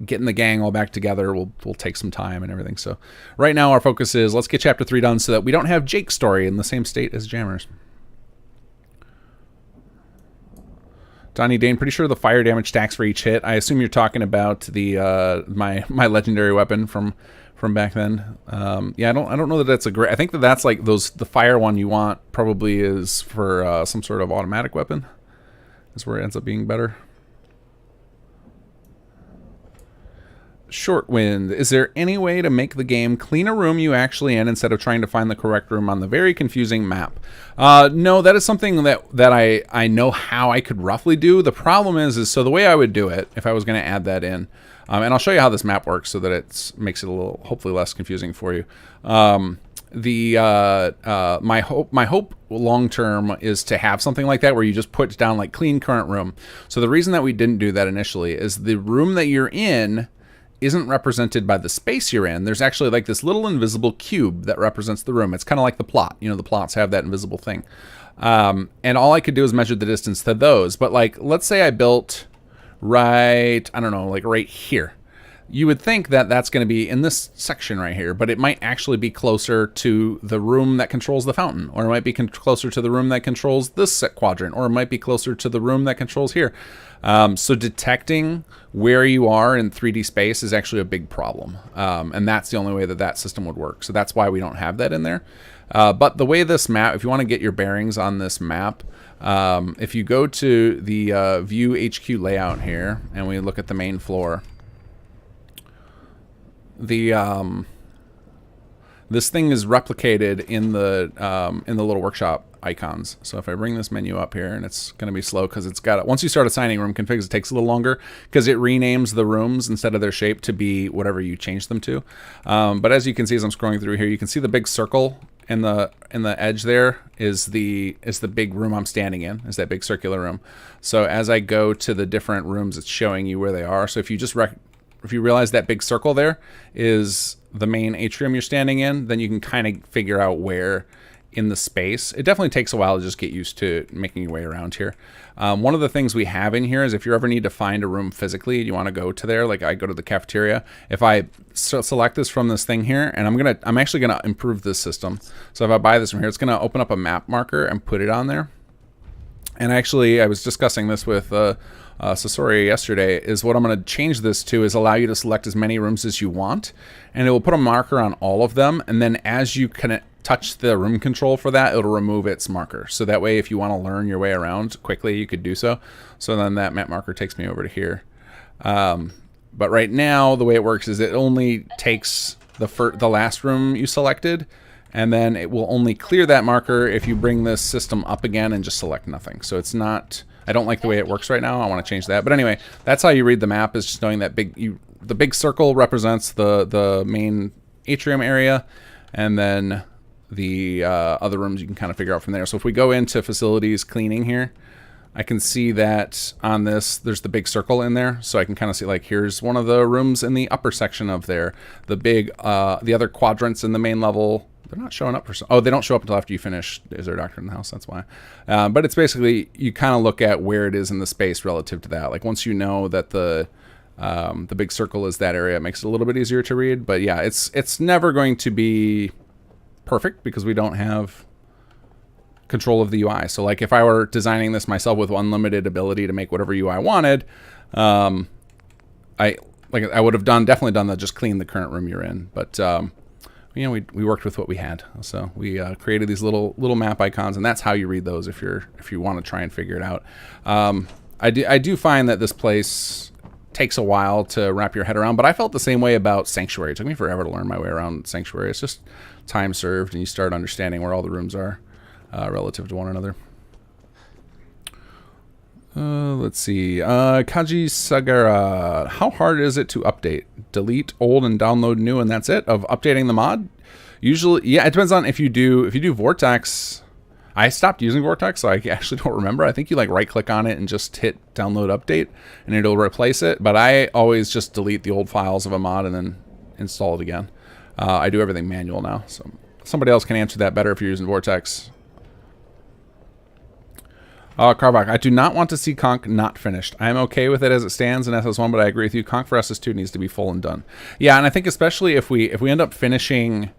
getting the gang all back together will take some time and everything. So right now our focus is, let's get chapter 3 done so that we don't have Jake's story in the same state as Jammer's. Donnie Dane, pretty sure the fire damage stacks for each hit. I assume you're talking about the my legendary weapon from back then. Yeah, I don't know that that's a great. I think that's like the fire one you want probably is for some sort of automatic weapon. That's where it ends up being better. Shortwind, is there any way to make the game clean a room you actually in instead of trying to find the correct room on the very confusing map? No, that is something that I know how I could roughly do. The problem is so the way I would do it, if I was going to add that in, and I'll show you how this map works so that it makes it a little, hopefully less confusing for you. My hope long term is to have something like that where you just put down like clean current room. So the reason that we didn't do that initially is the room that you're in isn't represented by the space you're in. There's actually like this little invisible cube that represents the room. It's kind of like the plot. The plots have that invisible thing. And all I could do is measure the distance to those. But like, let's say I built right, I don't know, like right here. You would think that that's going to be in this section right here, but it might actually be closer to the room that controls the fountain, or it might be closer to the room that controls this quadrant, or it might be closer to the room that controls here. So detecting where you are in 3D space is actually a big problem, and that's the only way that system would work. So that's why we don't have that in there. But the way this map, if you want to get your bearings on this map, if you go to the View HQ layout here, and we look at the main floor, this thing is replicated in the little workshop icons. So if I bring this menu up here, and it's going to be slow because it's got once you start assigning room configs, it takes a little longer because it renames the rooms instead of their shape to be whatever you change them to. But as you can see, as I'm scrolling through here, you can see the big circle in the edge there is the big room I'm standing in, is that big circular room. So as I go to the different rooms, it's showing you where they are. So if you just if you realize that big circle there is the main atrium you're standing in, then you can kind of figure out where in the space. It definitely takes a while to just get used to making your way around here. One of the things we have in here is if you ever need to find a room physically, you want to go to there, like I go to the cafeteria. If I select this from this thing here, and I'm actually gonna improve this system. So if I buy this from here, it's gonna open up a map marker and put it on there. And actually, I was discussing this with Sasori yesterday, is what I'm going to change this to is allow you to select as many rooms as you want, and it will put a marker on all of them, and then as you can touch the room control for that, it'll remove its marker. So that way, if you want to learn your way around quickly, you could do so. So then that map marker takes me over to here. But right now, the way it works is it only takes the last room you selected, and then it will only clear that marker if you bring this system up again and just select nothing. So it's not... I don't like the way it works right now. I want to change that. But anyway, that's how you read the map, is just knowing that the big circle represents the main atrium area, and then the other rooms you can kind of figure out from there. So if we go into facilities cleaning here, I can see that on this, there's the big circle in there. So I can kind of see, like, here's one of the rooms in the upper section of there. The big, the other quadrants in the main level, they're not showing up for oh, they don't show up until after you finish Is There a Doctor in the House? That's why. But it's basically, you kind of look at where it is in the space relative to that. Like, once you know that the big circle is that area, it makes it a little bit easier to read. But yeah, it's never going to be perfect because we don't have control of the UI. So like if I were designing this myself with unlimited ability to make whatever UI I wanted, I would have definitely done that, just clean the current room you're in. But you know, we worked with what we had. So we created these little map icons, and that's how you read those if you want to try and figure it out. I do find that this place takes a while to wrap your head around, but I felt the same way about Sanctuary. It took me forever to learn my way around Sanctuary. It's just time served, and you start understanding where all the rooms are relative to one another. Let's see. Kaji Sagara. How hard is it to update? Delete old and download new, and that's it? Of updating the mod? Usually, yeah, it depends on if you do Vortex. I stopped using Vortex, so I actually don't remember. I think you like right click on it and just hit download update and it'll replace it. But I always just delete the old files of a mod and then install it again. I do everything manual now, so somebody else can answer that better if you're using Vortex. Carvac, I do not want to see Conk not finished. I am okay with it as it stands in SS1, but I agree with you. Conk for SS2 needs to be full and done. Yeah, and I think especially if we end up finishing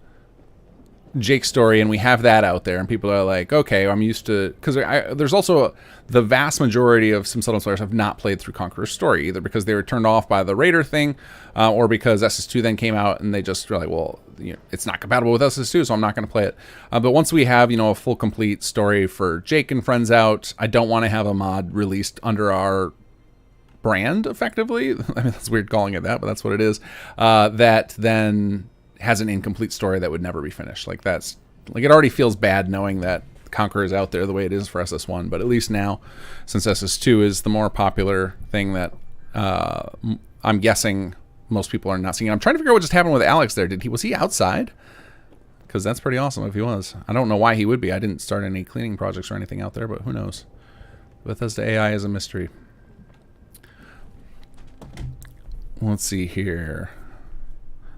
Jake's story and we have that out there and people are like, okay, I'm used to, because there's also the vast majority of some Settlement players have not played through Conqueror's story, either because they were turned off by the Raider thing, or because SS2 then came out and they just were like, well, you know, it's not compatible with SS2, so I'm not going to play it. But once we have, you know, a full complete story for Jake and friends out, I don't want to have a mod released under our brand, effectively. I mean, that's weird calling it that, but that's what it is. That then has an incomplete story that would never be finished. Like that's like, it already feels bad knowing that Conqueror is out there the way it is for SS1, but at least now, since SS2 is the more popular thing that I'm guessing most people are not seeing. I'm trying to figure out what just happened with Alex there. Was he outside? Because that's pretty awesome if he was. I don't know why he would be. I didn't start any cleaning projects or anything out there, but who knows? Bethesda AI is a mystery. Let's see here.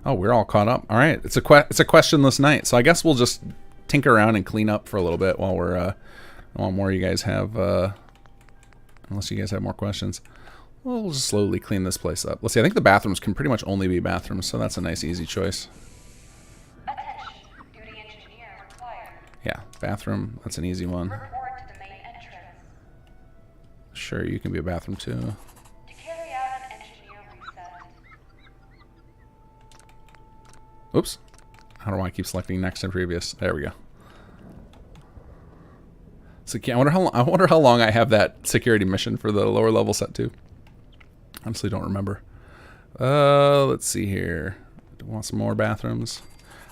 Oh, we're all caught up. All right, it's a questionless night, so I guess we'll just tinker around and clean up for a little bit while more you guys have, unless you guys have more questions. We'll just slowly clean this place up. Let's see. I think the bathrooms can pretty much only be bathrooms, so that's a nice, easy choice. Attention, duty engineer required. Yeah, bathroom. That's an easy one. Report to the main entrance. Sure, you can be a bathroom too. To carry out an engineer reset. Oops. I don't know why I keep selecting next and previous. There we go. So I wonder how long I have that security mission for the lower level set to. Honestly, don't remember. Let's see here. Do we want some more bathrooms?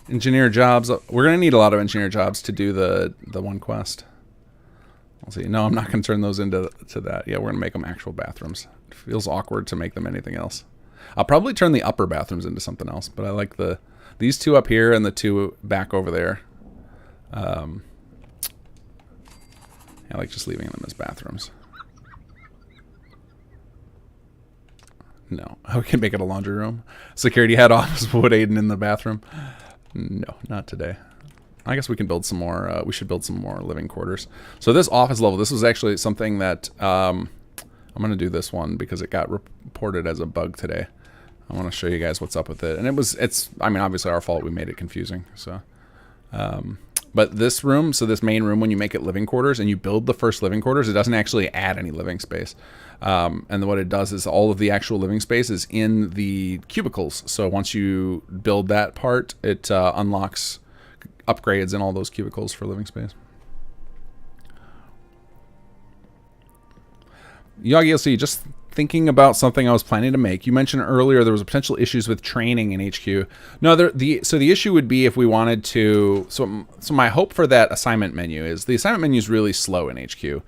Engineer jobs. We're gonna need a lot of engineer jobs to do the one quest. I'll see. No, I'm not gonna turn those into that. Yeah, we're gonna make them actual bathrooms. It feels awkward to make them anything else. I'll probably turn the upper bathrooms into something else, but I like these two up here and the two back over there. I like just leaving them as bathrooms. No, we can make it a laundry room. Security head office would Aiden in the bathroom. No, not today. I guess we can build some more. We should build some more living quarters. So this office level, this was actually something that I'm going to do this one because it got reported as a bug today. I want to show you guys what's up with it. And it's, I mean, obviously our fault. We made it confusing. So, but this room, so this main room, when you make it living quarters and you build the first living quarters, it doesn't actually add any living space. And what it does is all of the actual living space is in the cubicles. So once you build that part, it unlocks upgrades in all those cubicles for living space. Yagi LC, just thinking about something I was planning to make. You mentioned earlier there was potential issues with training in HQ. No, so the issue would be if we wanted to. So my hope for that assignment menu is the assignment menu is really slow in HQ,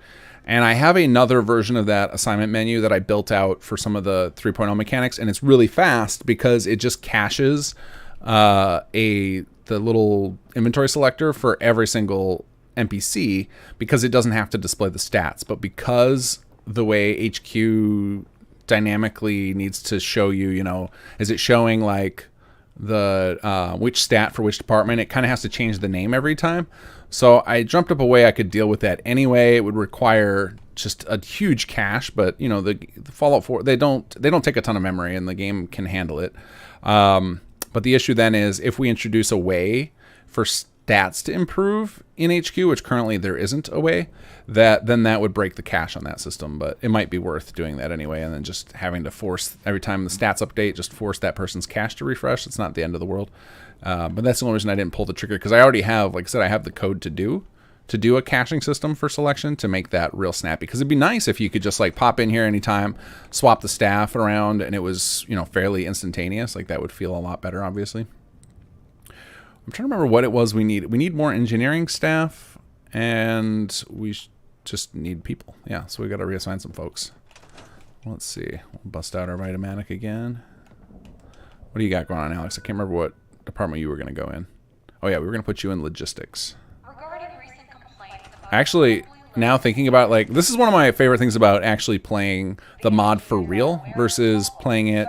and I have another version of that assignment menu that I built out for some of the 3.0 mechanics, and it's really fast because it just caches the little inventory selector for every single NPC because it doesn't have to display the stats. But because the way HQ dynamically needs to show you, you know, is it showing like the which stat for which department, it kind of has to change the name every time. So I jumped up a way I could deal with that anyway. It would require just a huge cache, but you know, the Fallout 4, they don't take a ton of memory and the game can handle it. But the issue then is if we introduce a way for stats to improve in HQ, which currently there isn't a way, then that would break the cache on that system. But it might be worth doing that anyway, and then just having to force every time the stats update, just force that person's cache to refresh. It's not the end of the world. But that's the only reason I didn't pull the trigger, because I already have, like I said, I have the code to do a caching system for selection to make that real snappy. Because it'd be nice if you could just like pop in here anytime, swap the staff around, and it was, you know, fairly instantaneous. Like that would feel a lot better, obviously. I'm trying to remember what it was we need. We need more engineering staff, and we just need people. Yeah, so we got to reassign some folks. Let's see. We'll bust out our Vitamanic again. What do you got going on, Alex? I can't remember what department you were going to go in. Oh yeah, we were going to put you in logistics. Actually, now thinking about, like, this is one of my favorite things about actually playing the mod for real versus playing it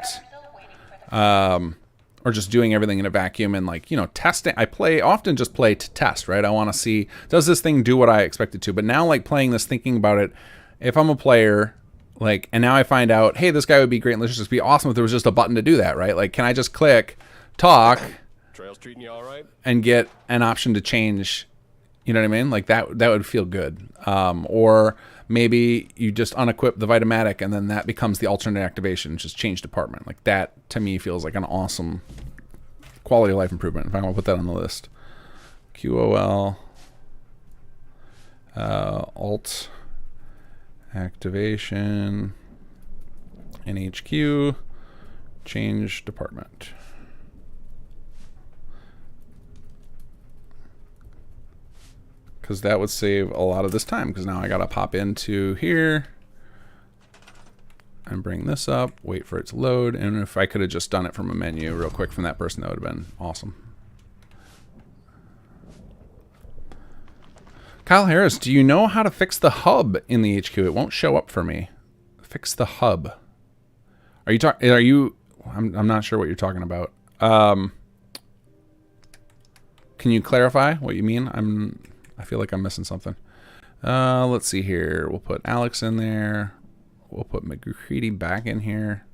or just doing everything in a vacuum and, like, you know, testing. I often just play to test, right? I want to see, does this thing do what I expect it to? But now, like, playing this, thinking about it, if I'm a player, like, and now I find out, hey, this guy would be great, and let's just be awesome if there was just a button to do that, right? Like, can I just click talk Trail's treating you all right? and get an option to change? You know what I mean? Like that would feel good. Or maybe you just unequip the Vitaminatic and then that becomes the alternate activation, just change department. Like that to me feels like an awesome quality of life improvement. If I want to put that on the list. QOL alt activation NHQ change department. Because that would save a lot of this time, because now I gotta pop into here and bring this up, wait for it to load, and if I could have just done it from a menu real quick from that person, that would have been awesome. Kyle Harris, do you know how to fix the hub in the HQ? It won't show up for me. Fix the hub. I'm not sure what you're talking about. Can you clarify what you mean? I feel like I'm missing something. Let's see here. We'll put Alex in there. We'll put McCready back in here.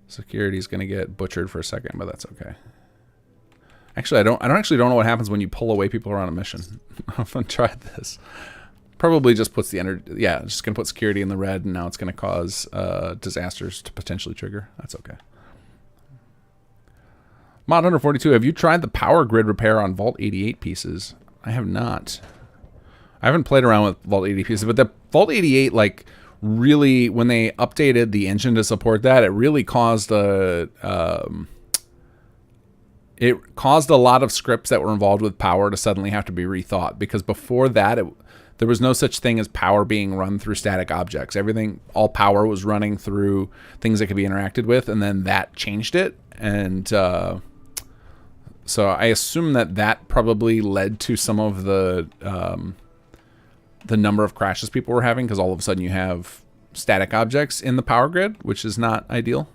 Security's gonna get butchered for a second, but that's okay. Actually, I don't know what happens when you pull away people who are on a mission. I haven't tried this. Probably just puts the energy. Yeah, just gonna put security in the red, and now it's gonna cause disasters to potentially trigger. That's okay. Mod 142. Have you tried the power grid repair on Vault 88 pieces? I have not. I haven't played around with Vault 88 pieces, but the Vault 88, like, really, when they updated the engine to support that, it really caused a lot of scripts that were involved with power to suddenly have to be rethought, because before that, there was no such thing as power being run through static objects. All power was running through things that could be interacted with, and then that changed it, and so I assume that probably led to some of the number of crashes people were having, because all of a sudden you have static objects in the power grid, which is not ideal.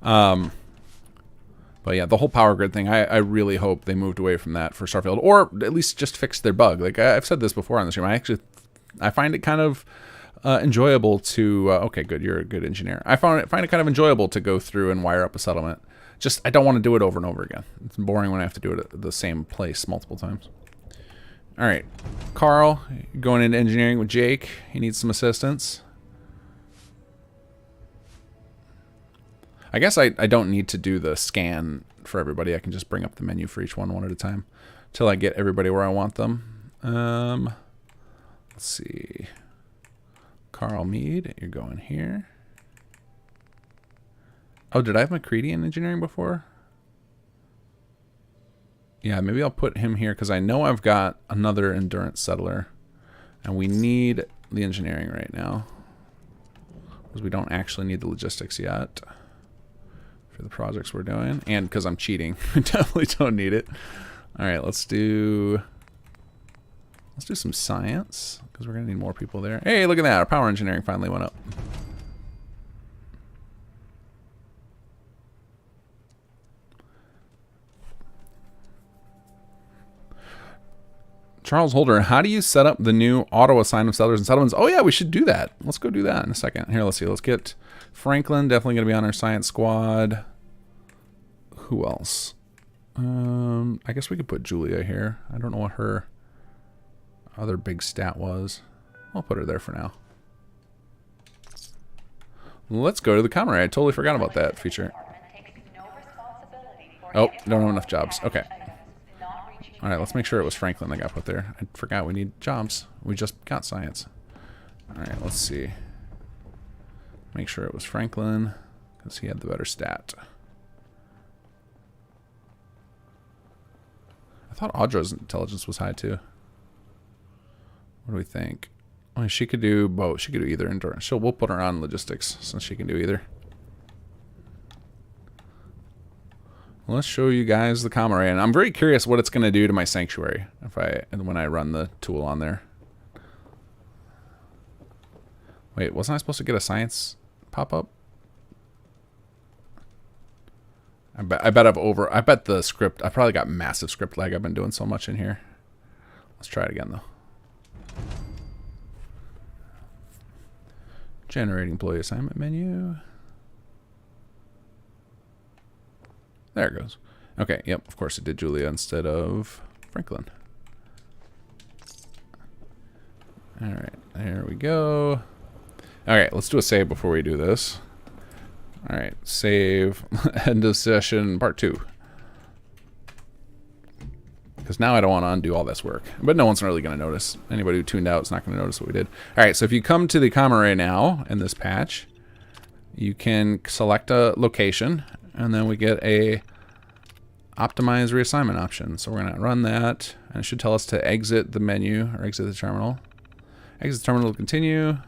But yeah, the whole power grid thing, I really hope they moved away from that for Starfield, or at least just fixed their bug. Like I've said this before on the stream, I find it kind of enjoyable to. Okay, good, you're a good engineer. I find it kind of enjoyable to go through and wire up a settlement. Just, I don't want to do it over and over again. It's boring when I have to do it at the same place multiple times. All right, Carl, going into engineering with Jake. He needs some assistance. I guess I don't need to do the scan for everybody. I can just bring up the menu for each one at a time till I get everybody where I want them. Let's see. Carl Mead, you're going here. Oh, did I have McCready in engineering before? Yeah, maybe I'll put him here because I know I've got another endurance settler. And we need the engineering right now. Because we don't actually need the logistics yet for the projects we're doing. And because I'm cheating. We definitely don't need it. Alright, let's do Let's do some science, because we're going to need more people there. Hey, look at that. Our power engineering finally went up. Charles Holder, how do you set up the new auto assign of settlers and settlements? Oh yeah, we should do that. Let's go do that in a second. Here, let's see. Let's get Franklin, definitely going to be on our science squad. Who else? I guess we could put Julia here. I don't know what her other big stat was. I'll put her there for now. Let's go to the comrade. I totally forgot about that feature. Oh, don't have enough jobs. Okay. All right, let's make sure it was Franklin that got put there. I forgot we need jobs. We just got science. All right, let's see. Make sure it was Franklin, because he had the better stat. I thought Audra's intelligence was high, too. What do we think? Oh, she could do both. She could do either endurance. We'll put her on logistics, since she can do either. Let's show you guys the comrade, and I'm very curious what it's going to do to my sanctuary when I run the tool on there. Wait, wasn't I supposed to get a science pop-up? I bet the script. I probably got massive script lag. I've been doing so much in here. Let's try it again though. Generating employee assignment menu. There it goes. Okay, yep, of course it did Julia instead of Franklin. Alright, there we go. Alright, let's do a save before we do this. Alright, save. End of session part 2. Because now I don't want to undo all this work. But no one's really going to notice. Anybody who tuned out is not going to notice what we did. Alright, so if you come to the comrade now in this patch, you can select a location. And then we get a optimize reassignment option. So we're going to run that. And it should tell us to exit the menu or exit the terminal. Exit the terminal to continue.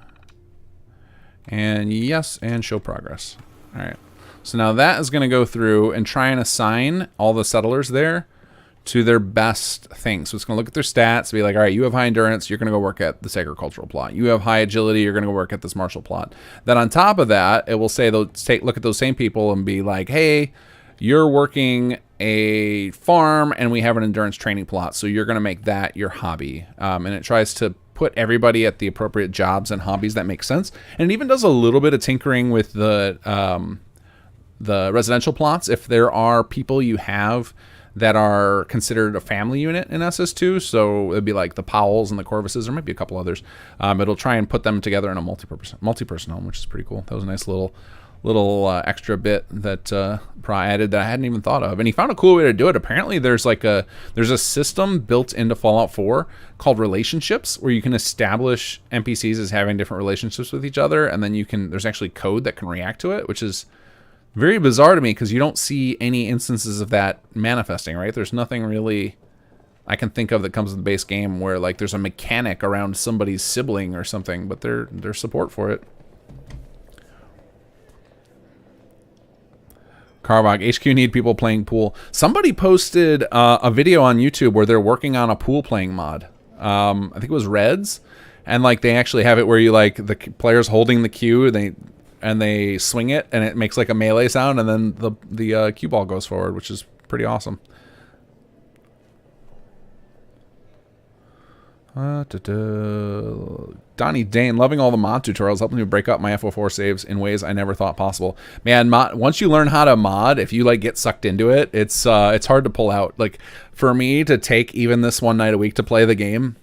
And yes, and show progress. All right. So now that is going to go through and try and assign all the settlers there to their best things. So it's going to look at their stats, be like, all right, you have high endurance, you're going to go work at this agricultural plot. You have high agility, you're going to go work at this martial plot. Then on top of that, it will say, look at those same people and be like, hey, you're working a farm and we have an endurance training plot, so you're going to make that your hobby. And it tries to put everybody at the appropriate jobs and hobbies that make sense. And it even does a little bit of tinkering with the residential plots. If there are people you have that are considered a family unit in SS2, so it'd be like the Powells and the Corvuses, or maybe a couple others. It'll try and put them together in a multi-person home, which is pretty cool. That was a nice little extra bit that Pra added that I hadn't even thought of. And he found a cool way to do it. Apparently, there's a system built into Fallout 4 called relationships, where you can establish NPCs as having different relationships with each other, and then there's actually code that can react to it, which is very bizarre to me because you don't see any instances of that manifesting, right? There's nothing really I can think of that comes in the base game where like there's a mechanic around somebody's sibling or something, but there's support for it. Carvog, HQ need people playing pool. Somebody posted a video on YouTube where they're working on a pool playing mod. I think it was Reds, and like they actually have it where you like the players holding the cue, and they swing it, and it makes like a melee sound, and then the cue ball goes forward, which is pretty awesome. Donnie Dane, loving all the mod tutorials, helping me break up my FO4 saves in ways I never thought possible. Man, once you learn how to mod, if you like get sucked into it, it's hard to pull out. Like for me to take even this one night a week to play the game,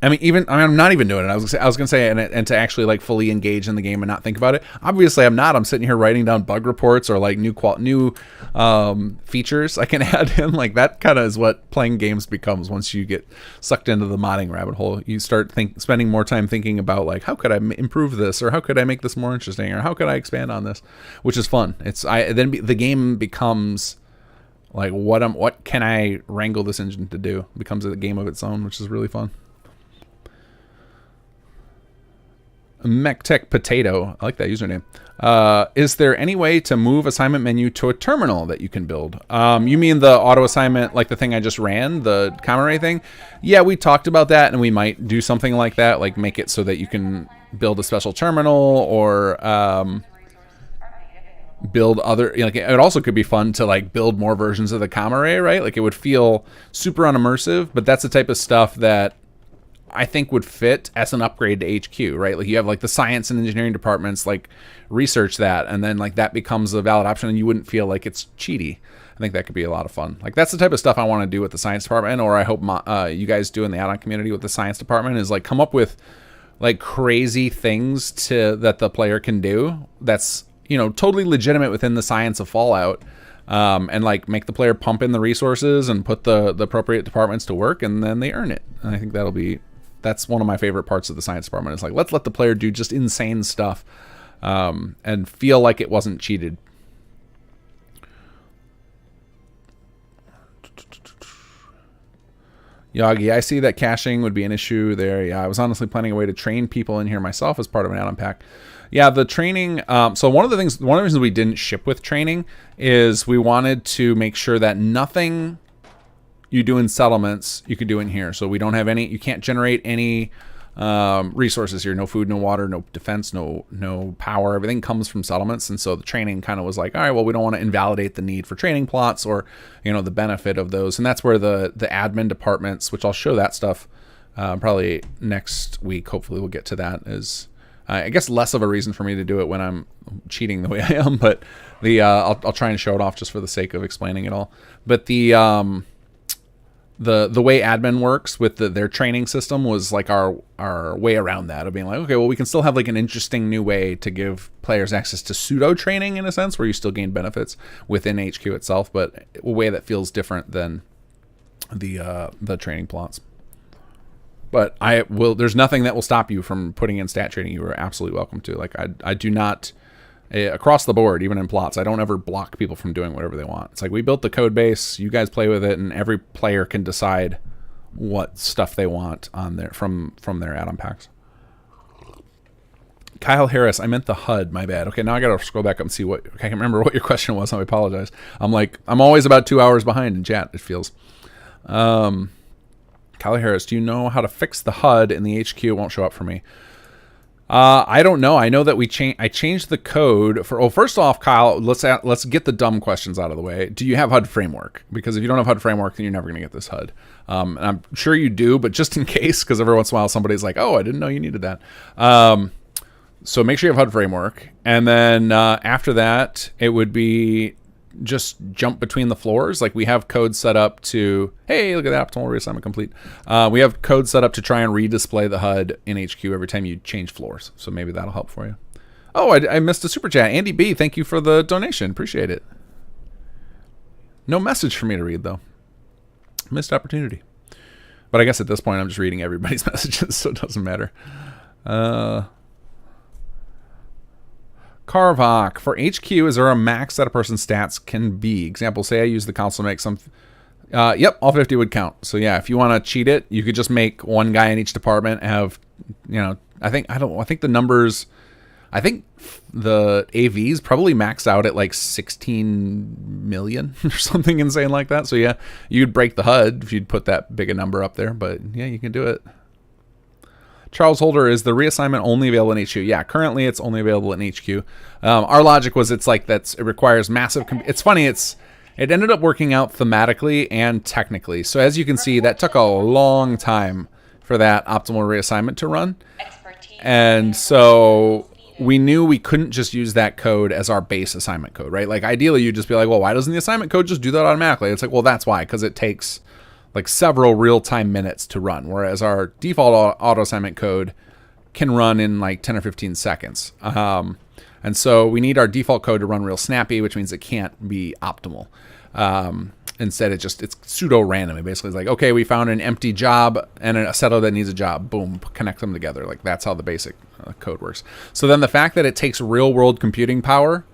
I'm not even doing it. I was gonna say, and to actually like fully engage in the game and not think about it. Obviously, I'm not. I'm sitting here writing down bug reports or like new features I can add in. Like that kind of is what playing games becomes once you get sucked into the modding rabbit hole. You start spending more time thinking about like how could I improve this, or how could I make this more interesting, or how could I expand on this, which is fun. The game becomes like what can I wrangle this engine to do? It becomes a game of its own, which is really fun. MechTech Potato, I like that username. Is there any way to move assignment menu to a terminal that you can build? You mean the auto assignment, like the thing I just ran, the common array thing? Yeah, we talked about that, and we might do something like that, like make it so that you can build a special terminal, or build other, like it also could be fun to like build more versions of the common array, right? Like it would feel super unimmersive, but that's the type of stuff that I think would fit as an upgrade to HQ, right? Like you have like the science and engineering departments like research that, and then like that becomes a valid option and you wouldn't feel like it's cheaty. I think that could be a lot of fun. Like that's the type of stuff I want to do with the science department, or I hope you guys do in the add-on community with the science department, is like come up with like crazy things that the player can do that's, you know, totally legitimate within the science of Fallout, and like make the player pump in the resources and put the appropriate departments to work, and then they earn it. And I think that's one of my favorite parts of the science department, is like, let's let the player do just insane stuff, and feel like it wasn't cheated. Yagi, I see that caching would be an issue there. Yeah, I was honestly planning a way to train people in here myself as part of an add-on pack. Yeah, the training, so one of the reasons we didn't ship with training is we wanted to make sure that nothing you do in settlements you could do in here. So we don't have any, you can't generate any resources here. No food, no water, no defense, no power. Everything comes from settlements. And so the training kind of was like, all right, well, we don't want to invalidate the need for training plots, or, you know, the benefit of those. And that's where the admin departments, which I'll show that stuff probably next week. Hopefully we'll get to that. Is I guess less of a reason for me to do it when I'm cheating the way I am, but I'll try and show it off just for the sake of explaining it all. But the way admin works with their training system was like our way around that, of being like, okay, well, we can still have like an interesting new way to give players access to pseudo training, in a sense, where you still gain benefits within HQ itself, but a way that feels different than the training plots. But there's nothing that will stop you from putting in stat training. You are absolutely welcome to. Like I do not, across the board, even in plots, I don't ever block people from doing whatever they want. It's like, we built the code base, you guys play with it, and every player can decide what stuff they want on their from their add-on packs. Kyle Harris, I meant the HUD, my bad. Okay, now I gotta scroll back up and see what, I can't remember what your question was, so I apologize. I'm always about 2 hours behind in chat, it feels. Kyle Harris, do you know how to fix the HUD in the HQ? It won't show up for me. I don't know. I know that I changed the code for. Oh, first off, Kyle, let's get the dumb questions out of the way. Do you have HUD framework? Because if you don't have HUD framework, then you're never going to get this HUD. And I'm sure you do, but just in case, because every once in a while somebody's like, "Oh, I didn't know you needed that." So make sure you have HUD framework, and then after that, it would be just jump between the floors. Like we have code set up to, hey, look at that, optimal reassignment complete. We have code set up to try and redisplay the HUD in HQ every time you change floors. So maybe that'll help for you. Oh, I missed a super chat. Andy B, thank you for the donation. Appreciate it. No message for me to read though. Missed opportunity. But I guess at this point I'm just reading everybody's messages, so it doesn't matter. Carvok, for HQ, is there a max that a person's stats can be? Example, say I use the console to make some... yep, all 50 would count. So yeah, if you want to cheat it, you could just make one guy in each department have, you know, I think the numbers... I think the AVs probably max out at like 16 million or something insane like that. So yeah, you'd break the HUD if you'd put that big a number up there. But yeah, you can do it. Charles Holder, is the reassignment only available in HQ? Yeah, currently it's only available in HQ. Our logic was it requires massive... It's funny, it ended up working out thematically and technically. So as you can see, that took a long time for that optimal reassignment to run. And so we knew we couldn't just use that code as our base assignment code, right? Like ideally you'd just be like, well, why doesn't the assignment code just do that automatically? It's like, well, that's why, because it takes like several real-time minutes to run, whereas our default auto-assignment code can run in like 10 or 15 seconds. And so we need our default code to run real snappy, which means it can't be optimal. Instead, it's pseudo-random. It basically is like, okay, we found an empty job and a settler that needs a job. Boom, connect them together. Like that's how the basic code works. So then the fact that it takes real-world computing power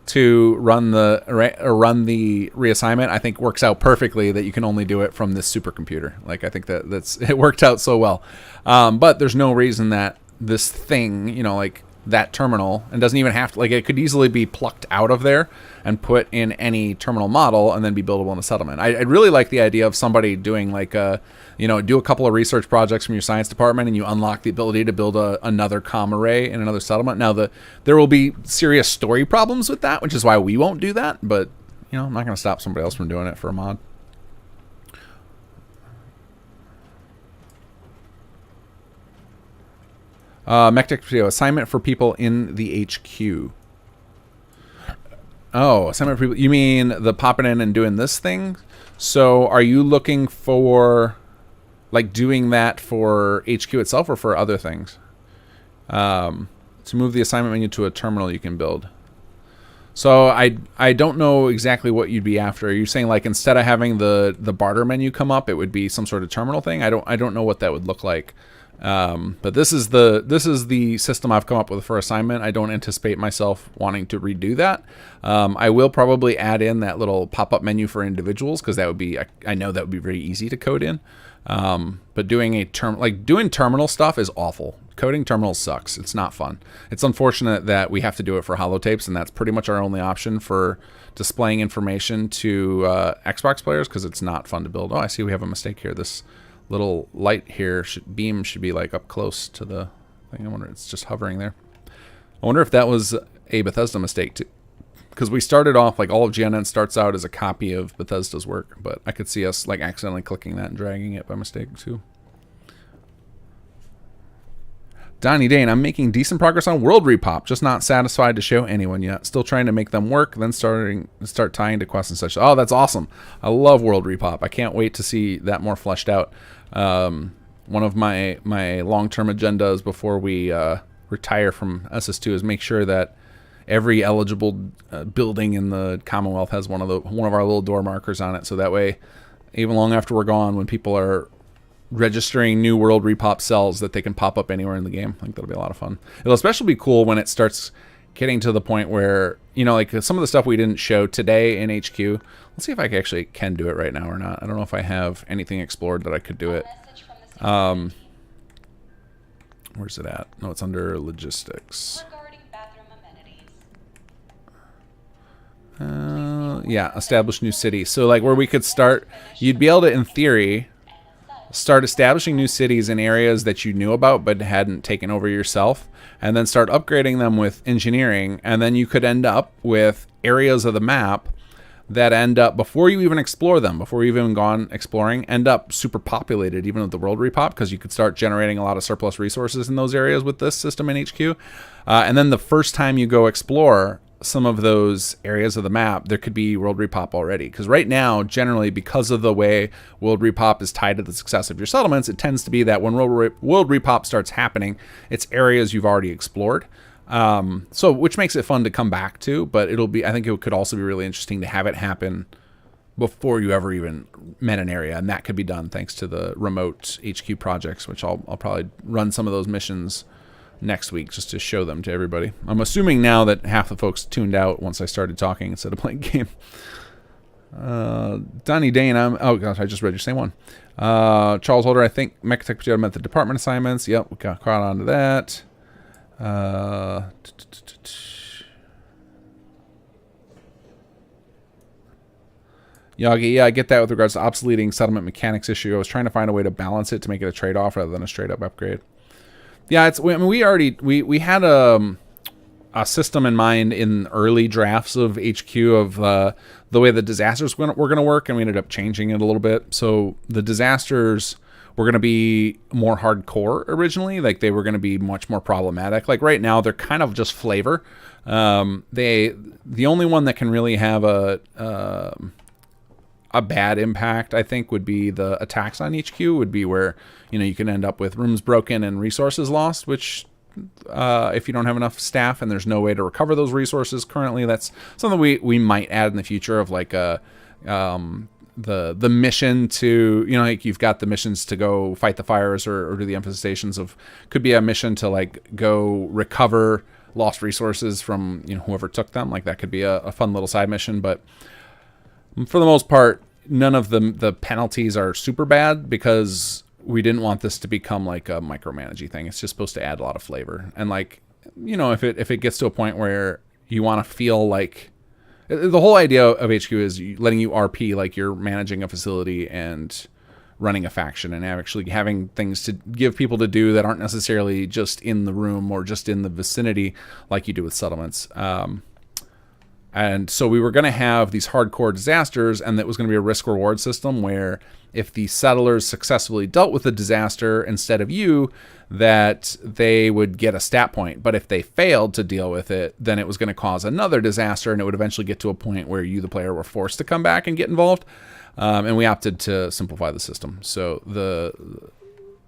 to run the reassignment, I think works out perfectly that you can only do it from this supercomputer. Like I think it worked out so well. But there's no reason that this thing, you know, like that terminal, and doesn't even have to, like, it could easily be plucked out of there and put in any terminal model and then be buildable in a settlement. I'd really like the idea of somebody doing like a, you know, do a couple of research projects from your science department and you unlock the ability to build another comm array in another settlement. Now, there will be serious story problems with that, which is why we won't do that, but, you know, I'm not going to stop somebody else from doing it for a mod. Mech video assignment for people in the HQ. Oh, assignment for people. You mean the popping in and doing this thing? So are you looking for like doing that for HQ itself or for other things? To move the assignment menu to a terminal you can build. So I don't know exactly what you'd be after. Are you saying like instead of having the barter menu come up, it would be some sort of terminal thing? I don't know what that would look like. But this is the system I've come up with for assignment. I don't anticipate myself wanting to redo that. I will probably add in that little pop-up menu for individuals because that would be, I know that would be very easy to code in. But doing doing terminal stuff is awful. Coding terminals sucks. It's not fun. It's unfortunate that we have to do it for holotapes, and that's pretty much our only option for displaying information to Xbox players because it's not fun to build. Oh, I see we have a mistake here. This little light here beam should be like up close to the thing. I wonder, it's just hovering there. I wonder if that was a Bethesda mistake too, because we started off like all of GNN starts out as a copy of Bethesda's work, but I could see us like accidentally clicking that and dragging it by mistake too. Donnie Dane, I'm making decent progress on World Repop, just not satisfied to show anyone yet. Still trying to make them work, then start tying to quests and such. Oh, that's awesome. I love World Repop. I can't wait to see that more fleshed out. One of my long-term agendas before we retire from SS2 is make sure that every eligible building in the Commonwealth has one of our little door markers on it, so that way, even long after we're gone, when people are registering new World Repop cells, that they can pop up anywhere in the game. I think that'll be a lot of fun. It'll especially be cool when it starts getting to the point where, you know, like some of the stuff we didn't show today in HQ. Let's see if I actually can do it right now or not. I don't know if I have anything explored that I could do it. Where's it at? No, it's under logistics. Yeah, establish new city. So like where we could start, you'd be able to, in theory, start establishing new cities in areas that you knew about but hadn't taken over yourself, and then start upgrading them with engineering, and then you could end up with areas of the map that end up, before you even explore them, before you've even gone exploring, end up super populated even with the World Repop, because you could start generating a lot of surplus resources in those areas with this system in HQ. And then the first time you go explore some of those areas of the map, there could be World Repop already. Because right now, generally, because of the way World Repop is tied to the success of your settlements, it tends to be that when World Repop starts happening, it's areas you've already explored. So which makes it fun to come back to, but I think it could also be really interesting to have it happen before you ever even met an area, and that could be done thanks to the remote HQ projects, which I'll probably run some of those missions next week just to show them to everybody. I'm assuming now that half the folks tuned out once I started talking instead of playing game. Donnie Dane, oh gosh, I just read your same one. Charles Holder, I think Mechatech Potato meant the department assignments. Yep, we got caught onto that. Yagi, yeah, I get that with regards to obsoleting settlement mechanics issue. I was trying to find a way to balance it to make it a trade-off rather than a straight-up upgrade. Yeah, I mean, we had a system in mind in early drafts of HQ of the way the disasters were going to work, and we ended up changing it a little bit. So the disasters were going to be more hardcore originally, like they were going to be much more problematic. Like right now, they're kind of just flavor. The only one that can really have a bad impact, I think, would be the attacks on HQ. Would be where, you know, you can end up with rooms broken and resources lost, which if you don't have enough staff and there's no way to recover those resources currently, that's something we might add in the future of like the mission to, you know, like you've got the missions to go fight the fires or do the infestations of, could be a mission to like go recover lost resources from, you know, whoever took them. Like that could be a fun little side mission, but for the most part, none of the penalties are super bad because we didn't want this to become like a micromanaging thing. It's just supposed to add a lot of flavor. And like, you know, if it gets to a point where you want to feel like the whole idea of HQ is letting you RP like you're managing a facility and running a faction, and actually having things to give people to do that aren't necessarily just in the room or just in the vicinity like you do with settlements. And so we were going to have these hardcore disasters, and that was going to be a risk-reward system where if the settlers successfully dealt with the disaster instead of you, that they would get a stat point. But if they failed to deal with it, then it was going to cause another disaster, and it would eventually get to a point where you, the player, were forced to come back and get involved. And we opted to simplify the system. So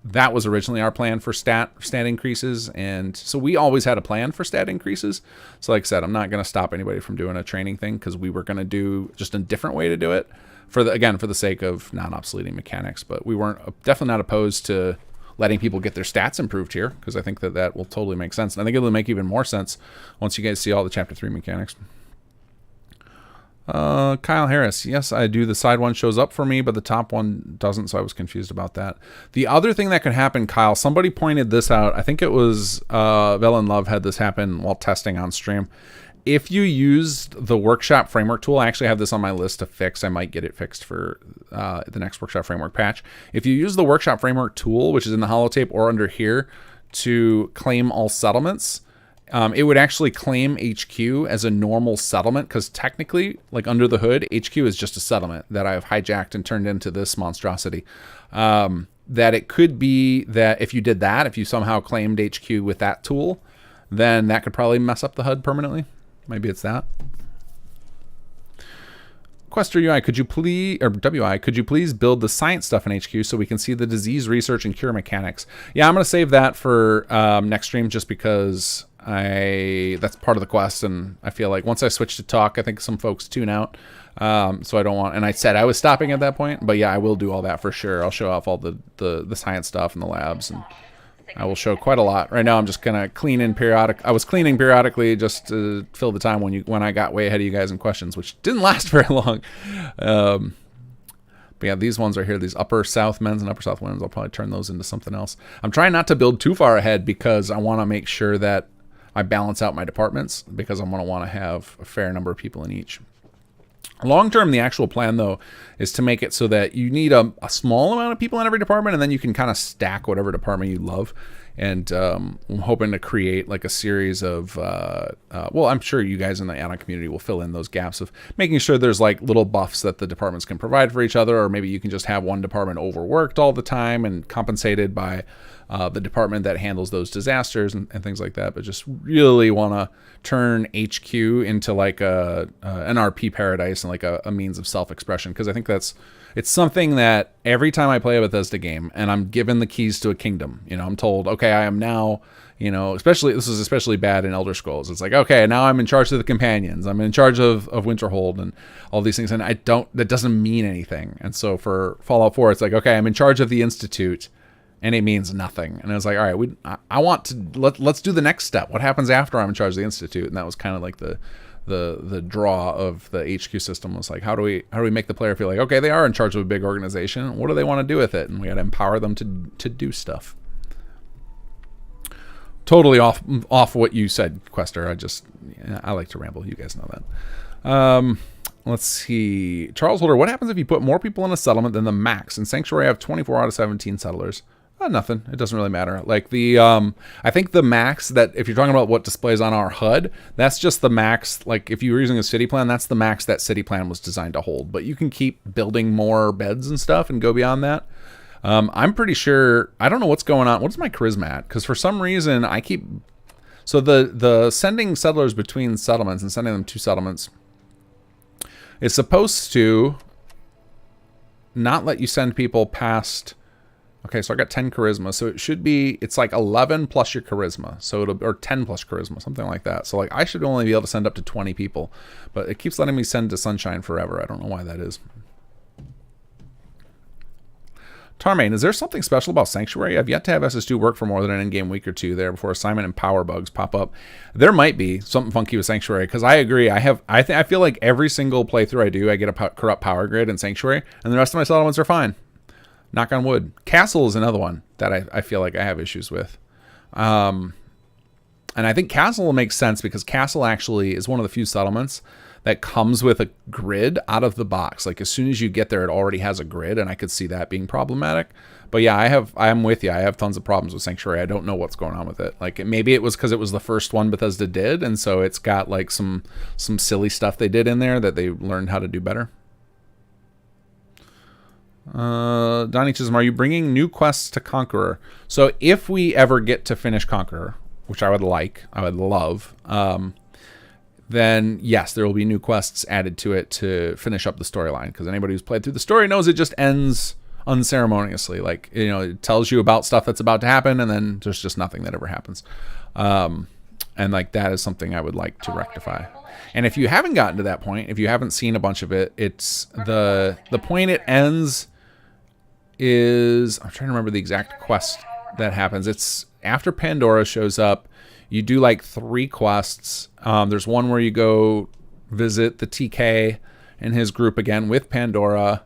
that was originally our plan for stat increases, and so we always had a plan for stat increases. So like I said, I'm not going to stop anybody from doing a training thing, because we were going to do just a different way to do it for the sake of non-obsoleting mechanics. But we weren't definitely not opposed to letting people get their stats improved here, because I think that will totally make sense, and I think it'll make even more sense once you guys see all the Chapter 3 mechanics. Kyle Harris, yes, I do. The side one shows up for me, but the top one doesn't, so I was confused about that. The other thing that could happen, Kyle, somebody pointed this out. I think it was Velen Love had this happen while testing on stream. If you used the Workshop Framework tool, I actually have this on my list to fix. I might get it fixed for the next Workshop Framework patch. If you use the Workshop Framework tool, which is in the holotape or under here, to claim all settlements, it would actually claim HQ as a normal settlement, because technically, like under the hood, HQ is just a settlement that I've hijacked and turned into this monstrosity. That it could be that if you did that, if you somehow claimed HQ with that tool, then that could probably mess up the HUD permanently. Maybe it's that. Quester UI, could you please, or WI, could you please build the science stuff in HQ so we can see the disease research and cure mechanics? Yeah, I'm going to save that for next stream, just because that's part of the quest, and I feel like once I switch to talk, I think some folks tune out. So I don't want, and I said I was stopping at that point, but yeah, I will do all that for sure. I'll show off all the science stuff and the labs, and I will show quite a lot. Right now I'm just gonna clean in I was cleaning periodically just to fill the time when I got way ahead of you guys in questions, which didn't last very long. But yeah, these ones are here, these upper south men's and upper south women's. I'll probably turn those into something else. I'm trying not to build too far ahead, because I want to make sure that I balance out my departments, because I'm going to want to have a fair number of people in each. Long term, the actual plan, though, is to make it so that you need a small amount of people in every department, and then you can kind of stack whatever department you love. And I'm hoping to create like a series of, well, I'm sure you guys in the add-on community will fill in those gaps of making sure there's like little buffs that the departments can provide for each other, or maybe you can just have one department overworked all the time and compensated by the department that handles those disasters and things like that. But just really want to turn HQ into like an RP paradise and like a means of self-expression, because I think it's something that every time I play a Bethesda game and I'm given the keys to a kingdom, you know, I'm told, okay, I am now, you know, this is especially bad in Elder Scrolls. It's like, okay, now I'm in charge of the companions. I'm in charge of Winterhold and all these things. And that doesn't mean anything. And so for Fallout 4, it's like, okay, I'm in charge of the Institute, and it means nothing. And I was like, all right, I want to, let's do the next step. What happens after I'm in charge of the Institute? And that was kind of like the draw of the HQ system, was like, how do we make the player feel like, okay, they are in charge of a big organization. What do they want to do with it? And we got to empower them to do stuff. Totally off what you said, Quester. I like to ramble. You guys know that. Let's see. Charles Holder, what happens if you put more people in a settlement than the max? In Sanctuary, I have 24 out of 17 settlers. Nothing. It doesn't really matter. Like I think the max, that if you're talking about what displays on our HUD, that's just the max. Like if you were using a city plan, that's the max that city plan was designed to hold. But you can keep building more beds and stuff and go beyond that. I'm pretty sure, I don't know what's going on. What's my charisma at? Because for some reason I keep, so the sending settlers between settlements and sending them to settlements is supposed to not let you send people past. Okay, so I got 10 charisma, so it should be, it's like 11 plus your charisma, so or 10 plus charisma, something like that. So like I should only be able to send up to 20 people, but it keeps letting me send to Sunshine forever. I don't know why that is. Tarmain, is there something special about Sanctuary? I've yet to have SS2 work for more than an in-game week or two there before assignment and power bugs pop up. There might be something funky with Sanctuary, because I agree. I feel like every single playthrough I do, I get a corrupt power grid in Sanctuary, and the rest of my settlements are fine. Knock on wood. Castle is another one that I feel like I have issues with. And I think Castle makes sense because Castle actually is one of the few settlements that comes with a grid out of the box. Like as soon as you get there, it already has a grid, and I could see that being problematic. But yeah, I'm with you. I have tons of problems with Sanctuary. I don't know what's going on with it. Like maybe it was because it was the first one Bethesda did, and so it's got like some silly stuff they did in there that they learned how to do better. Donnie says, are you bringing new quests to Conqueror? So if we ever get to finish Conqueror, which I would love, then yes, there will be new quests added to it to finish up the storyline. Because anybody who's played through the story knows it just ends unceremoniously. Like, you know, it tells you about stuff that's about to happen, and then there's just nothing that ever happens. And like that is something I would like to rectify. And if you haven't gotten to that point, if you haven't seen a bunch of it, it's the point it ends is, I'm trying to remember the exact quest that happens. It's after Pandora shows up, you do like 3 quests. There's one where you go visit the TK and his group again with Pandora.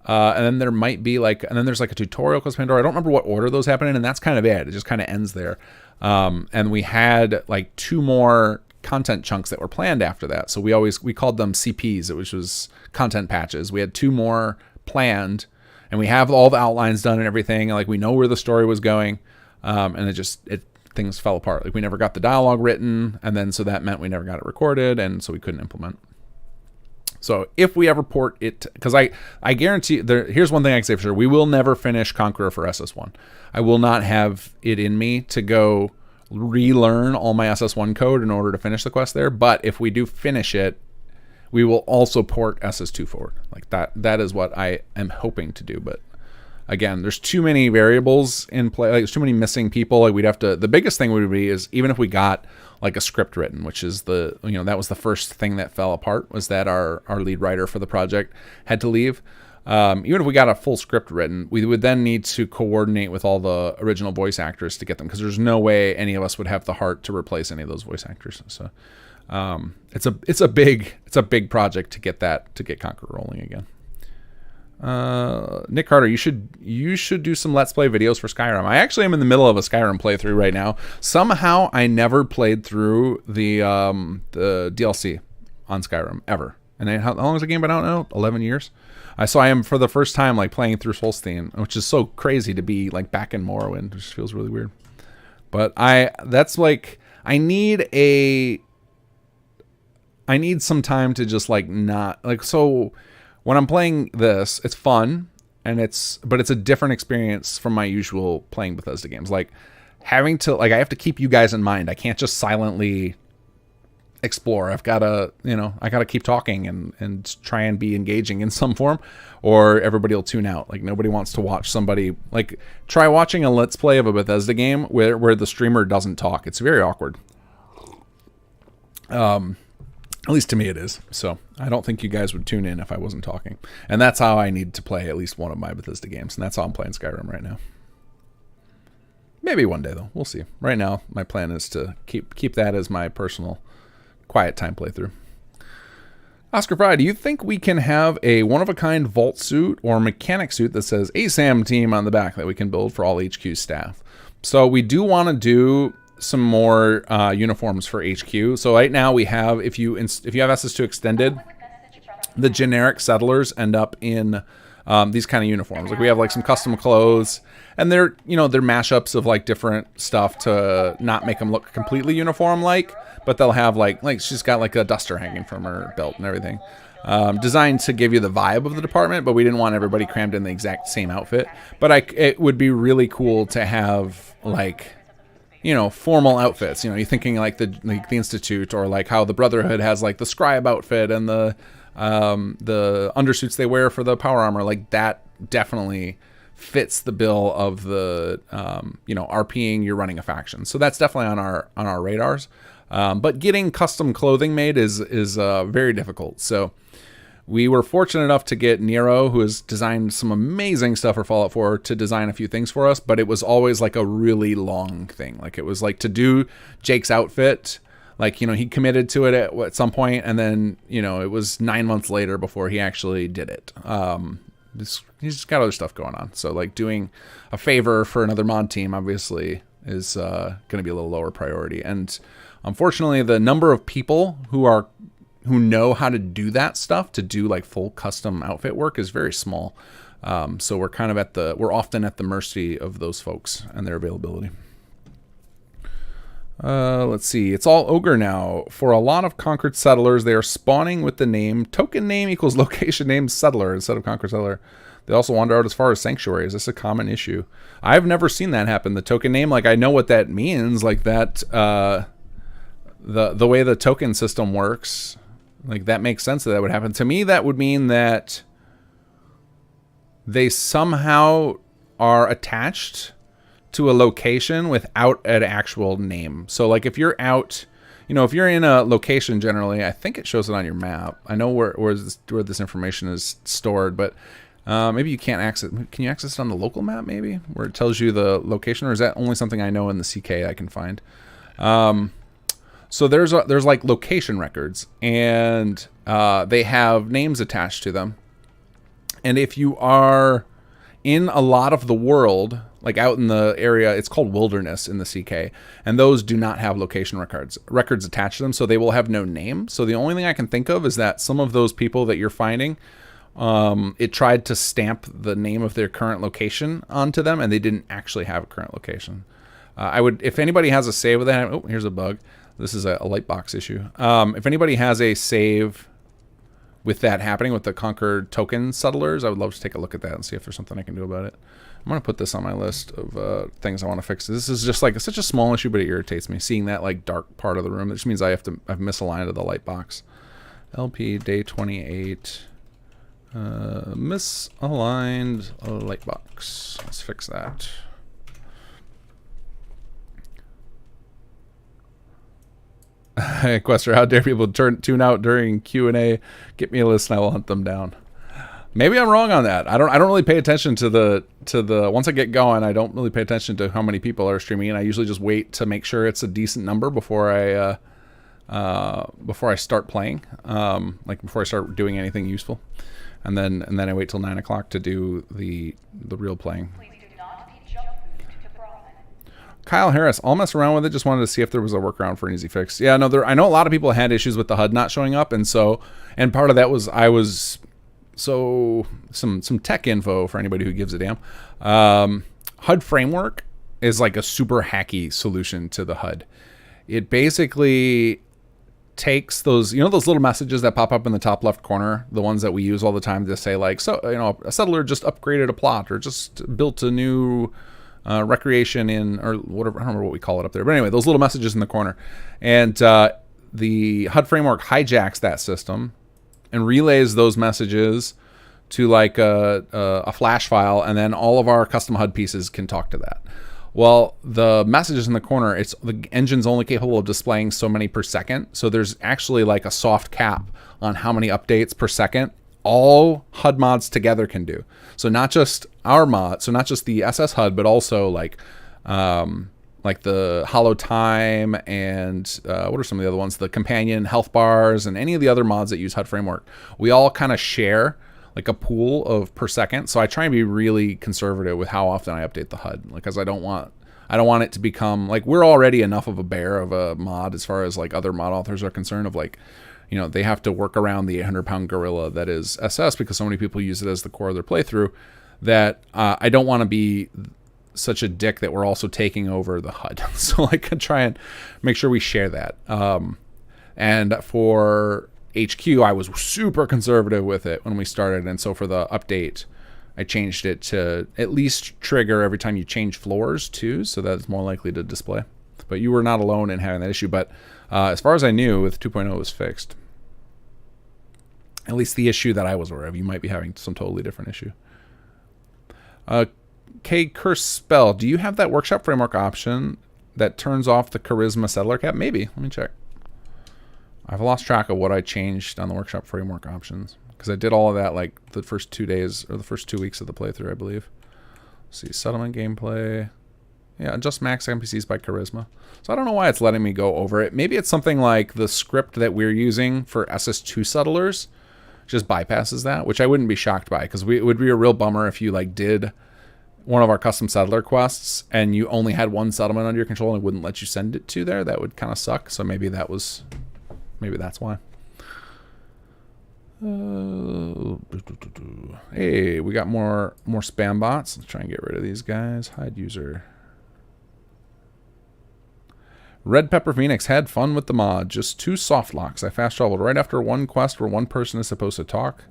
And then there might be like, and then there's like a tutorial because Pandora. I don't remember what order those happen in, and that's kind of it. It just kind of ends there. And we had like 2 more content chunks that were planned after that. So we called them CPs, which was content patches. We had 2 more planned, and we have all the outlines done and everything. And like we know where the story was going. And things fell apart. Like we never got the dialogue written, and then so that meant we never got it recorded, and so we couldn't implement. So if we ever port it, because I guarantee here's one thing I can say for sure: we will never finish Conqueror for SS1. I will not have it in me to go relearn all my SS1 code in order to finish the quest there. But if we do finish it, we will also port SS2 forward. Like that is what I am hoping to do. But again, there's too many variables in play. Like, there's too many missing people. Like we'd have to. The biggest thing would be is even if we got like a script written, which is that was the first thing that fell apart, was that our lead writer for the project had to leave. Even if we got a full script written, we would then need to coordinate with all the original voice actors to get them, because there's no way any of us would have the heart to replace any of those voice actors. So it's a big project to get Conqueror rolling again. Nick Carter, you should do some Let's Play videos for Skyrim. I actually am in the middle of a Skyrim playthrough right now. Somehow I never played through the DLC on Skyrim ever. And how long has the game been out now? 11 years. So I am for the first time like playing through Solstheim, which is so crazy to be like back in Morrowind. It just feels really weird. But I need some time to just like not like so. When I'm playing this, it's fun, but it's a different experience from my usual playing Bethesda games. Like having to I have to keep you guys in mind. I can't just silently explore. I've got to, I got to keep talking and try and be engaging in some form, or everybody will tune out. Like nobody wants to watch somebody try watching a Let's Play of a Bethesda game where the streamer doesn't talk. It's very awkward. At least to me it is. So I don't think you guys would tune in if I wasn't talking. And that's how I need to play at least one of my Bethesda games. And that's how I'm playing Skyrim right now. Maybe one day, though. We'll see. Right now, my plan is to keep that as my personal quiet time playthrough. Oscar Fry, do you think we can have a one-of-a-kind vault suit or mechanic suit that says ASAM team on the back that we can build for all HQ staff? So we do want to do some more uniforms for HQ. So right now we have, if you have SS2 extended, the generic settlers end up in these kind of uniforms. Like we have like some custom clothes, and they're mashups of like different stuff to not make them look completely uniform but they'll have like she's got like a duster hanging from her belt and everything. Designed to give you the vibe of the department, but we didn't want everybody crammed in the exact same outfit. But it would be really cool to have formal outfits. You're thinking like the Institute, or like how the Brotherhood has like the scribe outfit and the undersuits they wear for the power armor. Like that definitely fits the bill of the RPing, you're running a faction. So that's definitely on our radars. But getting custom clothing made is very difficult. So we were fortunate enough to get Nero, who has designed some amazing stuff for Fallout 4, to design a few things for us, but it was always like a really long thing. Like it was like to do Jake's outfit, he committed to it at some point, and then, it was 9 months later before he actually did it. he's just got other stuff going on. So like doing a favor for another mod team obviously is going to be a little lower priority. And unfortunately, the number of people who know how to do that stuff, to do like full custom outfit work, is very small. So we're kind of we're often at the mercy of those folks and their availability. Let's see. It's all ogre now. For a lot of conquered settlers, they are spawning with the name token name equals location name settler instead of conquered settler. They also wander out as far as sanctuary. Is this a common issue? I've never seen that happen. The token name, like I know what that means, like that the way the token system works, like that makes sense that would happen. To me, that would mean that they somehow are attached to a location without an actual name. So like if you're out, if you're in a location generally, I think it shows it on your map. I know where this information is stored, but maybe you can't access it. Can you access it on the local map maybe? Where it tells you the location, or is that only something I know in the CK I can find? So there's like location records, and they have names attached to them. And if you are in a lot of the world, like out in the area, it's called wilderness in the CK, and those do not have location records attached to them, so they will have no name. So the only thing I can think of is that some of those people that you're finding, it tried to stamp the name of their current location onto them, and they didn't actually have a current location. If anybody has a save with that, oh, here's a bug. This is a lightbox issue. If anybody has a save with that happening with the conquered token settlers, I would love to take a look at that and see if there's something I can do about it. I'm going to put this on my list of things I want to fix. This is just like such a small issue, but it irritates me. Seeing that like dark part of the room, which means I've misaligned the light box. LP day 28. Misaligned light box. Let's fix that. Quester, how dare people tune out during Q&A? Get me a list and I will hunt them down. Maybe I'm wrong on that. I don't really pay attention to the once I get going, I don't really pay attention to how many people are streaming, and I usually just wait to make sure it's a decent number before I start playing, like before I start doing anything useful, and then I wait till 9 o'clock to do the real playing. Kyle Harris, I'll mess around with it. Just wanted to see if there was a workaround for an easy fix. Yeah, no, I know a lot of people had issues with the HUD not showing up, and part of that was some tech info for anybody who gives a damn. HUD framework is like a super hacky solution to the HUD. It basically takes those, those little messages that pop up in the top left corner, the ones that we use all the time to say like, a settler just upgraded a plot or just built a new recreation in, or whatever, I don't remember what we call it up there. But anyway, those little messages in the corner. And the HUD framework hijacks that system and relays those messages to like a flash file, and then all of our custom HUD pieces can talk to that. Well, the messages in the corner, the engine's only capable of displaying so many per second. So there's actually like a soft cap on how many updates per second all HUD mods together can do. So not just our mod, so not just the SS HUD, but also like the Hollow Time and what are some of the other ones? The Companion Health Bars and any of the other mods that use HUD framework. We all kind of share like a pool of per second. So I try and be really conservative with how often I update the HUD, because I don't want it to become like, we're already enough of a bear of a mod as far as like other mod authors are concerned, of like, they have to work around the 800-pound gorilla that is SS, because so many people use it as the core of their playthrough, that I don't want to be such a dick that we're also taking over the HUD. So I can try and make sure we share that. And for HQ, I was super conservative with it when we started, and so for the update, I changed it to at least trigger every time you change floors too, so that it's more likely to display. But you were not alone in having that issue. But as far as I knew, with 2.0 it was fixed. At least the issue that I was aware of. You might be having some totally different issue. K Curse Spell, do you have that workshop framework option that turns off the charisma settler cap? Maybe. Let me check. I've lost track of what I changed on the workshop framework options, because I did all of that like the first 2 days or the first 2 weeks of the playthrough, I believe. Let's see, settlement gameplay. Yeah, adjust max NPCs by charisma. So I don't know why it's letting me go over it. Maybe it's something like the script that we're using for SS2 settlers just bypasses that, which I wouldn't be shocked by, because it would be a real bummer if you like did one of our custom settler quests and you only had one settlement under your control and it wouldn't let you send it to there. That would kind of suck. So maybe that's why. Hey, we got more spam bots. Let's try and get rid of these guys. Hide user. Red Pepper Phoenix had fun with the mod. Just 2 soft locks. I fast traveled right after one quest where one person is supposed to talk,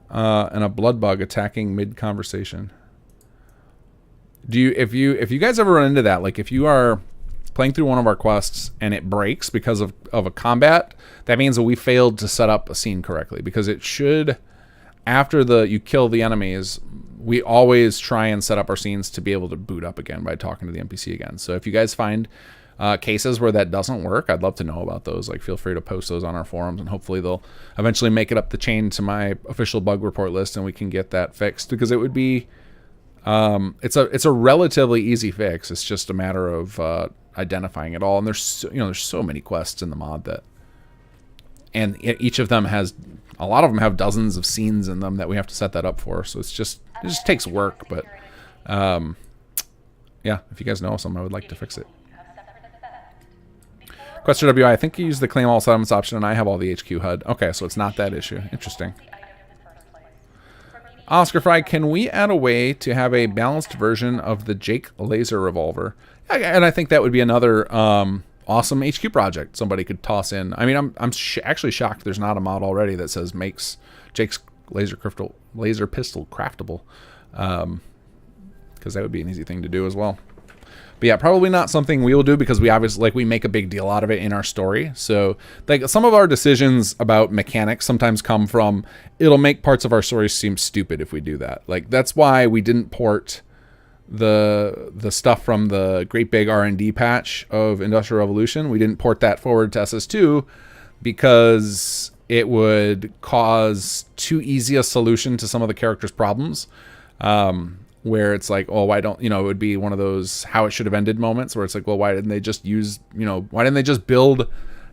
and a blood bug attacking mid conversation. If you guys ever run into that, like if you are playing through one of our quests and it breaks because of a combat, that means that we failed to set up a scene correctly, because it should, after you kill the enemies, we always try and set up our scenes to be able to boot up again by talking to the NPC again. So if you guys find cases where that doesn't work, I'd love to know about those. Like, feel free to post those on our forums, and hopefully they'll eventually make it up the chain to my official bug report list and we can get that fixed, because it would be it's a relatively easy fix. It's just a matter of identifying it all. And there's so many quests in the mod and each of them a lot of them have dozens of scenes in them that we have to set that up for. So it just takes work. But yeah, if you guys know some, I would like to fix it. Quester WI, I think you use the claim all settlements option and I have all the HQ HUD. Okay, so it's not that issue. Interesting. Oscar Fry, can we add a way to have a balanced version of the Jake laser revolver? And I think that would be another awesome HQ project somebody could toss in. I mean, I'm actually shocked there's not a mod already that says makes Jake's laser pistol craftable, because that would be an easy thing to do as well. But yeah, probably not something we will do, because we obviously we make a big deal out of it in our story. So like some of our decisions about mechanics sometimes come from, it'll make parts of our story seem stupid if we do that. Like that's why we didn't port the stuff from the great big R&D patch of Industrial Revolution. We didn't port that forward to SS2 because it would cause too easy a solution to some of the characters' problems. Where it's like, oh, why don't, it would be one of those how it should have ended moments where it's like, well, why didn't they just why didn't they just build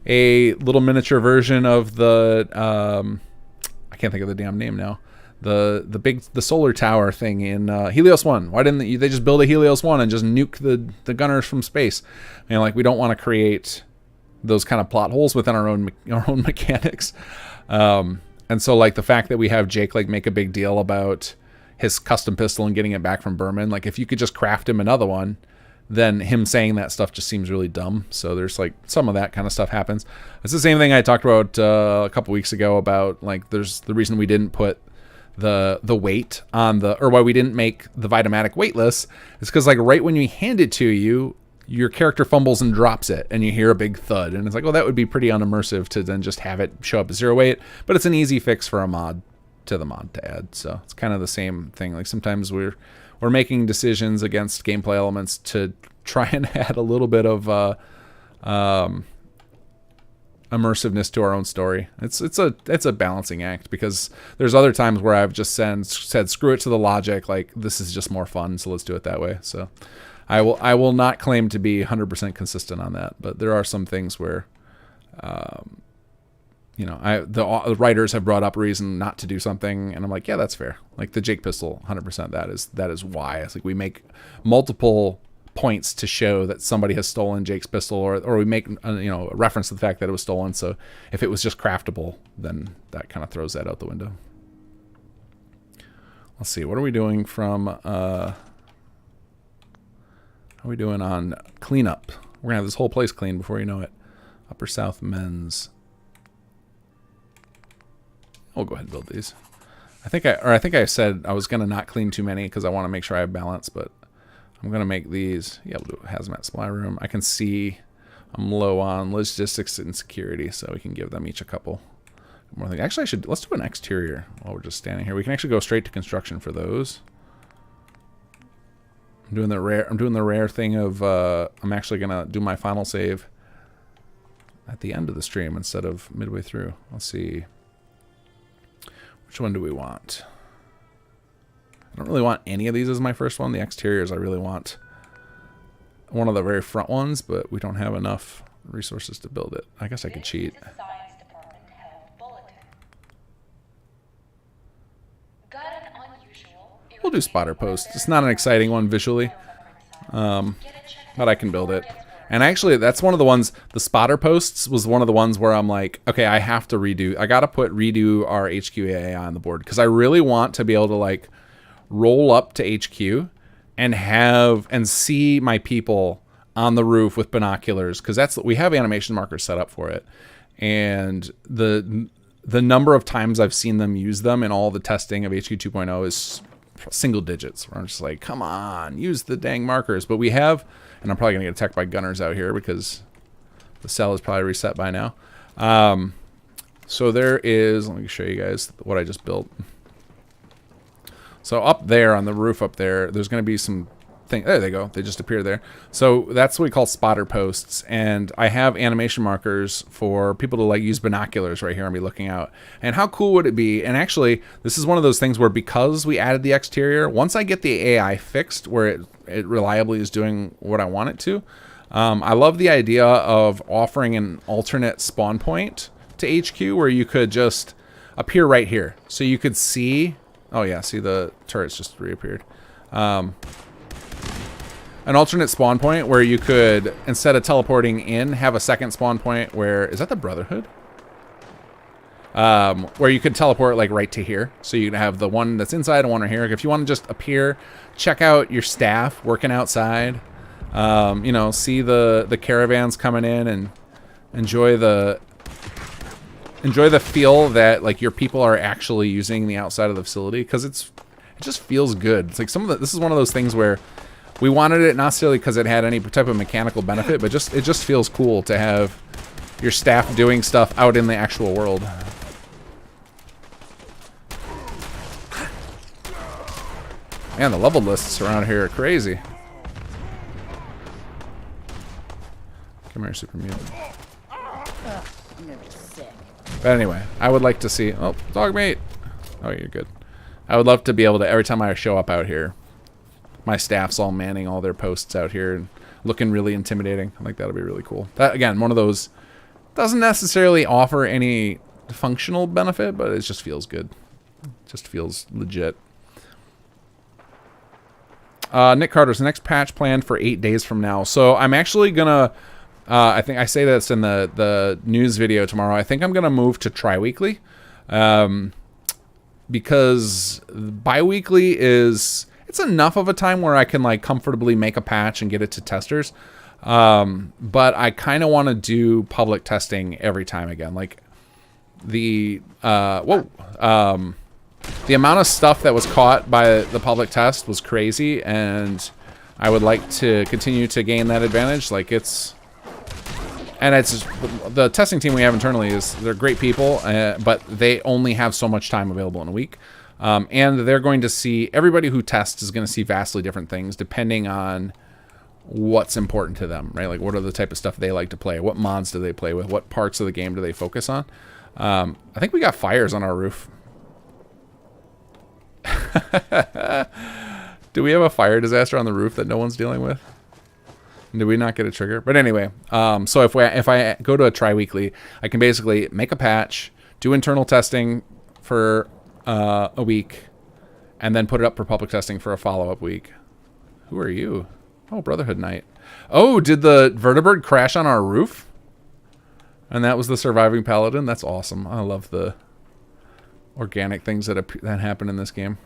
a little miniature version of the, I can't think of the damn name now, the solar tower thing in Helios 1. Why didn't they just build a Helios 1 and just nuke the gunners from space? Like, we don't want to create those kind of plot holes within our own mechanics. And so like the fact that we have Jake like make a big deal about his custom pistol and getting it back from Berman, like if you could just craft him another one, then him saying that stuff just seems really dumb. So there's like some of that kind of stuff happens. It's the same thing I talked about a couple weeks ago about like there's the reason we didn't put the weight on or why we didn't make the Vitamatic weightless is because like right when you hand it to you, your character fumbles and drops it and you hear a big thud, and it's like, well, that would be pretty unimmersive to then just have it show up as 0 weight, but it's an easy fix for a mod to the mod to add. So it's kind of the same thing. Like sometimes we're making decisions against gameplay elements to try and add a little bit of immersiveness to our own story. It's a balancing act, because there's other times where I've just said screw it to the logic, like this is just more fun, so let's do it that way. So I will not claim to be 100% consistent on that, but there are some things where the writers have brought up a reason not to do something, and I'm like, yeah, that's fair. Like the Jake pistol, 100%. That is why. It's like we make multiple points to show that somebody has stolen Jake's pistol, or we make a reference to the fact that it was stolen. So if it was just craftable, then that kind of throws that out the window. Let's see, what are we doing from? How are we doing on cleanup? We're gonna have this whole place clean before you know it. Upper South men's. I'll go ahead and build these. I think I said I was gonna not clean too many because I want to make sure I have balance, but I'm gonna make these. Yeah, we'll do a hazmat supply room. I can see I'm low on logistics and security, so we can give them each a couple more things. Actually, let's do an exterior while we're just standing here. We can actually go straight to construction for those. I'm doing the rare thing of I'm actually gonna do my final save at the end of the stream instead of midway through. Let's see. Which one do we want? I don't really want any of these as my first one. The exteriors I really want one of the very front ones, but we don't have enough resources to build it. I guess I could cheat. do spotter post. It's not an exciting one visually, but I can build it. And actually, that's one of the ones, the spotter posts was one of the ones where I'm like, okay, I have to redo. I got to redo our HQAA on the board because I really want to be able to like roll up to HQ and see my people on the roof with binoculars, because we have animation markers set up for it. And the number of times I've seen them use them in all the testing of HQ 2.0 is single digits. Where I'm just like, come on, use the dang markers. But we have, and I'm probably going to get attacked by gunners out here because the cell is probably reset by now. So there is, let me show you guys what I just built. So up there on the roof up there, there's going to be some thing. There they go. They just appear there. So that's what we call spotter posts. And I have animation markers for people to like use binoculars right here and be looking out. And how cool would it be? And actually, this is one of those things where because we added the exterior, once I get the AI fixed where it reliably is doing what I want it to, I love the idea of offering an alternate spawn point to HQ where you could just appear right here. So you could see, oh yeah, see the turrets just reappeared. An alternate spawn point where you could, instead of teleporting in, have a second spawn point where, is that the Brotherhood? Where you could teleport like right to here. So you can have the one that's inside and one right here. If you want to just appear, check out your staff working outside, you know, see the caravans coming in and enjoy the feel that like your people are actually using the outside of the facility, because it just feels good. It's like this is one of those things where we wanted it not necessarily because it had any type of mechanical benefit, but it just feels cool to have your staff doing stuff out in the actual world. Man, the level lists around here are crazy. Come here, Super Mutant. But anyway, I would like to see... Oh, dog mate! Oh, you're good. I would love to be able to, every time I show up out here, my staff's all manning all their posts out here and looking really intimidating. I think that'll be really cool. That, again, one of those doesn't necessarily offer any functional benefit, but it just feels good. It just feels legit. Nick Carter's next patch planned for 8 days from now. So I'm actually gonna, I think I say this in the news video tomorrow. I think I'm gonna move to tri-weekly, because bi-weekly it's enough of a time where I can like comfortably make a patch and get it to testers. But I kind of want to do public testing every time again. Like the amount of stuff that was caught by the public test was crazy, and I would like to continue to gain that advantage. Like it's the testing team we have internally they're great people, but they only have so much time available in a week. And they're going to see, everybody who tests is going to see vastly different things depending on what's important to them, right? Like what are the type of stuff they like to play? What mods do they play with? What parts of the game do they focus on? I think we got fires on our roof. Do we have a fire disaster on the roof that no one's dealing with? Did we not get a trigger? But anyway, so if I go to a tri-weekly, I can basically make a patch, do internal testing for a week, and then put it up for public testing for a follow-up week. Who are you? Oh, Brotherhood Knight. Oh, did the vertibird crash on our roof? And that was the surviving paladin? That's awesome. I love the organic things that happen in this game.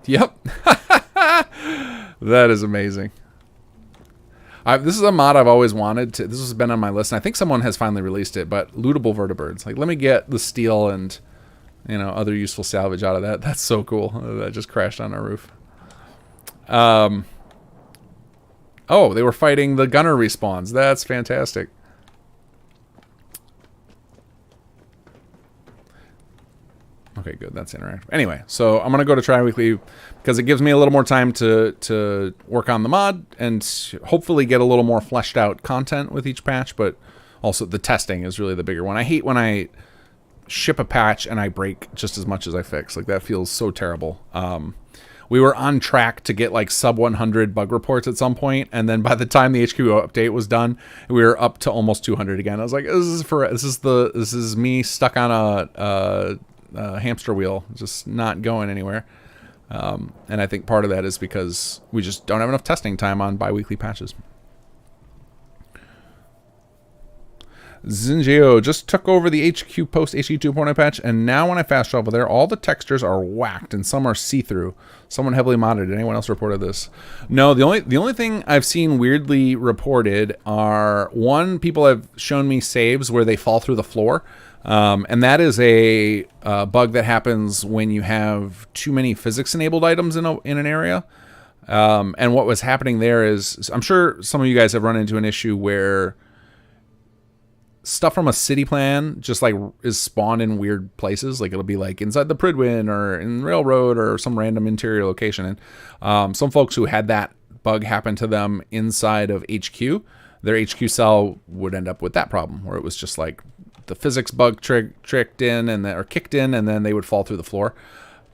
Yep. That is amazing. This is a mod I've always wanted to. This has been on my list, and I think someone has finally released it, but lootable vertibirds. Like, let me get the steel and, you know, other useful salvage out of that. That's so cool. That just crashed on our roof. Oh, they were fighting the gunner respawns. That's fantastic. Okay, good. That's interactive. Anyway, so I'm going to go to tri-weekly because it gives me a little more time to work on the mod and hopefully get a little more fleshed out content with each patch, but also the testing is really the bigger one. I hate when I ship a patch and I break just as much as I fix. Like, that feels so terrible. We were on track to get like sub 100 bug reports at some point, and then by the time the HQ update was done, we were up to almost 200 again. I was like, this is me stuck on a hamster wheel, just not going anywhere. And I think part of that is because we just don't have enough testing time on bi-weekly patches. Zinjio just took over the HQ post HQ 2.0 patch, and now when I fast travel there, all the textures are whacked and some are see-through. Someone heavily modded. Anyone else reported this? No, the only thing I've seen weirdly reported are, one, people have shown me saves where they fall through the floor. And that is a bug that happens when you have too many physics-enabled items in an area. And what was happening there is, I'm sure some of you guys have run into an issue where stuff from a city plan just like is spawned in weird places. Like it'll be like inside the Pridwin or in Railroad or some random interior location. And some folks who had that bug happen to them inside of HQ, their HQ cell would end up with that problem where it was just like the physics bug kicked in and then they would fall through the floor.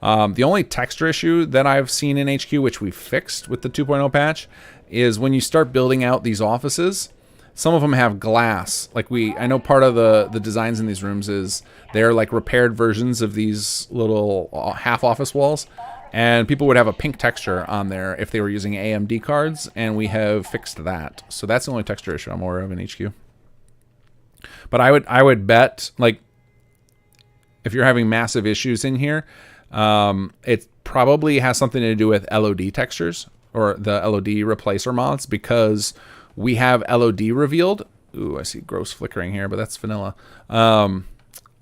The only texture issue that I've seen in HQ, which we fixed with the 2.0 patch, is when you start building out these offices, some of them have glass. Like I know part of the designs in these rooms is they're like repaired versions of these little half office walls, and people would have a pink texture on there if they were using AMD cards, and we have fixed that. So that's the only texture issue I'm aware of in HQ. But I would bet, like, if you're having massive issues in here, it probably has something to do with LOD textures or the LOD replacer mods, because we have LOD revealed. Ooh, I see gross flickering here, but that's vanilla.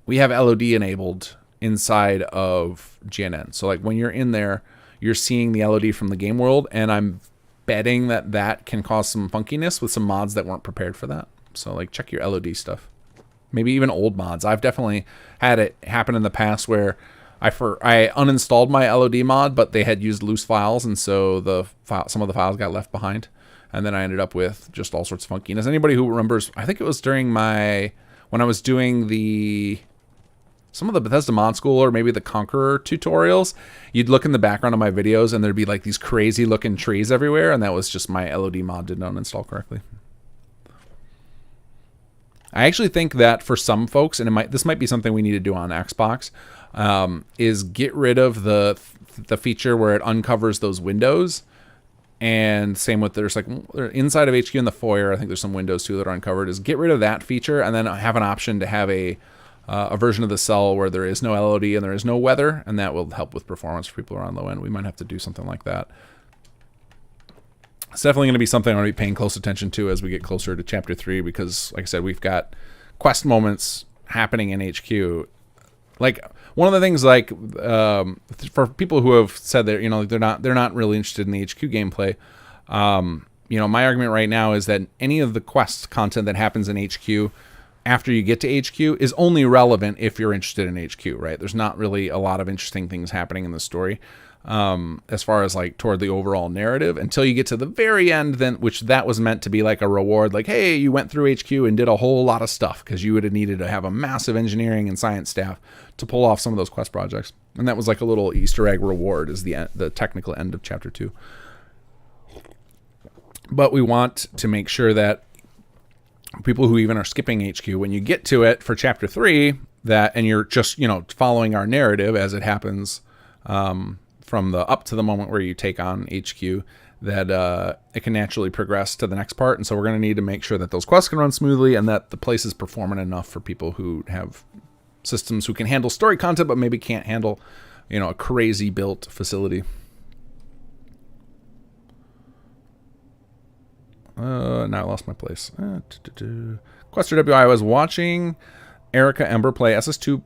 We have LOD enabled inside of GNN. So like when you're in there, you're seeing the LOD from the game world, and I'm betting that can cause some funkiness with some mods that weren't prepared for that. So like check your LOD stuff. Maybe even old mods. I've definitely had it happen in the past where I uninstalled my LOD mod, but they had used loose files, and so some of the files got left behind. And then I ended up with just all sorts of funkiness. Anybody who remembers, I think it was during when I was doing some of the Bethesda Mod School or maybe the Conqueror tutorials, you'd look in the background of my videos and there'd be like these crazy looking trees everywhere, and that was just my LOD mod did not install correctly. I actually think that for some folks, and this might be something we need to do on Xbox, is get rid of the feature where it uncovers those windows. And same with, there's like inside of HQ in the foyer, I think there's some windows too that are uncovered, is get rid of that feature and then have an option to have a version of the cell where there is no LOD and there is no weather, and that will help with performance for people who are on low end. We might have to do something like that. It's definitely going to be something I'm going to be paying close attention to as we get closer to Chapter 3, because, like I said, we've got quest moments happening in HQ. Like, one of the things, like, for people who have said that, they're not really interested in the HQ gameplay, my argument right now is that any of the quest content that happens in HQ after you get to HQ is only relevant if you're interested in HQ, right? There's not really a lot of interesting things happening in the story. As far as like toward the overall narrative until you get to the very end, then which that was meant to be like a reward, like, hey, you went through HQ and did a whole lot of stuff, because you would have needed to have a massive engineering and science staff to pull off some of those quest projects, and that was like a little Easter egg reward is the technical end of Chapter 2. But we want to make sure that people who even are skipping HQ, when you get to it for Chapter 3, and you're just following our narrative as it happens, from the up to the moment where you take on HQ, that it can naturally progress to the next part. And so we're going to need to make sure that those quests can run smoothly and that the place is performant enough for people who have systems who can handle story content but maybe can't handle a crazy built facility. Now I lost my place. Quester WI, I was watching Erica Ember play SS2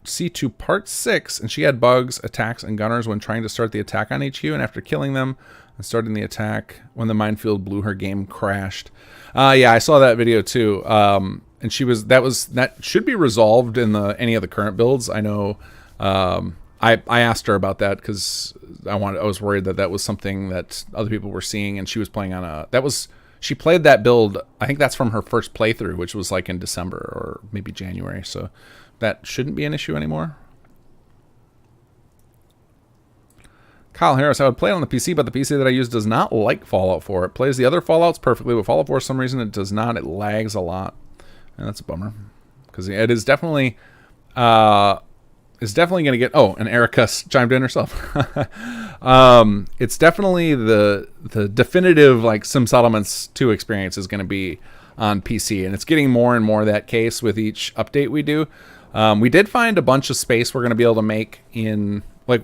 C2 Part 6, and she had bugs, attacks, and gunners when trying to start the attack on HQ, and after killing them and starting the attack, when the minefield blew, her game crashed. Yeah, I saw that video too. And that should be resolved in any of the current builds. I know I asked her about that because I was worried that was something that other people were seeing, and she was playing on she played that build, I think that's from her first playthrough, which was like in December or maybe January, so that shouldn't be an issue anymore. Kyle Harris, I would play it on the PC, but the PC that I use does not like Fallout 4. It plays the other Fallouts perfectly, but Fallout 4, for some reason, it does not. It lags a lot, and that's a bummer, because it is definitely is definitely going to get. Oh, and Erica chimed in herself. It's definitely the definitive like Sim Settlements 2 experience is going to be on PC, and it's getting more and more that case with each update we do. We did find a bunch of space we're going to be able to make in like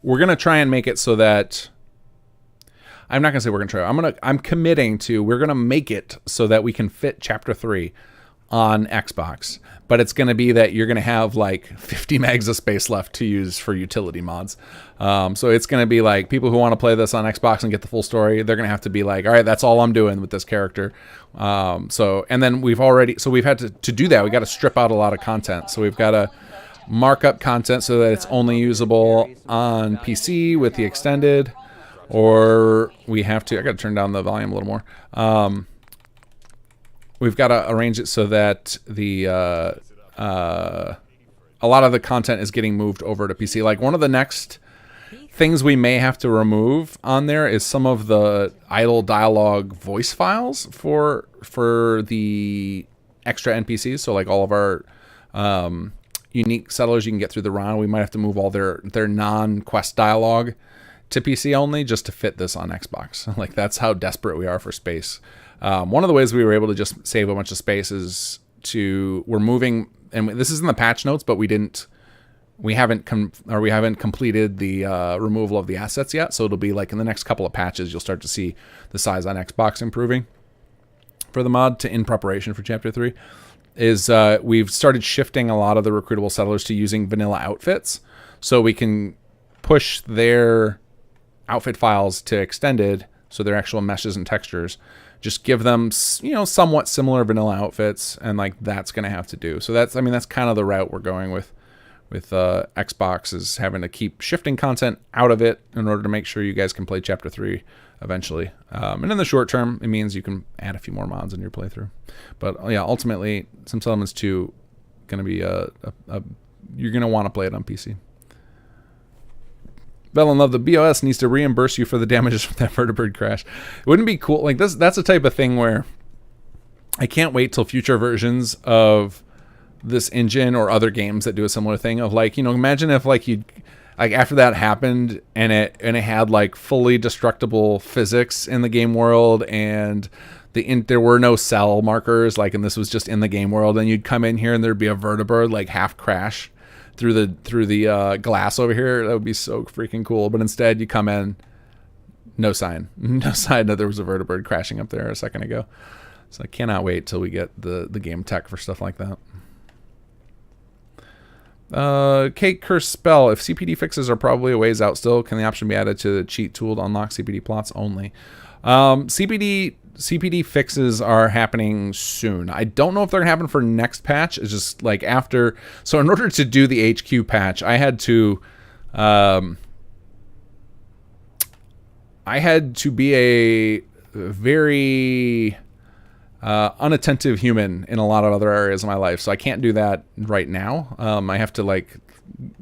we're going to try and make it so that I'm not going to say we're going to try. I'm committing to we're going to make it so that we can fit Chapter 3 on Xbox, but it's going to be that you're going to have like 50 megs of space left to use for utility mods. So it's going to be like people who want to play this on Xbox and get the full story, they're going to have to be like, all right, that's all I'm doing with this character. And then we've had to do that. We got to strip out a lot of content. So we've got to mark up content so that it's only usable on PC with the extended, or we have to, I got to turn down the volume a little more. We've got to arrange it so that a lot of the content is getting moved over to PC. Like one of the next things we may have to remove on there is some of the idle dialogue voice files for the extra NPCs. So like all of our unique settlers you can get through the round, we might have to move all their non-quest dialogue to PC only just to fit this on Xbox. Like that's how desperate we are for space. One of the ways we were able to just save a bunch of space is we're moving, and this is in the patch notes, but we haven't completed the removal of the assets yet. So it'll be like in the next couple of patches, you'll start to see the size on Xbox improving for the mod in preparation for Chapter 3. We've started shifting a lot of the recruitable settlers to using vanilla outfits, so we can push their outfit files to extended, so their actual meshes and textures. Just give them, somewhat similar vanilla outfits, and like that's going to have to do. So that's kind of the route we're going with Xbox, is having to keep shifting content out of it in order to make sure you guys can play Chapter 3 eventually. And in the short term, it means you can add a few more mods in your playthrough. But yeah, ultimately, Sim Settlements 2 going to be you're going to want to play it on PC. Bell and Love, the BOS needs to reimburse you for the damages from that vertibird crash. It wouldn't be cool. Like this, that's the type of thing where I can't wait till future versions of this engine or other games that do a similar thing of like, imagine if like after that happened and it had like fully destructible physics in the game world, and there were no cell markers, like, and this was just in the game world, and you'd come in here and there'd be a vertibird like half crash through the glass over here. That would be so freaking cool. But instead you come in, no sign that there was a vertibird crashing up there a second ago. So I cannot wait till we get the game tech for stuff like that. Kate Curse Spell, if CPD fixes are probably a ways out still, can the option be added to the cheat tool to unlock CPD plots only? CPD fixes are happening soon. I don't know if they're going to happen for next patch. It's just like after. So in order to do the HQ patch, I had to be a very unattentive human in a lot of other areas of my life. So I can't do that right now. I have to like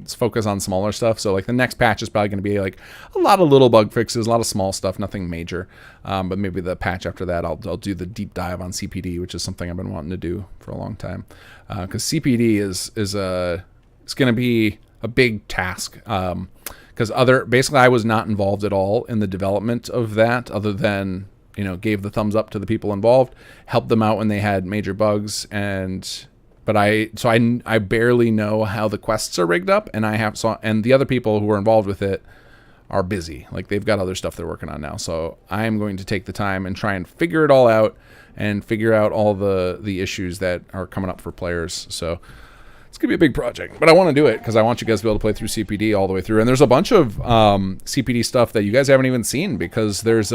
focus on smaller stuff. So like the next patch is probably going to be like a lot of little bug fixes, a lot of small stuff, nothing major. But maybe the patch after that, I'll do the deep dive on CPD, which is something I've been wanting to do for a long time. Because CPD it's going to be a big task. Because basically I was not involved at all in the development of that, other than gave the thumbs up to the people involved, helped them out when they had major bugs, but I barely know how the quests are rigged up, and and the other people who are involved with it are busy. Like they've got other stuff they're working on now. So I'm going to take the time and try and figure it all out and figure out all the issues that are coming up for players. So it's gonna be a big project, but I want to do it because I want you guys to be able to play through CPD all the way through. And there's a bunch of CPD stuff that you guys haven't even seen, because there's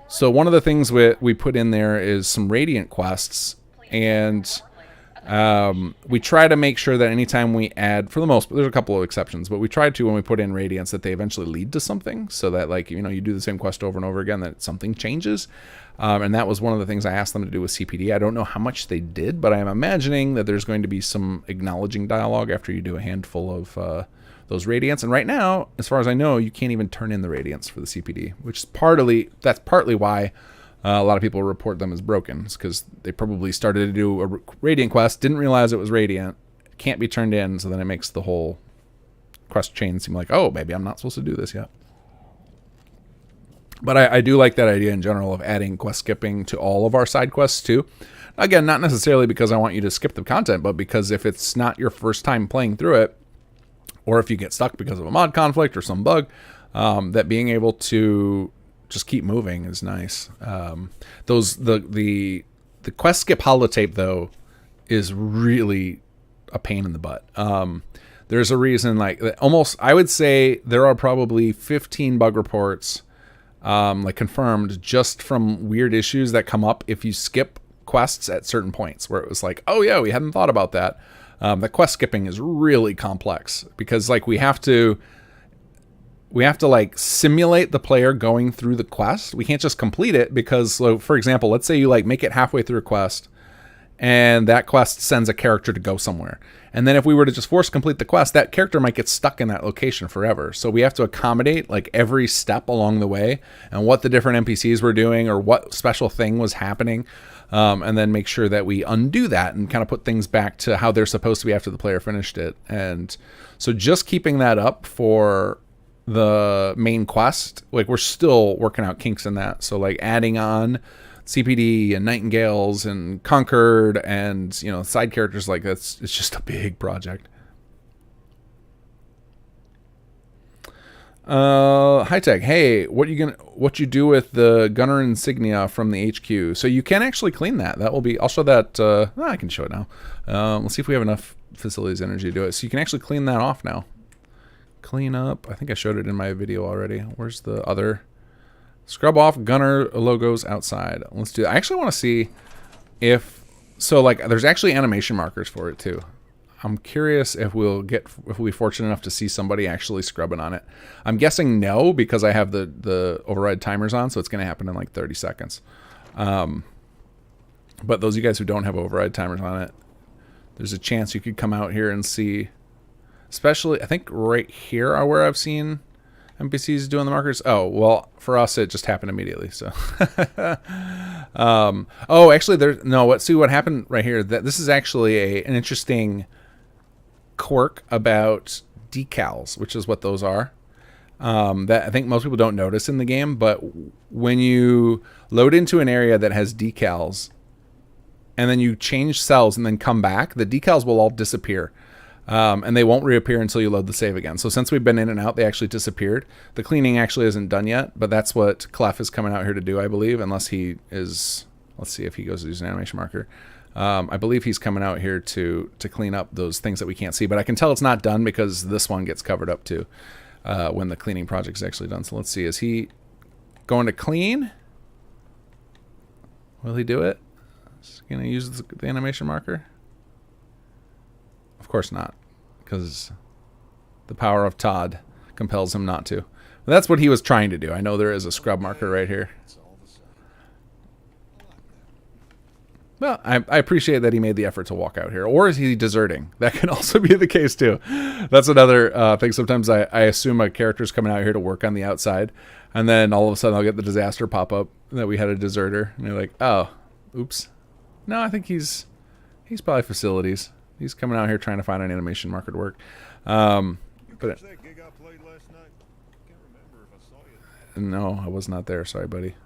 so one of the things we put in there is some Radiant quests, and we try to make sure that anytime we add, for the most, there's a couple of exceptions, but we try to, when we put in Radiants, that they eventually lead to something, so that like, you do the same quest over and over again, that something changes. And that was one of the things I asked them to do with CPD. I don't know how much they did, but I am imagining that there's going to be some acknowledging dialogue after you do a handful of those Radiants. And right now, as far as I know, you can't even turn in the Radiants for the CPD, which is that's partly why a lot of people report them as broken. It's because they probably started to do a Radiant quest, didn't realize it was Radiant, can't be turned in, so then it makes the whole quest chain seem like, oh, maybe I'm not supposed to do this yet. But I do like that idea in general of adding quest skipping to all of our side quests too. Again, not necessarily because I want you to skip the content, but because if it's not your first time playing through it, or if you get stuck because of a mod conflict or some bug, that being able to just keep moving is nice. The quest skip holotape though is really a pain in the butt. There's a reason, like almost, I would say there are probably 15 bug reports like confirmed just from weird issues that come up if you skip quests at certain points where it was like, oh yeah, we hadn't thought about that. The quest skipping is really complex because like we have to like simulate the player going through the quest. We can't just complete it because, so for example, let's say you like make it halfway through a quest and that quest sends a character to go somewhere. And then if we were to just force complete the quest, that character might get stuck in that location forever. So we have to accommodate like every step along the way and what the different NPCs were doing or what special thing was happening. And then make sure that we undo that and kind of put things back to how they're supposed to be after the player finished it. And so just keeping that up for the main quest, like we're still working out kinks in that. So like adding on CPD and Nightingales and Conquered and, you know, side characters like that's, it's just a big project. High Tech, hey, what you do with the gunner insignia from the HQ? So you can actually clean that. That will be, I'll show that, I can show it now. Let's see if we have enough facilities energy to do it. So you can actually clean that off now. Clean up, I think I showed it in my video already. Where's the other? Scrub off gunner logos outside. Let's do that. I actually want to see if, so like there's actually animation markers for it too. I'm curious if we'll be fortunate enough to see somebody actually scrubbing on it. I'm guessing no, because I have the override timers on, so it's going to happen in like 30 seconds. But those of you guys who don't have override timers on it, there's a chance you could come out here and see, especially I think right here are where I've seen NPCs doing the markers. Oh, well, for us it just happened immediately. So, oh, actually, let's see what happened right here. That this is actually an interesting quirk about decals, which is what those are. That I think most people don't notice in the game, but when you load into an area that has decals, and then you change cells and then come back, the decals will all disappear. And they won't reappear until you load the save again. So since we've been in and out, they actually disappeared. The cleaning actually isn't done yet, but that's what Clef is coming out here to do, I believe, unless he is, let's see if he goes to use an animation marker. I believe he's coming out here to clean up those things that we can't see, but I can tell it's not done because this one gets covered up too when the cleaning project is actually done. So let's see, is he going to clean? Will he do it? Is he going to use the animation marker? Of course not, because the power of Todd compels him not to. But that's what he was trying to do. I know there is a scrub marker right here. Well, I appreciate that he made the effort to walk out here. Or is he deserting? That can also be the case too. That's another thing. Sometimes I assume a character's coming out here to work on the outside, and then all of a sudden I'll get the disaster pop up that we had a deserter, and you're like, oh, oops. No, I think he's probably facilities. He's coming out here trying to find an animation marker to work. No, I was not there. Sorry, buddy.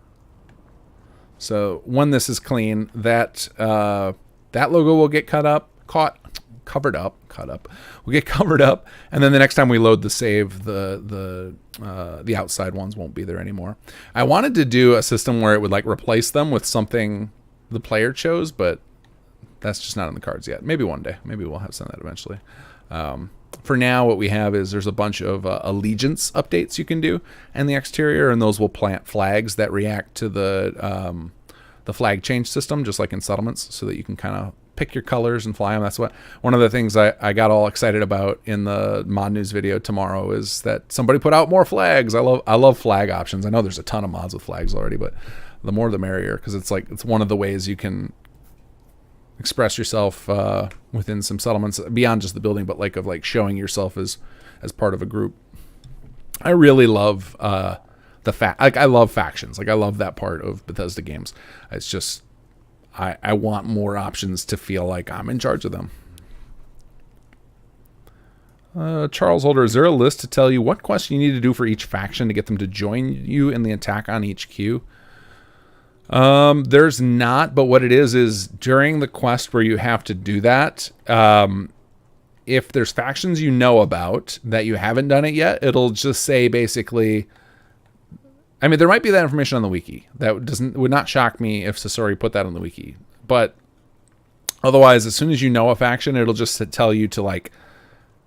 So when this is clean, that logo will get covered up. Will get covered up, and then the next time we load the save, the outside ones won't be there anymore. I wanted to do a system where it would like replace them with something the player chose, but that's just not in the cards yet. Maybe one day. Maybe we'll have some of that eventually. For now, what we have is there's a bunch of allegiance updates you can do in the exterior, and those will plant flags that react to the flag change system, just like in settlements, so that you can kind of pick your colors and fly them. That's one of the things I got all excited about in the mod news video tomorrow is that somebody put out more flags. I love flag options. I know there's a ton of mods with flags already, but the more the merrier, because it's one of the ways you can express yourself within some settlements beyond just the building, but like showing yourself as part of a group. I really love I love factions. Like I love that part of Bethesda games. It's just I want more options to feel like I'm in charge of them. Charles Holder, is there a list to tell you what quest you need to do for each faction to get them to join you in the attack on HQ? There's not, but what it is during the quest where you have to do that, if there's factions you know about that you haven't done it yet, it'll just say basically, I mean, there might be that information on the wiki. That would not shock me if Sasori put that on the wiki. But otherwise, as soon as you know a faction, it'll just tell you to like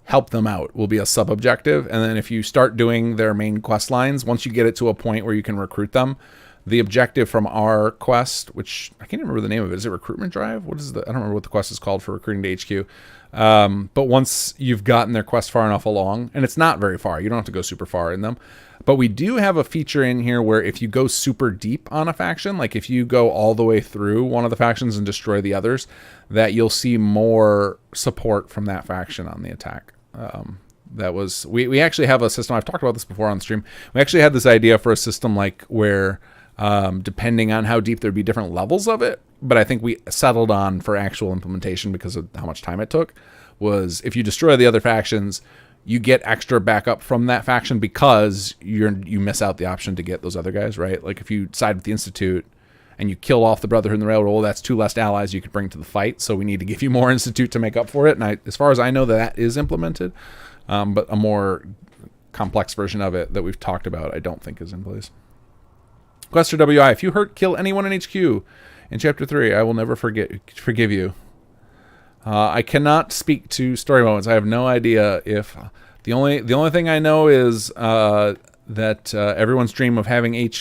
help them out, will be a sub-objective. And then if you start doing their main quest lines, once you get it to a point where you can recruit them, the objective from our quest, which I can't remember the name of it. Is it Recruitment Drive? What is I don't remember what the quest is called for recruiting to HQ. But once you've gotten their quest far enough along, and it's not very far, you don't have to go super far in them. But we do have a feature in here where if you go super deep on a faction, like if you go all the way through one of the factions and destroy the others, that you'll see more support from that faction on the attack. That was we actually have a system. I've talked about this before on the stream. We actually had this idea for a system like where depending on how deep, there'd be different levels of it. But I think we settled on for actual implementation because of how much time it took, was if you destroy the other factions, you get extra backup from that faction because you miss out the option to get those other guys, right? Like if you side with the Institute and you kill off the Brotherhood and the Railroad, well, that's 2 less allies you could bring to the fight. So we need to give you more Institute to make up for it. And as far as I know, that is implemented. But a more complex version of it that we've talked about, I don't think is in place. Quester WI, if you kill anyone in HQ in Chapter 3, I will never forgive you. I cannot speak to story moments. I have no idea if... The only thing I know is that everyone's dream of having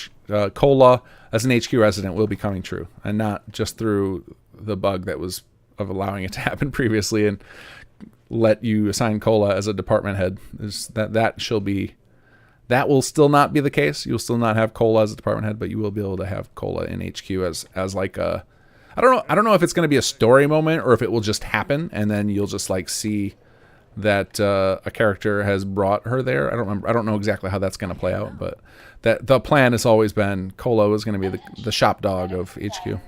Cola as an HQ resident will be coming true, and not just through the bug that was of allowing it to happen previously and let you assign Cola as a department head. That will still not be the case. You'll still not have Cola as a department head, but you will be able to have Cola in HQ as like a... I don't know if it's going to be a story moment or if it will just happen and then you'll just like see that a character has brought her there. I don't know exactly how that's going to play out, but that the plan has always been Cola is going to be the shop dog of HQ.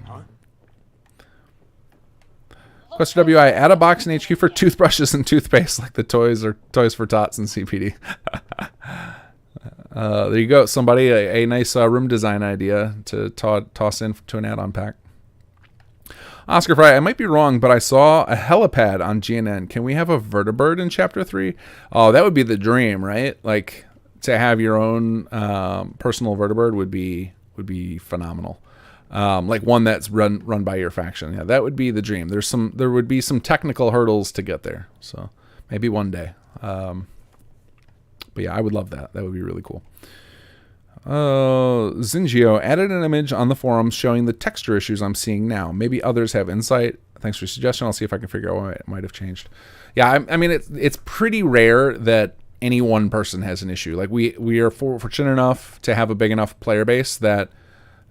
Quester WI, add a box in HQ for toothbrushes and toothpaste like the toys or Toys for Tots and CPD. There you go, somebody. A nice room design idea to toss in to an add-on pack. Oscar Fry, I might be wrong, but I saw a helipad on GNN. Can we have a vertibird in Chapter 3? Oh, that would be the dream, right? Like, to have your own personal vertibird would be phenomenal. Like one that's run by your faction. Yeah, that would be the dream. There would be some technical hurdles to get there. So maybe one day. But yeah, I would love that. That would be really cool. Zingio added an image on the forums showing the texture issues I'm seeing now. Maybe others have insight. Thanks for your suggestion. I'll see if I can figure out what it might have changed. Yeah, I mean, it's pretty rare that any one person has an issue. Like we are fortunate enough to have a big enough player base that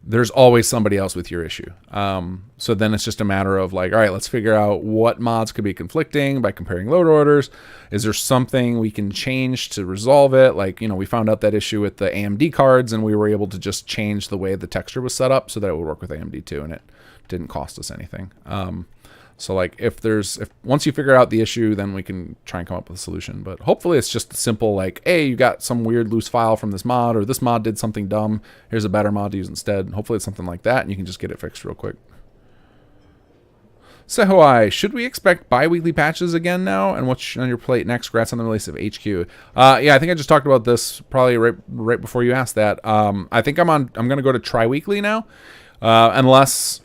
there's always somebody else with your issue. So then it's just a matter of like, all right, let's figure out what mods could be conflicting by comparing load orders. Is there something we can change to resolve it? Like, we found out that issue with the AMD cards and we were able to just change the way the texture was set up so that it would work with AMD too, and it didn't cost us anything. So like if once you figure out the issue, then we can try and come up with a solution. But hopefully it's just simple like, hey, you got some weird loose file from this mod, or this mod did something dumb. Here's a better mod to use instead. Hopefully it's something like that and you can just get it fixed real quick. Sehoai, should we expect bi-weekly patches again now? And what's on your plate next? Congrats on the release of HQ. Yeah, I think I just talked about this probably right before you asked that. I think I'm going to go to tri-weekly now. Unless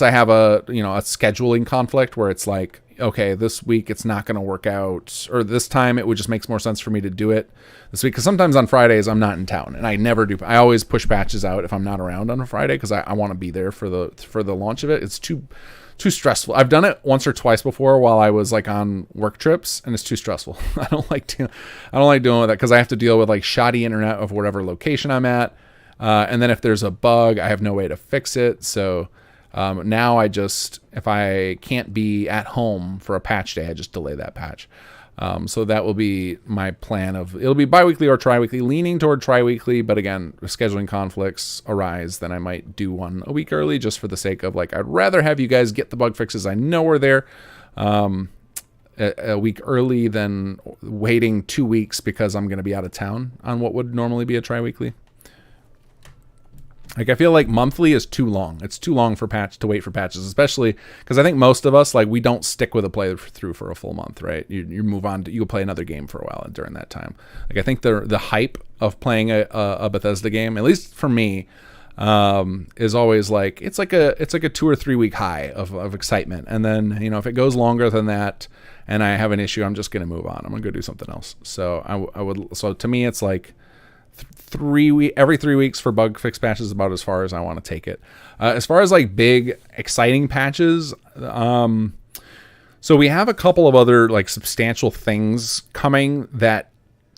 I have a scheduling conflict where it's like, okay, this week it's not going to work out, or this time it would just makes more sense for me to do it this week. Because sometimes on Fridays I'm not in town, and I never do. I always push patches out if I'm not around on a Friday because I want to be there for the launch of it. It's too stressful. I've done it once or twice before while I was like on work trips, and it's too stressful. I don't like dealing with that because I have to deal with like shoddy internet of whatever location I'm at, and then if there's a bug, I have no way to fix it. So. Now if I can't be at home for a patch day, I just delay that patch. So that will be my plan it'll be bi-weekly or tri-weekly, leaning toward tri-weekly. But again, if scheduling conflicts arise, then I might do one a week early just for the sake of like, I'd rather have you guys get the bug fixes. I know we're there. a week early than waiting 2 weeks because I'm going to be out of town on what would normally be a tri-weekly. Like, I feel like monthly is too long. It's too long for to wait for patches, especially because I think most of us, like, we don't stick with a playthrough for a full month, right? You move on to, you play another game for a while during that time. Like, I think the hype of playing a Bethesda game, at least for me, is always like, it's like a 2 or 3 week high of excitement. And then, you know, if it goes longer than that and I have an issue, I'm just going to move on. I'm going to go do something else. So so to me, it's like, every 3 weeks for bug fix patches is about as far as I want to take it. As far as like big exciting patches, so we have a couple of other like substantial things coming that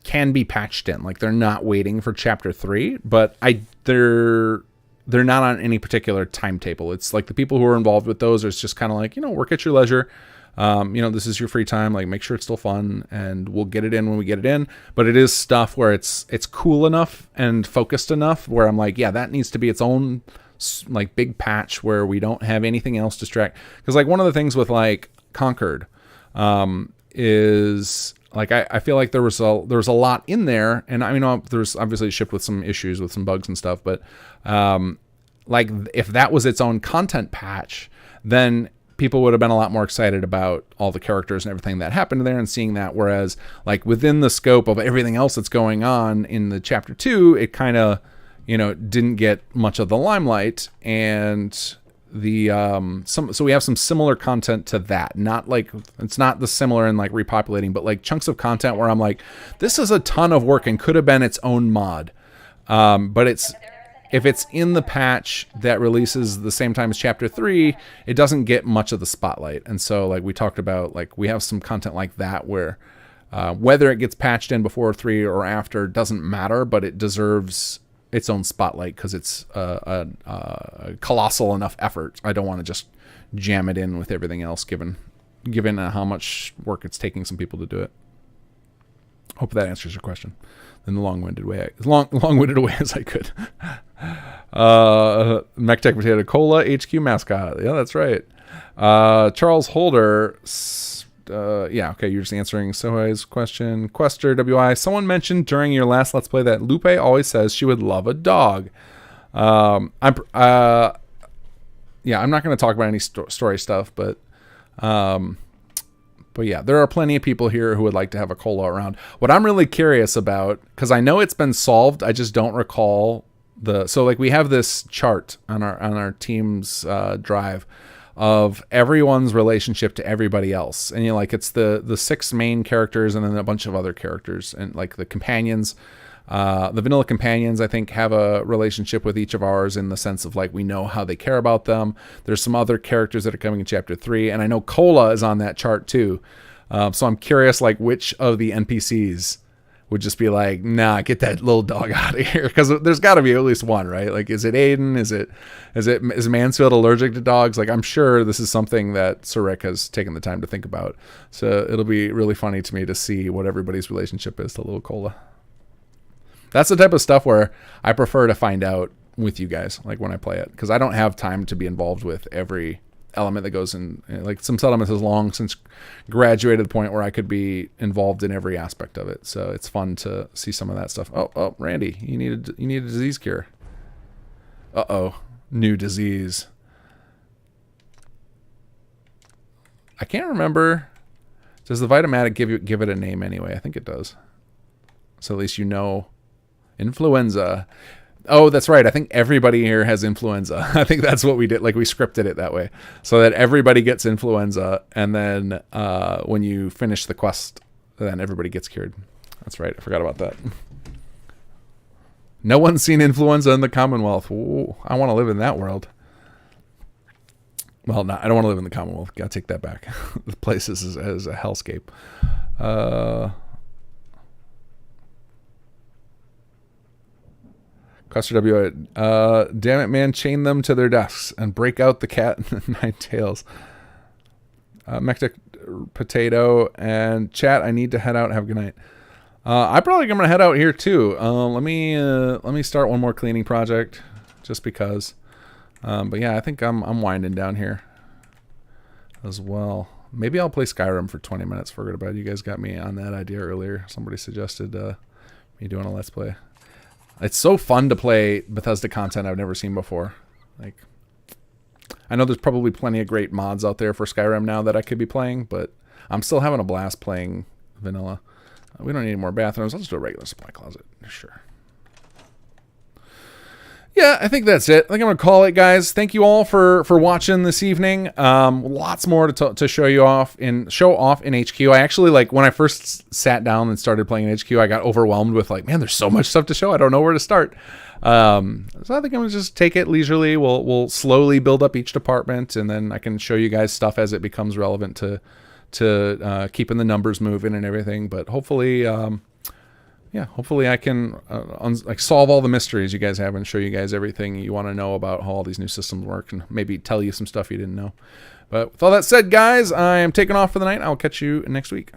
can be patched in. Like, they're not waiting for chapter 3, but they're not on any particular timetable. It's like the people who are involved with those are just kind of like, you know, work at your leisure. You know, this is your free time, like, make sure it's still fun, and we'll get it in when we get it in. But it is stuff where it's cool enough and focused enough where I'm like, yeah, that needs to be its own, like, big patch where we don't have anything else distract. Because, like, one of the things with, like, Conquered is, like, I feel like there was a lot in there, and I mean, there's obviously shipped with some issues with some bugs and stuff, but like, if that was its own content patch, then people would have been a lot more excited about all the characters and everything that happened there and seeing that. Whereas, like, within the scope of everything else that's going on in the chapter 2, it kind of, you know, didn't get much of the limelight. And so we have some similar content to that. Not like, it's not the similar in like repopulating, but like chunks of content where I'm like, this is a ton of work and could have been its own mod. But if it's in the patch that releases the same time as chapter 3, it doesn't get much of the spotlight. And so, like we talked about, like, we have some content like that where whether it gets patched in before 3 or after doesn't matter, but it deserves its own spotlight because it's a colossal enough effort. I don't want to just jam it in with everything else, given how much work it's taking some people to do it. Hope that answers your question in the long-winded way, as long-winded way as I could. MechTech Potato Cola HQ mascot. Yeah, that's right. Charles Holder. Yeah, okay, you're just answering Sohei's question. Quester WI. Someone mentioned during your last Let's Play that Lupe always says she would love a dog. Yeah, I'm not going to talk about any story stuff, but yeah, there are plenty of people here who would like to have a cola around. What I'm really curious about, because I know it's been solved, I just don't recall so like we have this chart on our team's drive of everyone's relationship to everybody else, and you know, like, it's the 6 main characters and then a bunch of other characters, and like the companions. The vanilla companions, I think, have a relationship with each of ours in the sense of, like, we know how they care about them. There's some other characters that are coming in chapter 3, and I know Cola is on that chart too. So I'm curious, like, which of the NPCs would just be like, nah, get that little dog out of here, because there's got to be at least one, right? Like, is it Aiden? Is Mansfield allergic to dogs? Like, I'm sure this is something that Sarek has taken the time to think about. So it'll be really funny to me to see what everybody's relationship is to little Cola. That's the type of stuff where I prefer to find out with you guys, like, when I play it, because I don't have time to be involved with every element that goes in. Like, some settlements has long since graduated to the point where I could be involved in every aspect of it. So it's fun to see some of that stuff. Oh, Randy, you need a disease cure. New disease. I can't remember. Does the Vitamatic give it a name anyway? I think it does. So at least you know. Influenza. Oh, that's right. I think everybody here has influenza. I think that's what we did. Like, we scripted it that way so that everybody gets influenza, and then when you finish the quest, then everybody gets cured. That's right. I forgot about that. No one's seen influenza in the Commonwealth. Ooh, I want to live in that world. Well, no, I don't want to live in the Commonwealth. Gotta take that back. The place is a hellscape. Custer W. Damn it, man. Chain them to their desks and break out the cat and the 9 tails. Mectic Potato and chat. I need to head out. Have a good night. I probably am gonna head out here too. Let me start one more cleaning project, just because. But yeah, I think I'm winding down here as well. Maybe I'll play Skyrim for 20 minutes before I go to bed. You guys got me on that idea earlier. Somebody suggested me doing a Let's Play. It's so fun to play Bethesda content I've never seen before. Like, I know there's probably plenty of great mods out there for Skyrim now that I could be playing, but I'm still having a blast playing vanilla. We don't need any more bathrooms. I'll just do a regular supply closet. Sure. Yeah, I think that's it. I think I'm going to call it, guys. Thank you all for watching this evening. Lots more to show off in HQ. I actually, like, when I first sat down and started playing in HQ, I got overwhelmed with, like, man, there's so much stuff to show. I don't know where to start. So I think I'm going to just take it leisurely. We'll slowly build up each department, and then I can show you guys stuff as it becomes relevant to keeping the numbers moving and everything. But hopefully... hopefully I can solve all the mysteries you guys have and show you guys everything you want to know about how all these new systems work and maybe tell you some stuff you didn't know. But with all that said, guys, I am taking off for the night. I'll catch you next week.